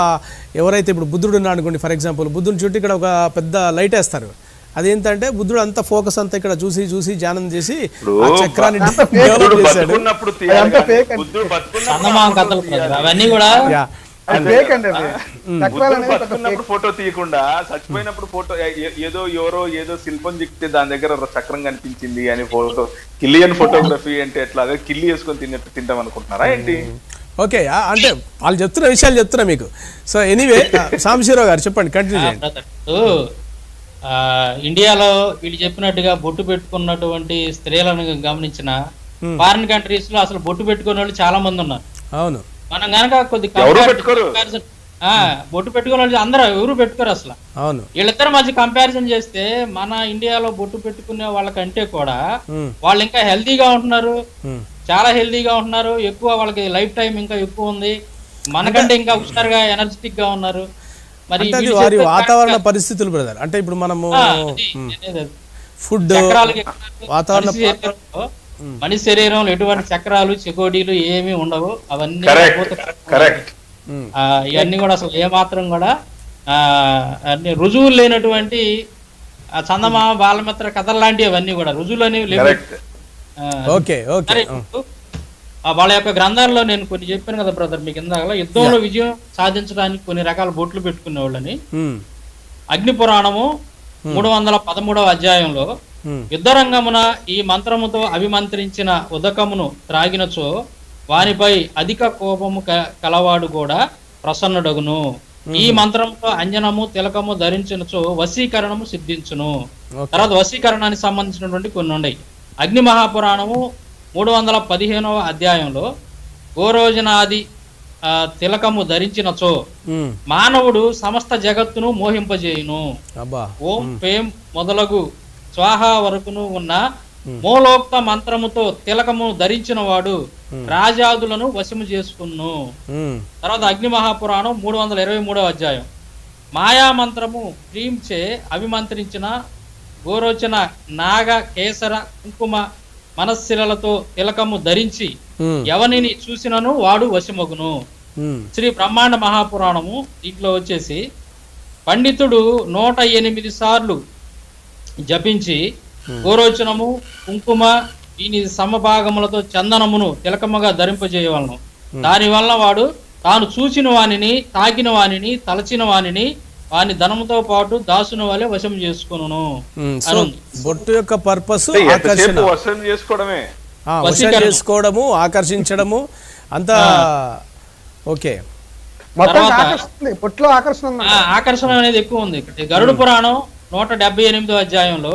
ఎవరైతే ఇప్పుడు బుద్ధుడు ఉన్నాడు అనుకోండి, ఫర్ ఎగ్జాంపుల్ బుద్ధుని చుట్టూ ఇక్కడ ఒక పెద్ద లైట్ వేస్తారు. అదేంటంటే బుద్ధుడు అంతా ఫోకస్ అంతా ఇక్కడ చూసి చూసి ధ్యానం చేసి ఆ చక్రాన్ని డెవలప్ చేశాడు. అవన్నీ కూడా ఫోటో తీయకుండా చచ్చిపోయినప్పుడు ఫోటో ఎవరో శిల్పం చెప్తే దాని దగ్గర చక్రం కనిపించింది అని ఫోటో. కిలియన్ ఫోటోగ్రఫీ అంటే ఎట్లా కిల్లి వేసుకొని తింటాం అనుకుంటున్నారా ఏంటి? ఓకే, అంటే వాళ్ళు చెప్తున్న విషయాలు చెప్తున్నా మీకు. సో ఎనీవే సాంబశివరావు గారు చెప్పండి, కంటిన్యూ చేయండి. ఇండియాలో వీళ్ళు చెప్పినట్టుగా బొట్టు పెట్టుకున్నటువంటి స్త్రీలను గమనించిన ఫారిన్ కంట్రీస్ లో అసలు బొట్టు పెట్టుకునే వాళ్ళు చాలా మంది ఉన్నారు. అవును, మనం కనుక కొద్ది బొట్టు పెట్టుకునే వాళ్ళు అందరూ ఎవరు పెట్టుకోరు అసలు. అవును, వీళ్ళిద్దరి మధ్య కంపారిజన్ చేస్తే మన ఇండియాలో బొట్టు పెట్టుకునే వాళ్ళకంటే కూడా వాళ్ళు ఇంకా హెల్తీగా ఉంటున్నారు, చాలా హెల్తీగా ఉంటున్నారు, ఎక్కువ వాళ్ళకి లైఫ్ టైం ఇంకా ఎక్కువ ఉంది, మనకంటే ఇంకా హుషారుగా ఎనర్జెటిక్ గా ఉన్నారు. మరి వారి వాతావరణ పరిస్థితులు బ్రదర్, అంటే ఇప్పుడు మనము ఫుడ్ వాతావరణ మనిషి శరీరంలో ఎటువంటి చక్రాలు చెకోడీలు ఏమీ ఉండవు, అవన్నీ ఇవన్నీ కూడా అసలు ఏమాత్రం కూడా అన్ని రుజువులు లేనటువంటి చందమామ బాలమిత్ర కథలు లాంటివి అవన్నీ కూడా రుజువులు అనేవి లేవు. వాళ్ళ యొక్క గ్రంథాల్లో నేను కొన్ని చెప్పాను కదా బ్రదర్ మీకు ఇందాక, యుద్ధంలో విజయం సాధించడానికి కొన్ని రకాల బొట్లు పెట్టుకునే వాళ్ళని. అగ్ని పురాణము 313వ అధ్యాయంలో యుద్ధరంగమున ఈ మంత్రముతో అభిమంత్రించిన ఉదకమును త్రాగినచో వానిపై అధిక కోపము కలవాడు కూడా ప్రసన్నుడగును. ఈ మంత్రంతో అంజనము తిలకము ధరించినచో వశీకరణము సిద్ధించును. తర్వాత వశీకరణానికి సంబంధించినటువంటి కొన్ని ఉన్నాయి. అగ్ని మహాపురాణము 315వ అధ్యాయంలో గోరోజనాది తిలకము ధరించినచో మానవుడు సమస్త జగత్తును మోహింపజేయును. ఓం పేం మొదలగు స్వాహ వరకును ఉన్న మూలోక్త మంత్రముతో తిలకము ధరించిన వాడు రాజాదులను వశము చేసుకును. తర్వాత అగ్ని మహాపురాణం 323వ అధ్యాయం మాయా మంత్రము క్రీంచే అభిమంత్రించిన గోరోచన నాగ కేసర కుంకుమ మనస్సిలతో తిలకము ధరించి ఎవనిని చూసినను వాడు వశమగును. శ్రీ బ్రహ్మాండ మహాపురాణము దీంట్లో వచ్చేసి పండితుడు 108 సార్లు జపించి గోరోచనము కుంకుమ దీని సమభాగములతో చందనమును తిలకముగా ధరింపజేయవలను. దాని వల్ల వాడు తాను చూచిన వానిని తాకిన వానిని తలచిన వానిని వాని ధనముతో పాటు దాసుని వలె వశం చేసుకును. బొట్టు యొక్క పర్పస్ చేసుకోవడము, ఆకర్షించడము అంతా. ఓకే, ఆకర్షణ అనేది ఎక్కువ ఉంది. గరుడ పురాణం 178వ అధ్యాయంలో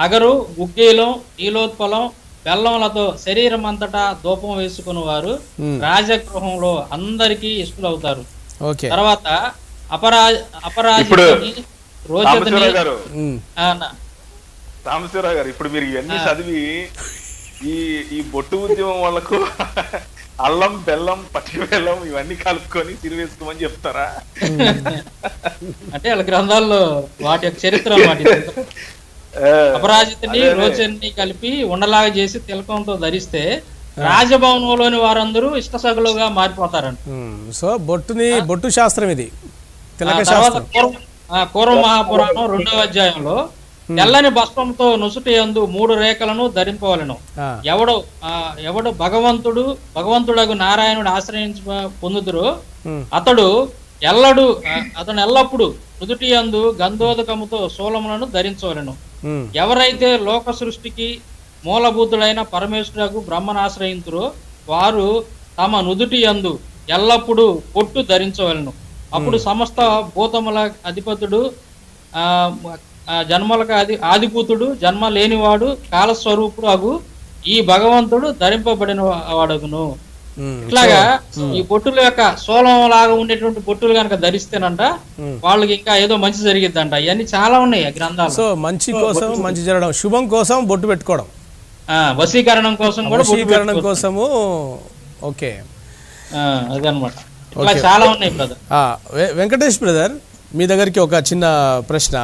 అగరు గుగ్గీలం నీలోత్పలం బెల్లంలతో శరీరం అంతటా ధూపం వేసుకుని వారు రాజగృహంలో అందరికీ ఇష్టలవుతారు. తర్వాత రామశివరావు గారు, ఇప్పుడు మీరు ఇవన్నీ చదివి ఈ బొట్టు ఉద్యమం వాళ్ళకు అల్లం బెల్లం పచ్చి బెల్లం ఇవన్నీ కలుపుకొని తిరివేసుకోమని చెప్తారా? అంటే వాళ్ళ గ్రంథాల్లో వాటి యొక్క చరిత్ర అపరాజితని రోచన్ని కలిపి ఉండలాగా చేసి తిలకంతో ధరిస్తే రాజభవనంలోని వారందరూ ఇష్టసగులుగా మారిపోతారంట. సో బొట్టు శాస్త్రం ఇది. పూర్వ మహాపురాణం 2వ అధ్యాయంలో తెల్లని భస్మంతో నుసుటి యందు 3 రేఖలను ధరింపవలను. ఎవడు భగవంతుడగు నారాయణుడు ఆశ్రయించ పొందుదురు అతను ఎల్లప్పుడు నుదుటి యందు గంధోదకముతో శూలములను ధరించవలను. ఎవరైతే లోక సృష్టికి మూలభూతుడైన పరమేశ్వరుడు బ్రహ్మను ఆశ్రయించురో వారు తమ నుదుటి యందు ఎల్లప్పుడూ పొట్టు ధరించవలను. అప్పుడు సమస్త భూతముల అధిపతుడు జన్మలకు ఆదిభూతుడు జన్మ లేనివాడు కాలస్వరూపుడు అగు ఈ భగవంతుడు ధరింపబడిన వాడగును. ఇట్లాగా ఈ బొట్టుల యొక్క సోలం లాగా ఉండేటువంటి బొట్టులు కనుక ధరిస్తేనంట వాళ్ళకి ఇంకా ఏదో మంచి జరిగిద్దంట. ఇవన్నీ చాలా ఉన్నాయి ఆ గ్రంథాలు. సో మంచి కోసం, మంచి జరగడం, శుభం కోసం బొట్టు పెట్టుకోవడం, వశీకరణం కోసం కూడా వశీకరణం కోసము. ఓకే, అదనమాట. ఇట్లా చాలా ఉన్నాయి బ్రదర్. వెంకటేష్ బ్రదర్, మీ దగ్గరికి ఒక చిన్న ప్రశ్న.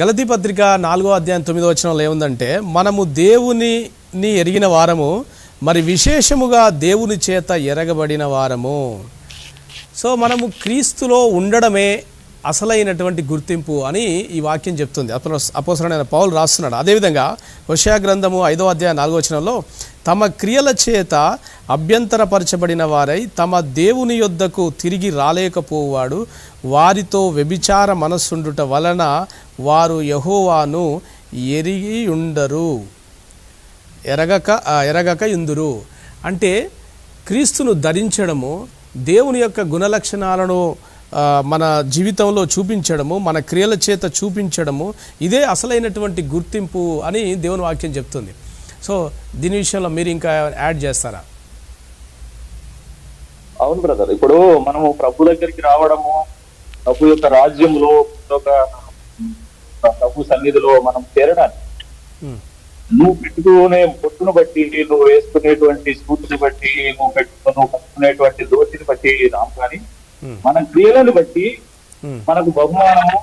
గలతీ పత్రిక 4వ అధ్యాయం 9వ వచనంలో ఏముందంటే, మనము దేవుని ఎరిగిన వారము, మరి విశేషముగా దేవుని చేత ఎరగబడిన వారము. సో మనము క్రీస్తులో ఉండడమే అసలైనటువంటి గుర్తింపు అని ఈ వాక్యం చెప్తుంది. అపోస్తలుడైన పౌలు రాస్తున్నాడు. అదేవిధంగా హోషేయ గ్రంథము 5వ అధ్యాయం 4వ వచనంలో, తమ క్రియల చేత అభ్యంతరపరచబడిన వారై తమ దేవుని యొద్దకు తిరిగి రాలేకపోవాడు, వారితో వ్యభిచార మనస్సుండుట వలన వారు యెహోవాను ఎరిగి ఉండరు, ఎరగక ఇందురు. అంటే క్రీస్తును ధరించడము, దేవుని యొక్క గుణలక్షణాలను మన జీవితంలో చూపించడము, మన క్రియల చేత చూపించడము, ఇదే అసలైనటువంటి గుర్తింపు అని దేవుని వాక్యం చెప్తుంది. సో దీని విషయంలో మీరు ఇంకా యాడ్ చేస్తారా? అవును బ్రదర్, ఇప్పుడు మనము ప్రభు దగ్గరికి రావడము, ప్రభు యొక్క రాజ్యంలో, ప్రభు సన్నిధిలో మనం చేరడానికి నువ్వు పెట్టుకునే బొట్టును బట్టి, నువ్వు వేసుకునేటువంటి స్ఫూర్తిని బట్టి, నువ్వు కట్టుకునేటువంటి దోషిని బట్టి రాము, కానీ మన క్రియలను బట్టి మనకు బహుమానము,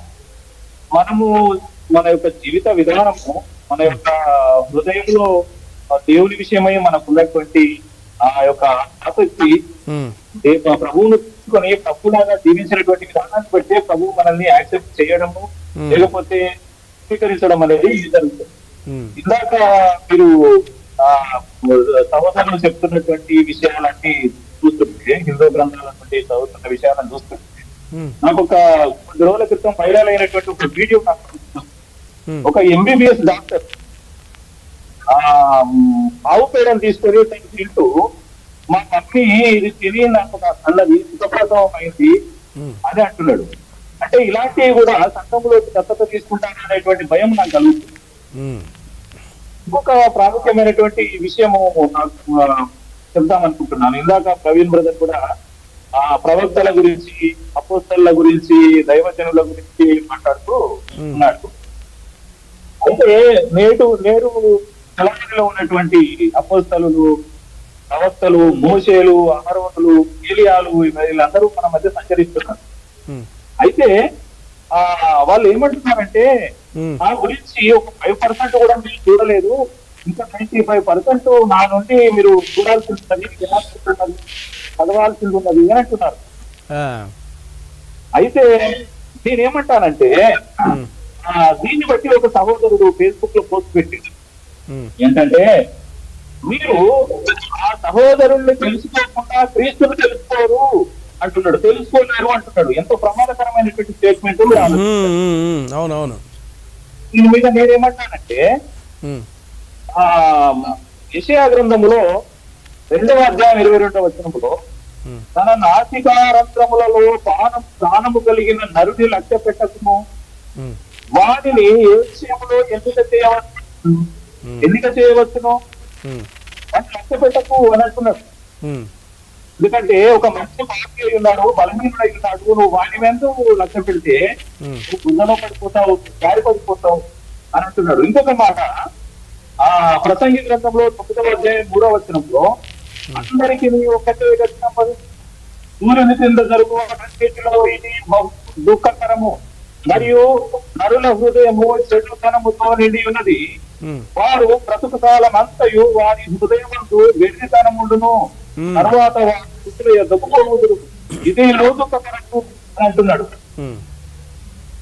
మనము మన యొక్క జీవిత విధానము, మన యొక్క హృదయంలో దేవుని విషయమై మనకు ఉన్నటువంటి ఆ యొక్క ఆసక్తి, ప్రభువును తీసుకొని ప్రభులాగా జీవించినటువంటి విధానాన్ని బట్టి ప్రభువు మనల్ని యాక్సెప్ట్ చేయడము లేకపోతే స్వీకరించడం అనేది జరుగుతుంది. ఇందాక మీరు సహోదరులు చెప్తున్నటువంటి విషయాలన్నీ చూస్తుంటే, హిందూ గ్రంథాల నుండి చదువుతున్న విషయాలను చూస్తుంటే, నాకు ఒక కొద్ది రోజుల క్రితం వైరల్ అయినటువంటి ఒక వీడియో నాకు, ఒక MBBS డాక్టర్ ఆవు పేడను తీసుకొని తను తింటూ, మా మమ్మీ ఇది తిని నాకు అన్నది సుఖప్రసవం అయింది అని అంటున్నాడు. అంటే ఇలాంటివి కూడా సంఘంలో దత్తత తీసుకుంటాను అనేటువంటి భయం నాకు కలుగుతుంది. ఇంకొక ప్రాముఖ్యమైనటువంటి విషయము నాకు చెప్దామనుకుంటున్నాను. ఇందాక ప్రవీణ్ బ్రదర్ కూడా ఆ ప్రవక్తల గురించి, అపోస్తలుల గురించి, దైవజనుల గురించి మాట్లాడుతూ ఉన్నాడు. అయితే నేడు తెలంగాణలో ఉన్నటువంటి అపోస్తలు, ప్రవక్తలు, మోషేలు, అహరోనులు, ఏలియాలు, వీళ్ళందరూ మన మధ్య సంచరిస్తున్నారు. అయితే వాళ్ళు ఏమంటున్నారంటే, నా గురించి ఒక 5% కూడా మీరు చూడలేదు, ఇంకా 95% నా నుండి మీరు చూడాల్సి ఉంటుంది, వినాల్సి చదవాల్సి ఉన్నది అని అంటున్నారు. అయితే నేనేమంటానంటే, దీన్ని బట్టి ఒక సహోదరుడు ఫేస్బుక్ లో పోస్ట్ పెట్టింది ఏంటంటే, మీరు ఆ సహోదరుల్ని తెలుసుకోకుండా క్రీస్తుని తెలుసుకోరు అంటున్నాడు, తెలుసుకోలేరు అంటున్నాడు. ఎంతో ప్రమాదకరమైనటువంటి స్టేట్మెంట్. అవునవును. దీని మీద నేనేమంటానంటే, యెషయా గ్రంథములో 2వ అధ్యాయం 22వ వచనములో, తన నాసికారంధ్రములలో ప్రాణము కలిగిన నరుని లక్ష్య పెట్టకును, వాడిని ఏ విషయంలో ఎన్నిక చేయవచ్చును అని లక్ష్య పెట్టకు అని అంటున్నాడు. ఎందుకంటే ఒక మంచి పార్టీ ఉన్నాడు, బలహీనుడై ఉన్నాడు, నువ్వు వాడి మీద లక్ష్య పెడితే నువ్వు గుండెలో పడిపోతావు, గాడి పడిపోతావు అని అంటున్నాడు. ఇంకొక మాట, ప్రసంగి గ్రంథంలో 9వ అధ్యాయం 3వ వచనంలో, అందరికీ ఒకటే గతింపదు, సూర్యుని కింద జరుగు అన్నిటిలో ఇది దుఃఖకరము, మరియు నరుల హృదయము చెడుతనముతో నిండి ఉన్నది, వారు బ్రతుకు కాలం అంతయు వారి హృదయముకు వెర్రితనముండును, తర్వాత వారి స్థితుల యొద్దకు పోవుదురు, ఇది దుఃఖకరము అని అంటున్నాడు.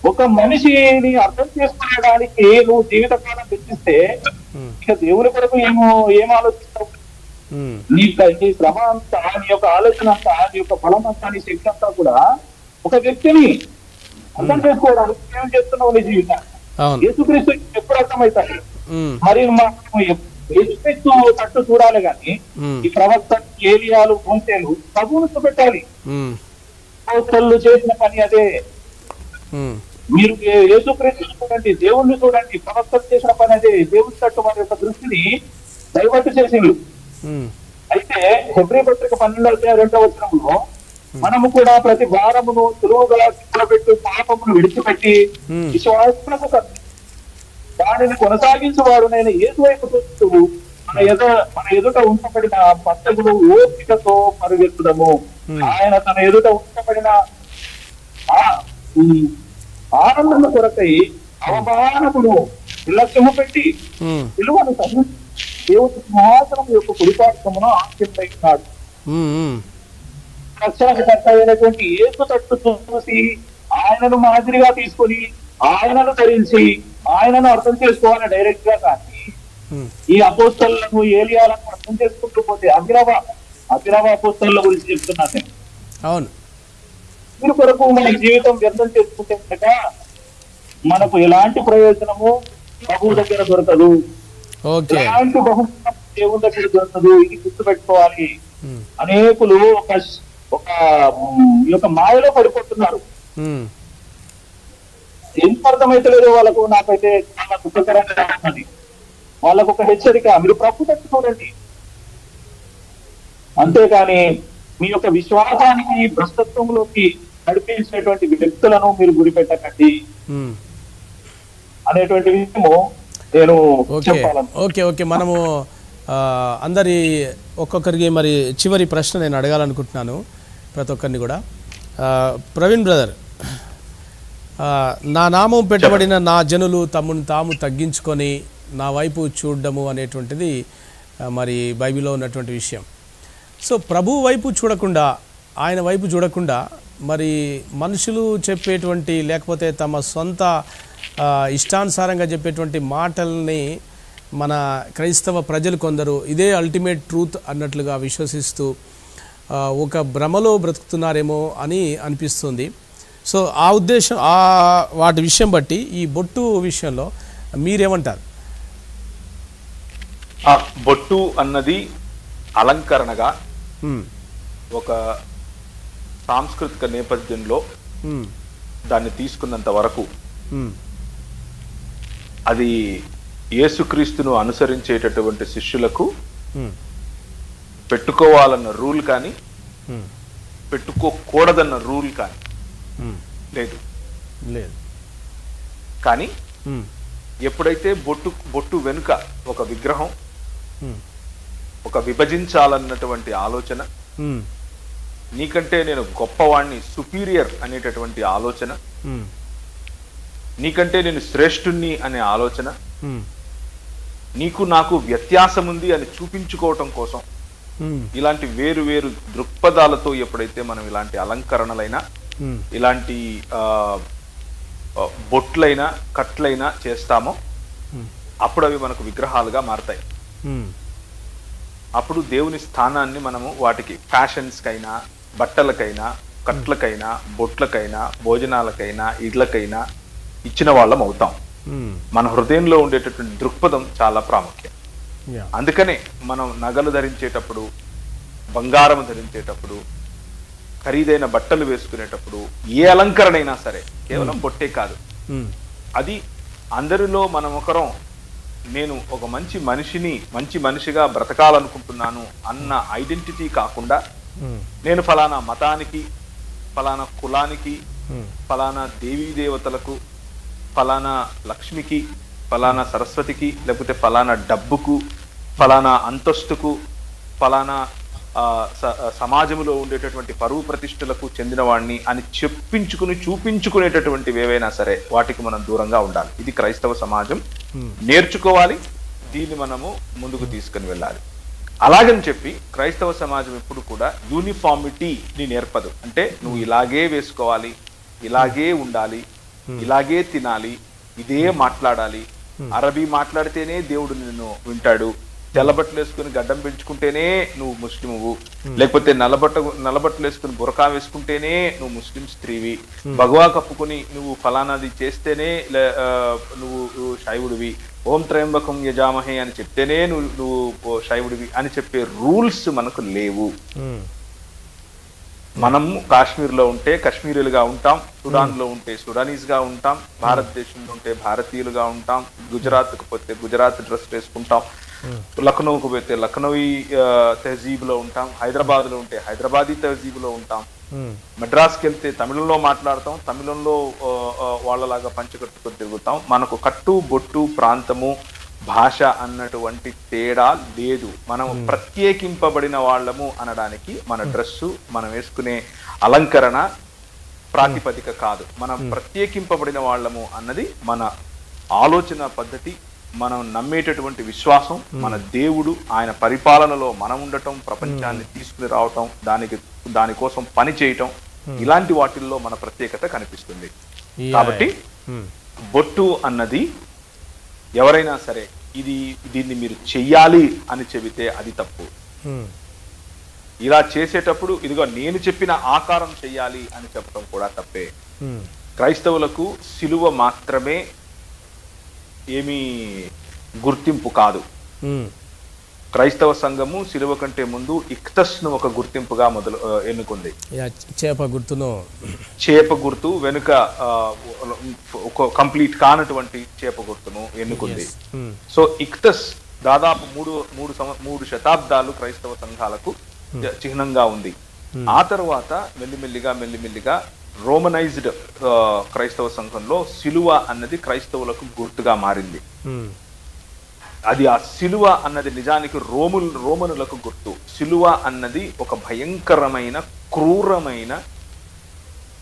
ఒక మనిషిని అర్థం చేసుకునేడానికి నువ్వు జీవితకాలం వెచ్చిస్తే ఇక దేవుని కొరకు ఏం ఆలోచిస్తావు? నీ శ్రమ అంతా, నీ యొక్క ఆలోచన అంతా, నీ యొక్క బలం అంతా, నీ శక్తి అంతా కూడా ఒక వ్యక్తిని అర్థం చేసుకోవడానికి ఏం చేస్తున్నావు నీ జీవితాన్ని? యేసుక్రీస్తు ఎప్పుడు అర్థమవుతాయి? మరి యేసుక్రీస్తు తట్టు చూడాలి కానీ ఈ ప్రవక్త, ఏలియాలు, మోసేలు ప్రభువును చూపెట్టాలి. అపోస్తలులు చేసిన పని అదే. మీరు యేసుక్రీస్తు చూడండి, దేవుణ్ణి చూడండి, ప్రవక్తలు చేసిన పని అదే. దేవుని తట్టు వారి యొక్క దృష్టిని డైవర్ట్ చేసిండు. అయితే హెబ్రీ పత్రిక 12వ వచనంలో, మనము కూడా ప్రతి వారమును సులువుగా పెట్టు పాపమును విడిచిపెట్టి విశ్వాసమునకు దానిని కొనసాగించేవాడు నేను యేసు వైపు చూస్తూ మన ఎదుట ఉంచబడిన పట్టకులు ఓపికతో పరుగెత్తుదము. ఆయన తన ఎదుట ఉంచబడిన ఆనందము కొరకై అవమానమును నిర్లక్ష్యము పెట్టి విలువను దేవుని సింహాసనం యొక్క కుడిపార్శ్వమున ఆశీర్వదించాడు. రక్షణకర్త అయినటువంటి యేసు తట్టు చూసి ఆయనను మాదిరిగా తీసుకొని ఆయనను ధరించి ఆయనను అర్థం చేసుకోవాలని డైరెక్ట్ గా కానీ ఈ అపోస్తలను ఏలియాలను అర్థం చేసుకుంటూ పోతే అభినవ అపోస్తల గురించి చెప్తున్నాను నేను. అవును, దీని కొరకు మన జీవితం వ్యర్థం చేసుకుంటే కనుక మనకు ఎలాంటి ప్రయోజనము ప్రభువు దగ్గర దొరకదు, ఎలాంటి బహుమానం దేవుని దగ్గర దొరకదు. ఇది గుర్తుపెట్టుకోవాలి. అనేకులు ఒక మాయలో పడిపోతున్నారు. ఎంత అర్థమైతే లేదో వాళ్ళకు, నాకైతే చాలా దుఃఖకరంగా ఉన్నది. వాళ్ళకు ఒక హెచ్చరిక, మీరు ప్రభు తట్టు చూడండి, అంతేకాని మీ యొక్క విశ్వాసానికి భ్రష్టత్వంలోకి నడిపించినటువంటి వ్యక్తులను మీరు గురిపెట్టకండి అనేటువంటి విషయము నేను చెప్పాలను. ఓకే మనము అందరి ఒక్కొక్కరికి మరి చివరి ప్రశ్న నేను అడగాలనుకుంటున్నాను ప్రతి ఒక్కరిని కూడా. ప్రవీణ్ బ్రదర్, నా నామం పెట్టబడిన నా జనులు తమను తాము తగ్గించుకొని నా వైపు చూడడము అనేటువంటిది మరి బైబిల్లో ఉన్నటువంటి విషయం. సో ప్రభు వైపు చూడకుండా, ఆయన వైపు చూడకుండా మరి మనుషులు చెప్పేటువంటి లేకపోతే తమ సొంత ఇష్టానుసారంగా చెప్పేటువంటి మాటల్ని మన క్రైస్తవ ప్రజలు కొందరు ఇదే అల్టిమేట్ ట్రూత్ అన్నట్లుగా విశ్వసిస్తూ ఒక భ్రమలో బ్రతుకుతున్నారేమో అని అనిపిస్తుంది. సో ఆ ఉద్దేశం, వాటి విషయం బట్టి ఈ బొట్టు విషయంలో మీరేమంటారు? బొట్టు అన్నది అలంకరణగా ఒక సాంస్కృతిక నేపథ్యంలో దాన్ని తీసుకున్నంత వరకు అది యేసుక్రీస్తును అనుసరించేటటువంటి శిష్యులకు పెట్టుకోవాలన్న రూల్ కానీ పెట్టుకోకూడదన్న రూల్ కానీ లేదు. కానీ ఎప్పుడైతే బొట్టు వెనుక ఒక విగ్రహం, ఒక విభజించాలన్నటువంటి ఆలోచన, నీకంటే నేను గొప్పవాణ్ణి, సుపీరియర్ అనేటటువంటి ఆలోచన, నీకంటే నేను శ్రేష్ఠుణ్ణి అనే ఆలోచన, నీకు నాకు వ్యత్యాసం ఉంది అని చూపించుకోవటం కోసం ఇలాంటి వేరు వేరు దృక్పథాలతో ఎప్పుడైతే మనం ఇలాంటి అలంకరణలైనా ఇలాంటి బొట్లైనా కట్లైనా చేస్తామో అప్పుడు అవి మనకు విగ్రహాలుగా మారతాయి. అప్పుడు దేవుని స్థానాన్ని మనము వాటికి ఫ్యాషన్స్కైనా, బట్టలకైనా, కట్లకైనా, బొట్లకైనా, భోజనాలకైనా, ఇళ్లకైనా ఇచ్చిన వాళ్ళం అవుతాం. మన హృదయంలో ఉండేటటువంటి దృక్పథం చాలా ప్రాముఖ్యం. అందుకనే మనం నగలు ధరించేటప్పుడు, బంగారం ధరించేటప్పుడు, ఖరీదైన బట్టలు వేసుకునేటప్పుడు, ఏ అలంకరణ అయినా సరే కేవలం బొట్టే కాదు, అది అందరిలో మనం ఒకరం నేను ఒక మంచి మనిషిగా బ్రతకాలనుకుంటున్నాను అన్న ఐడెంటిటీ కాకుండా, నేను ఫలానా మతానికి, ఫలానా కులానికి, ఫలానా దేవీ దేవతలకు, ఫలానా లక్ష్మికి, ఫలానా సరస్వతికి, లేకపోతే ఫలానా డబ్బుకు, ఫలానా అంతస్తుకు, ఫలానా సమాజంలో ఉండేటటువంటి పరువు ప్రతిష్టలకు చెందిన వాడిని అని చూపించుకునేటటువంటివి ఏవైనా సరే వాటికి మనం దూరంగా ఉండాలి. ఇది క్రైస్తవ సమాజం నేర్చుకోవాలి. దీన్ని మనము ముందుకు తీసుకుని వెళ్ళాలి. అలాగని చెప్పి క్రైస్తవ సమాజం ఎప్పుడు కూడా యూనిఫార్మిటీని నేర్పదు. అంటే నువ్వు ఇలాగే వేసుకోవాలి, ఇలాగే ఉండాలి, ఇలాగే తినాలి, ఇదే మాట్లాడాలి, అరబీ మాట్లాడితేనే దేవుడు నిన్ను వింటాడు, తెల్లబట్టలు వేసుకుని గడ్డం పెంచుకుంటేనే నువ్వు ముస్లింవు, లేకపోతే నల్లబట్టలు వేసుకుని బురకా వేసుకుంటేనే నువ్వు ముస్లిం స్త్రీవి, భగవా కప్పుకుని నువ్వు ఫలానాది చేస్తేనే నువ్వు శైవుడివి, ఓం త్రయంబకం యజామహే అని చెప్తేనే నువ్వు శైవుడివి అని చెప్పే రూల్స్ మనకు లేవు. మనం కాశ్మీర్లో ఉంటే కాశ్మీరీలుగా ఉంటాం, సుడాన్ లో ఉంటే సుడానీస్ గా ఉంటాం, భారతదేశంలో ఉంటే భారతీయులుగా ఉంటాం, గుజరాత్కు పోతే గుజరాత్ డ్రెస్ వేసుకుంటాం, లక్నోకు పోతే లక్నోయి తహజీబ్ లో ఉంటాం, హైదరాబాద్ లో ఉంటే హైదరాబాదీ తహజీబ్ లో ఉంటాం, మద్రాస్కి వెళ్తే తమిళంలో మాట్లాడతాం, తమిళంలో వాళ్ళలాగా పంచకట్టుకొని తిరుగుతాం. మనకు కట్టు బొట్టు ప్రాంతము భాష అన్నటువంటి తేడా లేదు. మనం ప్రత్యేకింపబడిన వాళ్ళము అనడానికి మన డ్రెస్సు, మనం వేసుకునే అలంకరణ ప్రాతిపదిక కాదు. మనం ప్రత్యేకింపబడిన వాళ్ళము అన్నది మన ఆలోచన పద్ధతి, మనం నమ్మేటటువంటి విశ్వాసం, మన దేవుడు, ఆయన పరిపాలనలో మనం ఉండటం, ప్రపంచాన్ని తీసుకుని రావటం, దానికోసం పని చేయటం, ఇలాంటి వాటిల్లో మన ప్రత్యేకత కనిపిస్తుంది. కాబట్టి బొట్టు అన్నది ఎవరైనా సరే దీన్ని మీరు చెయ్యాలి అని చెబితే అది తప్పు. ఇలా చేసేటప్పుడు ఇదిగో నేను చెప్పిన ఆకారం చెయ్యాలి అని చెప్పడం కూడా తప్పే. క్రైస్తవులకు సిలువ మాత్రమే ఏమీ గుర్తింపు కాదు. క్రైస్తవ సంఘము సిలువ కంటే ముందు ఇక్తస్ ను ఒక గుర్తింపుగా ఎన్నుకుంది. చేప గుర్తు వెనుక ఒక కంప్లీట్ కానటువంటి చేప గుర్తును ఎన్నుకుంది. సో ఇక్తస్ దాదాపు మూడు శతాబ్దాలు క్రైస్తవ సంఘాలకు చిహ్నంగా ఉంది. ఆ తర్వాత మెల్లిమెల్లిగా రోమనైజ్డ్ క్రైస్తవ సంఘంలో సిలువ అన్నది క్రైస్తవులకు గుర్తుగా మారింది. అది ఆ సిలువ అన్నది నిజానికి రోమనులకు గుర్తు. సిలువ అన్నది ఒక భయంకరమైన క్రూరమైన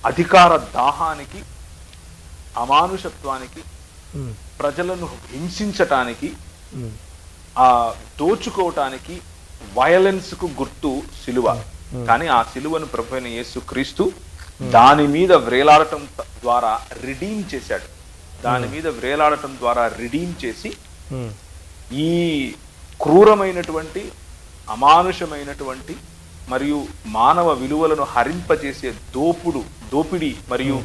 అధికార దాహానికి, అమానుషత్వానికి, ప్రజలను హింసించటానికి, దోచుకోవటానికి, వయలెన్స్ కు గుర్తు సిలువ. కానీ ఆ సిలువను ప్రభువైన యేసుక్రీస్తు దాని మీద వ్రేలాడటం ద్వారా రిడీమ్ చేశాడు. దాని మీద వ్రేలాడటం ద్వారా రిడీమ్ చేసి ఈ క్రూరమైనటువంటి, అమానుషమైనటువంటి మరియు మానవ విలువలను హరింపజేసే దోపిడి మరియు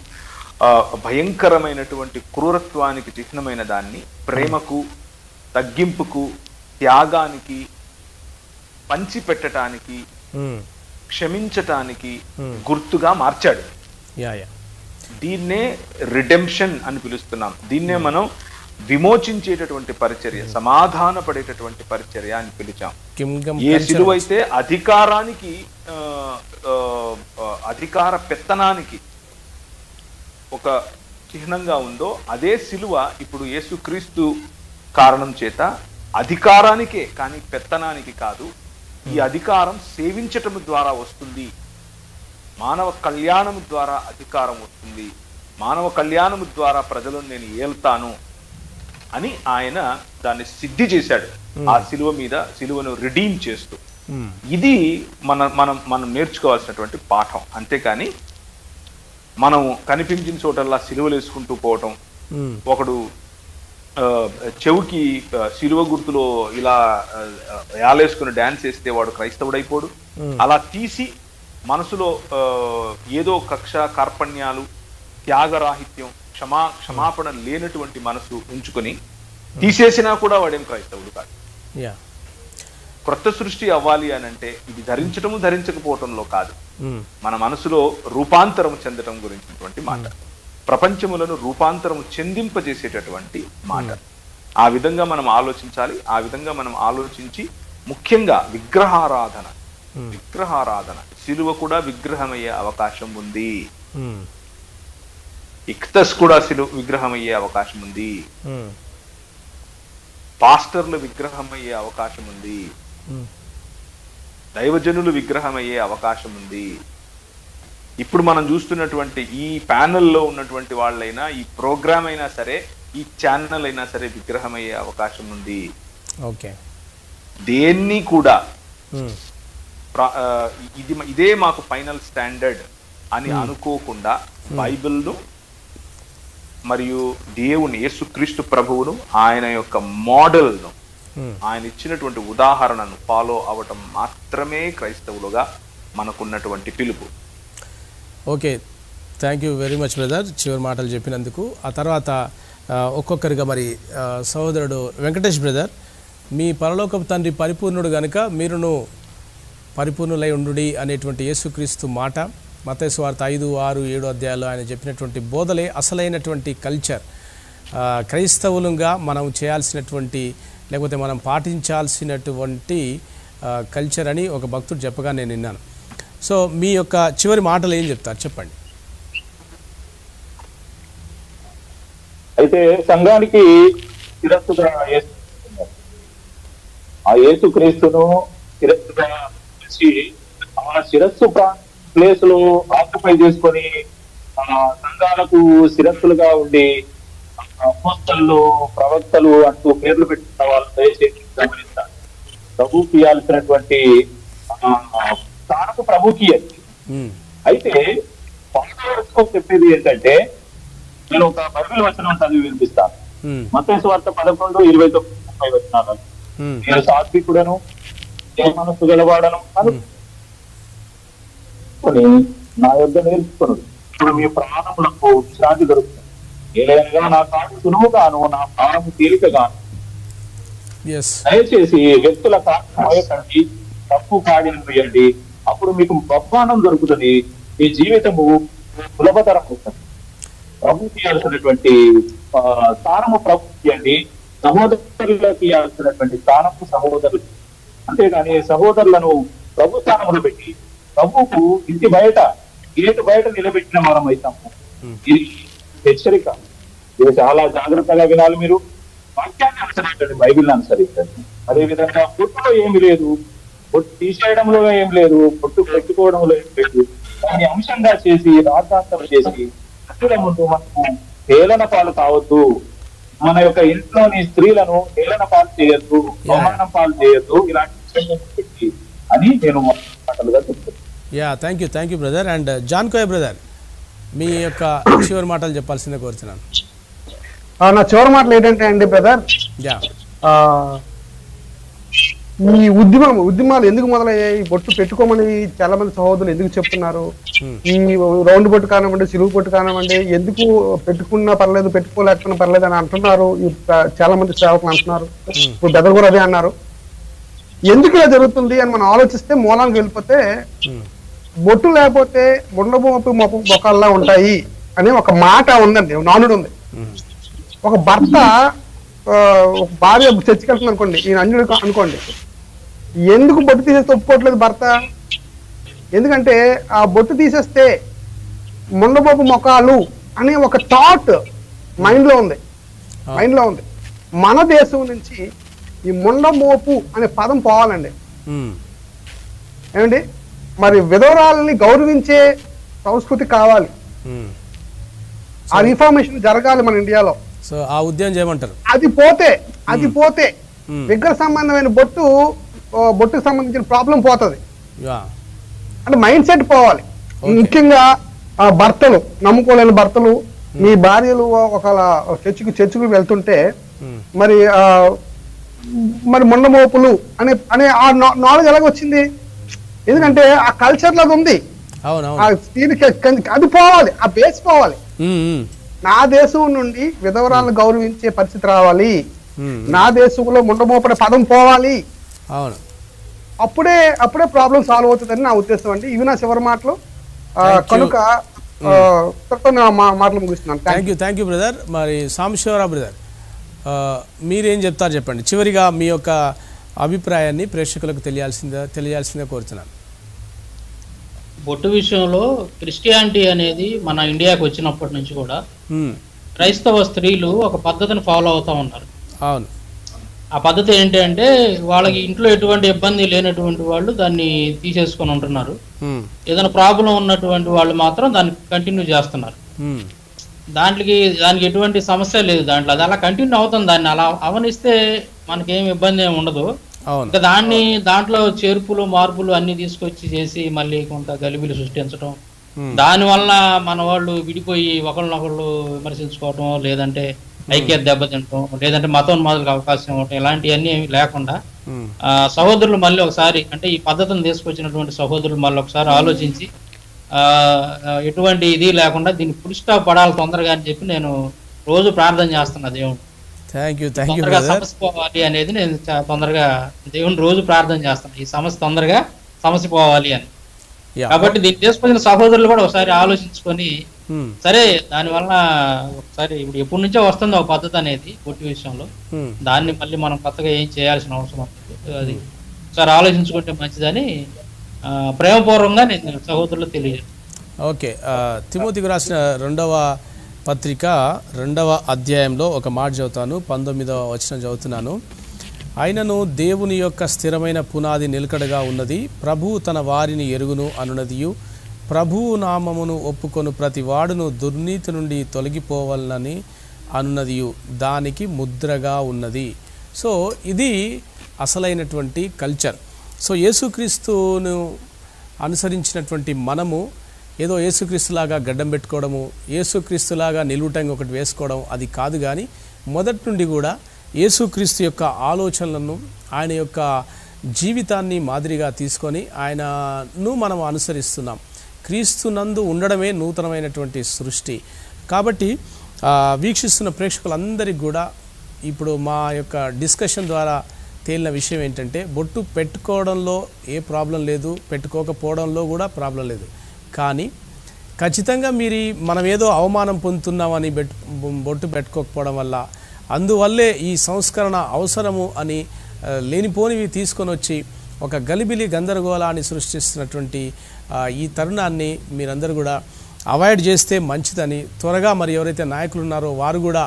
భయంకరమైనటువంటి క్రూరత్వానికి చిహ్నమైన దాన్ని ప్రేమకు, తగ్గింపుకు, త్యాగానికి, పంచిపెట్టడానికి, క్షమించటానికి గుర్తుగా మార్చాడు. దీన్నే రిడెంప్షన్ అని పిలుస్తున్నాం. దీన్నే మనం విమోచించేటటువంటి పరిచర్య, సమాధాన పడేటటువంటి పరిచర్య అని పిలిచాం. ఏ సిలువ అయితే అధికారానికి, అధికార పెత్తనానికి ఒక చిహ్నంగా ఉందో అదే సిలువ ఇప్పుడు యేసుక్రీస్తు కారణం చేత అధికారానికే కానీ పెత్తనానికి కాదు. ఈ అధికారం సేవించటం ద్వారా వస్తుంది. మానవ కళ్యాణము ద్వారా అధికారం వస్తుంది. మానవ కళ్యాణము ద్వారా ప్రజలను నేను ఏల్తాను అని ఆయన దాన్ని సిద్ధి చేశాడు ఆ సిలువను రిడీమ్ చేస్తూ. ఇది మనం నేర్చుకోవాల్సినటువంటి పాఠం. అంతేకాని మనం కనిపించిన చోటల్లా సిలువలు వేసుకుంటూ పోవటం, ఒకడు చెవుకి సిలువ గుర్తులో ఇలా యాలేసుకుని డాన్స్ వేస్తే వాడు క్రైస్తవుడైపోడు. అలా తీసి మనసులో ఏదో కక్ష, కార్పణ్యాలు, త్యాగరాహిత్యం, క్షమాపణ లేనటువంటి మనసు ఉంచుకొని తీసేసినా కూడా వాడేం క్రైస్తవుడు కాదు. క్రొత్త సృష్టి అవ్వాలి అని అంటే ఇది ధరించటము ధరించకపోవటంలో కాదు, మన మనసులో రూపాంతరం చెందటం గురించినటువంటి మాట, ప్రపంచములను రూపాంతరము చెందింపజేసేటటువంటి మాట. ఆ విధంగా మనం ఆలోచించాలి. ఆ విధంగా మనం ఆలోచించి ముఖ్యంగా విగ్రహారాధన సిలువ కూడా విగ్రహమయ్యే అవకాశం ఉంది. ఇక్తస్ కూడా విగ్రహమయ్యే అవకాశం ఉంది. పాస్టర్లు విగ్రహమయ్యే అవకాశం ఉంది. దైవజనులు విగ్రహమయ్యే అవకాశం ఉంది. ఇప్పుడు మనం చూస్తున్నటువంటి ఈ ప్యానెల్లో ఉన్నటువంటి వాళ్ళైనా, ఈ ప్రోగ్రామ్ అయినా సరే, ఈ ఛానల్ అయినా సరే విగ్రహమయ్యే అవకాశం ఉంది. దేన్ని కూడా ఇదే మాకు ఫైనల్ స్టాండర్డ్ అని అనుకోకుండా బైబిల్ను మరియు దేవుని యేసుక్రీస్తు ప్రభువును, ఆయన యొక్క మోడల్ను, ఆయన ఇచ్చినటువంటి ఉదాహరణను ఫాలో అవటం మాత్రమే క్రైస్తవులుగా మనకున్నటువంటి పిలుపు. Okay, thank you very much brother, చివరి మాటలు చెప్పినందుకు. ఆ తర్వాత ఒక్కొక్కరిగా మరి సహోదరుడు వెంకటేష్ బ్రదర్, మీ పరలోకపు తండ్రి పరిపూర్ణుడు గనుక మీరును పరిపూర్ణులై ఉండుడి అనేటువంటి యేసుక్రీస్తు మాట, మత్తయి సువార్త 5, 6, 7 అధ్యాయాల్లో ఆయన చెప్పినటువంటి బోధలే అసలైనటువంటి కల్చర్. క్రైస్తవులుగా మనం చేయాల్సినటువంటి, లేకపోతే మనం పాటించాల్సినటువంటి కల్చర్ అని ఒక భక్తుడు చెప్పగా నేను విన్నాను. సో మీ యొక్క చివరి మాటలు ఏం చెప్తారు, చెప్పండి. అయితే సంఘానికి శిరస్సుగా ఆ యేసుక్రీస్తును శిరస్సుగా వచ్చి ఆ శిరస్సు ప్లేస్ లో ఆక్యుపై చేసుకొని సంఘాలకు శిరస్సులుగా ఉండి అపోస్తలు ప్రవక్తలు అంటూ పేర్లు పెట్టిన వాళ్ళు దయచేసి గమనించాలి. ప్రభుకి ఇవ్వాల్సినటువంటి స్థానము ప్రభుకి అయితే చెప్పేది ఏంటంటే, నేను ఒక బైబిల్ వచనం చదివి వినిపిస్తాను. మత్తయి సువార్త 11:29-30 వచనాలు. నేను సాత్వికుడను ఏ మనస్సు గలవాడను అనుకుని నా యొద్ద నేర్చుకున్నాడు, ఇప్పుడు మీ ప్రాణములకు విశ్రాంతి దొరుకుతుంది. ఏలైనగా నా కాడు సులువుగాను నా ప్రాణము తేలికగాను. దయచేసి వ్యక్తుల కాడి తప్పు కాడిని వేయండి, అప్పుడు మీకు బహుమానం దొరుకుతుంది, మీ జీవితము సులభతరం అవుతుంది. ప్రభుకి ఇవ్వాల్సినటువంటి స్థానము ప్రభుకి అండి, సహోదరులకి ఇవ్వాల్సినటువంటి స్థానము సహోదరులు. అంతేగాని సహోదరులను ప్రభు స్థానంలో పెట్టి ప్రభుకు ఇంటి బయట గేటు బయట నిలబెట్టిన వారం అవుతాము. ఇది హెచ్చరిక. ఇది చాలా జాగ్రత్తగా వినాలి. మీరు వాక్యాన్ని అనుసరించండి, బైబిల్ని అనుసరించండి. అదేవిధంగా బొట్టులో ఏమి లేదు, బొట్టు తీసేయడంలో ఏం లేదు, బొట్టు పెట్టుకోవడంలో ఏం లేదు. దాన్ని అంశంగా చేసి రాద్ధాంతం చేసి అసలు ముందు మనకు హేళన పాలు కావద్దు. మన యొక్క ఇంట్లోని స్త్రీలను హేళన పాలు చేయొద్దు, అవమానం పాలు చేయొద్దు. ఇలాంటి అని నేను మాటలుగా చెప్తాను. Thank you brother. And John Koya brother, మీ యొక్క చివరి మాటలు చెప్పాల్సిందే కోరుతున్నాను. నా చివరి మాటలు ఏంటంటే అండి బ్రదర్, ఈ ఉద్యమాలు ఎందుకు మొదలయ్యాయి? బొట్టు పెట్టుకోమని చాలా మంది సహోదరులు ఎందుకు చెప్తున్నారు? ఈ రౌండ్ బొట్టు కానివ్వండి, సిలువు బొట్టు కానివ్వండి, ఎందుకు పెట్టుకున్నా పర్లేదు, పెట్టుకోలేకపోయినా పర్లేదు అని అంటున్నారు. చాలా మంది సేవకులు అంటున్నారు. ఇప్పుడు బెదర్ కూడా అదే అన్నారు. ఎందుకు ఇలా జరుగుతుంది అని మనం ఆలోచిస్తే మూలానికి వెళ్ళిపోతే, బొట్టు లేకపోతే ముండమోపు మొక్కల్లా ఉంటాయి అనే ఒక మాట ఉందండి, నానుడు ఉంది. ఒక భర్త ఒక భార్య చర్చికి వెళ్తుంది అనుకోండి, ఈయన అన్యుడు అనుకోండి, ఎందుకు బొట్టు తీసేస్తే ఒప్పుకోవట్లేదు భర్త? ఎందుకంటే ఆ బొట్టు తీసేస్తే ముండబోపు మొక్కలు అనే ఒక థాట్ మైండ్ లో ఉంది. మన దేశం నుంచి ఈ ముండమోపు అనే పదం పోవాలండి. ఏమండి, మరి విధవరాలని గౌరవించే సంస్కృతి కావాలి. ఆ రిఫార్మేషన్ జరగాలి మన ఇండియాలో. సో ఆ ఉద్యమం చేయమంటారు. అది పోతే విగ్రహ సంబంధమైన బొట్టుకు సంబంధించిన ప్రాబ్లం పోతుంది. అంటే మైండ్ సెట్ పోవాలి. ముఖ్యంగా భర్తలు, నమ్ముకోలేని భర్తలు, మీ భార్యలు ఒక చర్చికి వెళ్తుంటే మరి ముండమోపులు అనే ఆ నాలెడ్జ్ ఎలాగ వచ్చింది? ఎందుకంటే ఆ కల్చర్ లాగా ఉంది. అది పోవాలి, ఆ బేస్ పోవాలి. నా దేశం నుండి విధవరాలను గౌరవించే పరిస్థితి రావాలి. నా దేశంలో ముండమోపడే పదం పోవాలి. అప్పుడే ప్రాబ్లం సాల్వ్ అవుతుందని నా ఉద్దేశం అండి. ఇవి నా చివరి మాటలు. కనుక మాటలు ముగిస్తున్నాను. Thank you brother. మరి సాంబశివరావు బ్రదర్, మీరేం చెప్తారు చెప్పండి. చివరిగా మీ యొక్క అభిప్రాయాన్ని ప్రేక్షకులకు తెలియాల్సిందే కోరుతున్నాను. బొట్టు విషయంలో క్రిస్టియానిటీ అనేది మన ఇండియాకి వచ్చినప్పటి నుంచి కూడా క్రైస్తవ స్త్రీలు ఒక పద్ధతిని ఫాలో అవుతా ఉన్నారు. అవును. ఆ పద్ధతి ఏంటి అంటే, వాళ్ళకి ఇంట్లో ఎటువంటి ఇబ్బంది లేనటువంటి వాళ్ళు దాన్ని తీసేసుకొని ఉంటున్నారు. ఏదైనా ప్రాబ్లం ఉన్నటువంటి వాళ్ళు మాత్రం దాన్ని కంటిన్యూ చేస్తున్నారు. దానికి ఎటువంటి సమస్య లేదు. దాంట్లో అది అలా కంటిన్యూ అవుతుంది. దాన్ని అలా అవనిస్తే మనకేం ఇబ్బంది ఏమి ఉండదు. ఇంకా దాంట్లో చేర్పులు మార్పులు అన్ని తీసుకొచ్చి చేసి మళ్ళీ కొంత గలిబిలి సృష్టించడం, దాని వల్ల మన వాళ్ళు విడిపోయి ఒకళ్ళనొకళ్ళు విమర్శించుకోవటం, లేదంటే ఐక్యత దెబ్బతింటం, లేదంటే మతోన్మాదులకు అవకాశం ఇవ్వటం, ఇలాంటివన్నీ ఏమి లేకుండా సహోదరులు మళ్ళీ ఒకసారి, అంటే ఈ పద్ధతిని తీసుకొచ్చినటువంటి సహోదరులు మళ్ళీ ఒకసారి ఆలోచించి ఎటువంటి ఇది లేకుండా దీన్ని ఫుల్ స్టాప్ పడాలి తొందరగా అని చెప్పి నేను రోజు ప్రార్థన చేస్తున్నా దేవుడు. తొందరగా సమస్య పోవాలి అనేది నేను తొందరగా దేవుని రోజు ప్రార్థన చేస్తాను, ఈ సమస్య తొందరగా సమస్య పోవాలి అని. కాబట్టి దీన్ని తీసుకొచ్చిన సహోదరులు కూడా ఒకసారి ఆలోచించుకొని, సరే దానివల్ల ఒకసారి ఇప్పుడు ఎప్పటి నుంచో వస్తుంది ఒక పద్ధతి అనేది బొట్టు విషయంలో, దాన్ని మళ్ళీ మనం కొత్తగా ఏం చేయాల్సిన అవసరం అది ఒకసారి ఆలోచించుకుంటే మంచిదని ప్రేమపూర్వకంగా నేను సహోదరులు తెలియజేస్తాను. ఓకే. తిమోతికి రాసిన 2వ పత్రిక 2వ అధ్యాయంలో ఒక మాట చదువుతాను, 19వ వచనం చదువుతున్నాను. అయినను దేవుని యొక్క స్థిరమైన పునాది నిలకడగా ఉన్నది. ప్రభువు తన వారిని ఎరుగును అనునదియు, ప్రభువు నామమును ఒప్పుకొను ప్రతి వాడును దుర్నీతి నుండి తొలగిపోవాలని అనున్నదియు దానికి ముద్రగా ఉన్నది. సో ఇది అసలైనటువంటి కల్చర్. సో యేసుక్రీస్తును అనుసరించినటువంటి మనము ఏదో యేసుక్రీస్తులాగా గడ్డం పెట్టుకోవడము, యేసుక్రీస్తులాగా నిలువుటంగా ఒకటి వేసుకోవడం అది కాదు. కానీ మొదటి నుండి కూడా యేసుక్రీస్తు యొక్క ఆలోచనలను, ఆయన యొక్క జీవితాన్ని మాదిరిగా తీసుకొని ఆయనను మనం అనుసరిస్తున్నాం. క్రీస్తునందు ఉండడమే నూతనమైనటువంటి సృష్టి. కాబట్టి వీక్షిస్తున్న ప్రేక్షకులందరికీ కూడా ఇప్పుడు మా యొక్క డిస్కషన్ ద్వారా తేలిన విషయం ఏంటంటే, బొట్టు పెట్టుకోవడంలో ఏ ప్రాబ్లం లేదు, పెట్టుకోకపోవడంలో కూడా ప్రాబ్లం లేదు. కానీ ఖచ్చితంగా మనం ఏదో అవమానం పొందుతున్నామని బొట్టు పెట్టుకోకపోవడం వల్ల, అందువల్లే ఈ సంస్కరణ అవసరము అని లేనిపోనివి తీసుకొని వచ్చి ఒక గలిబిలి గందరగోళాన్ని సృష్టిస్తున్నటువంటి ఈ తరుణాన్ని మీరందరూ కూడా అవాయిడ్ చేస్తే మంచిదని, త్వరగా మరి ఎవరైతే నాయకులు ఉన్నారో వారు కూడా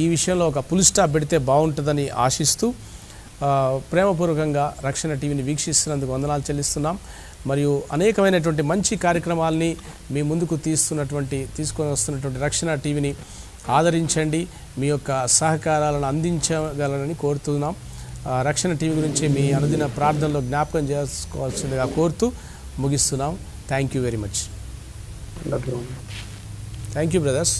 ఈ విషయంలో ఒక ఫుల్ స్టాప్ పెడితే బాగుంటుందని ఆశిస్తూ ప్రేమపూర్వకంగా రక్షణ టీవీని వీక్షిస్తున్నందుకు వందనాలు చెల్లిస్తున్నాం. మరియు అనేకమైనటువంటి మంచి కార్యక్రమాలని మీ ముందుకు తీసుకొని వస్తున్నటువంటి రక్షణ టీవీని ఆదరించండి, మీ యొక్క సహకారాలను అందించగలరని కోరుతున్నాం. రక్షణ టీవీ గురించి మీ అనుదిన ప్రార్థనలో జ్ఞాపకం చేసుకోవాల్సిందిగా కోరుతూ ముగిస్తున్నాం. Thank you very much. Thank you brothers.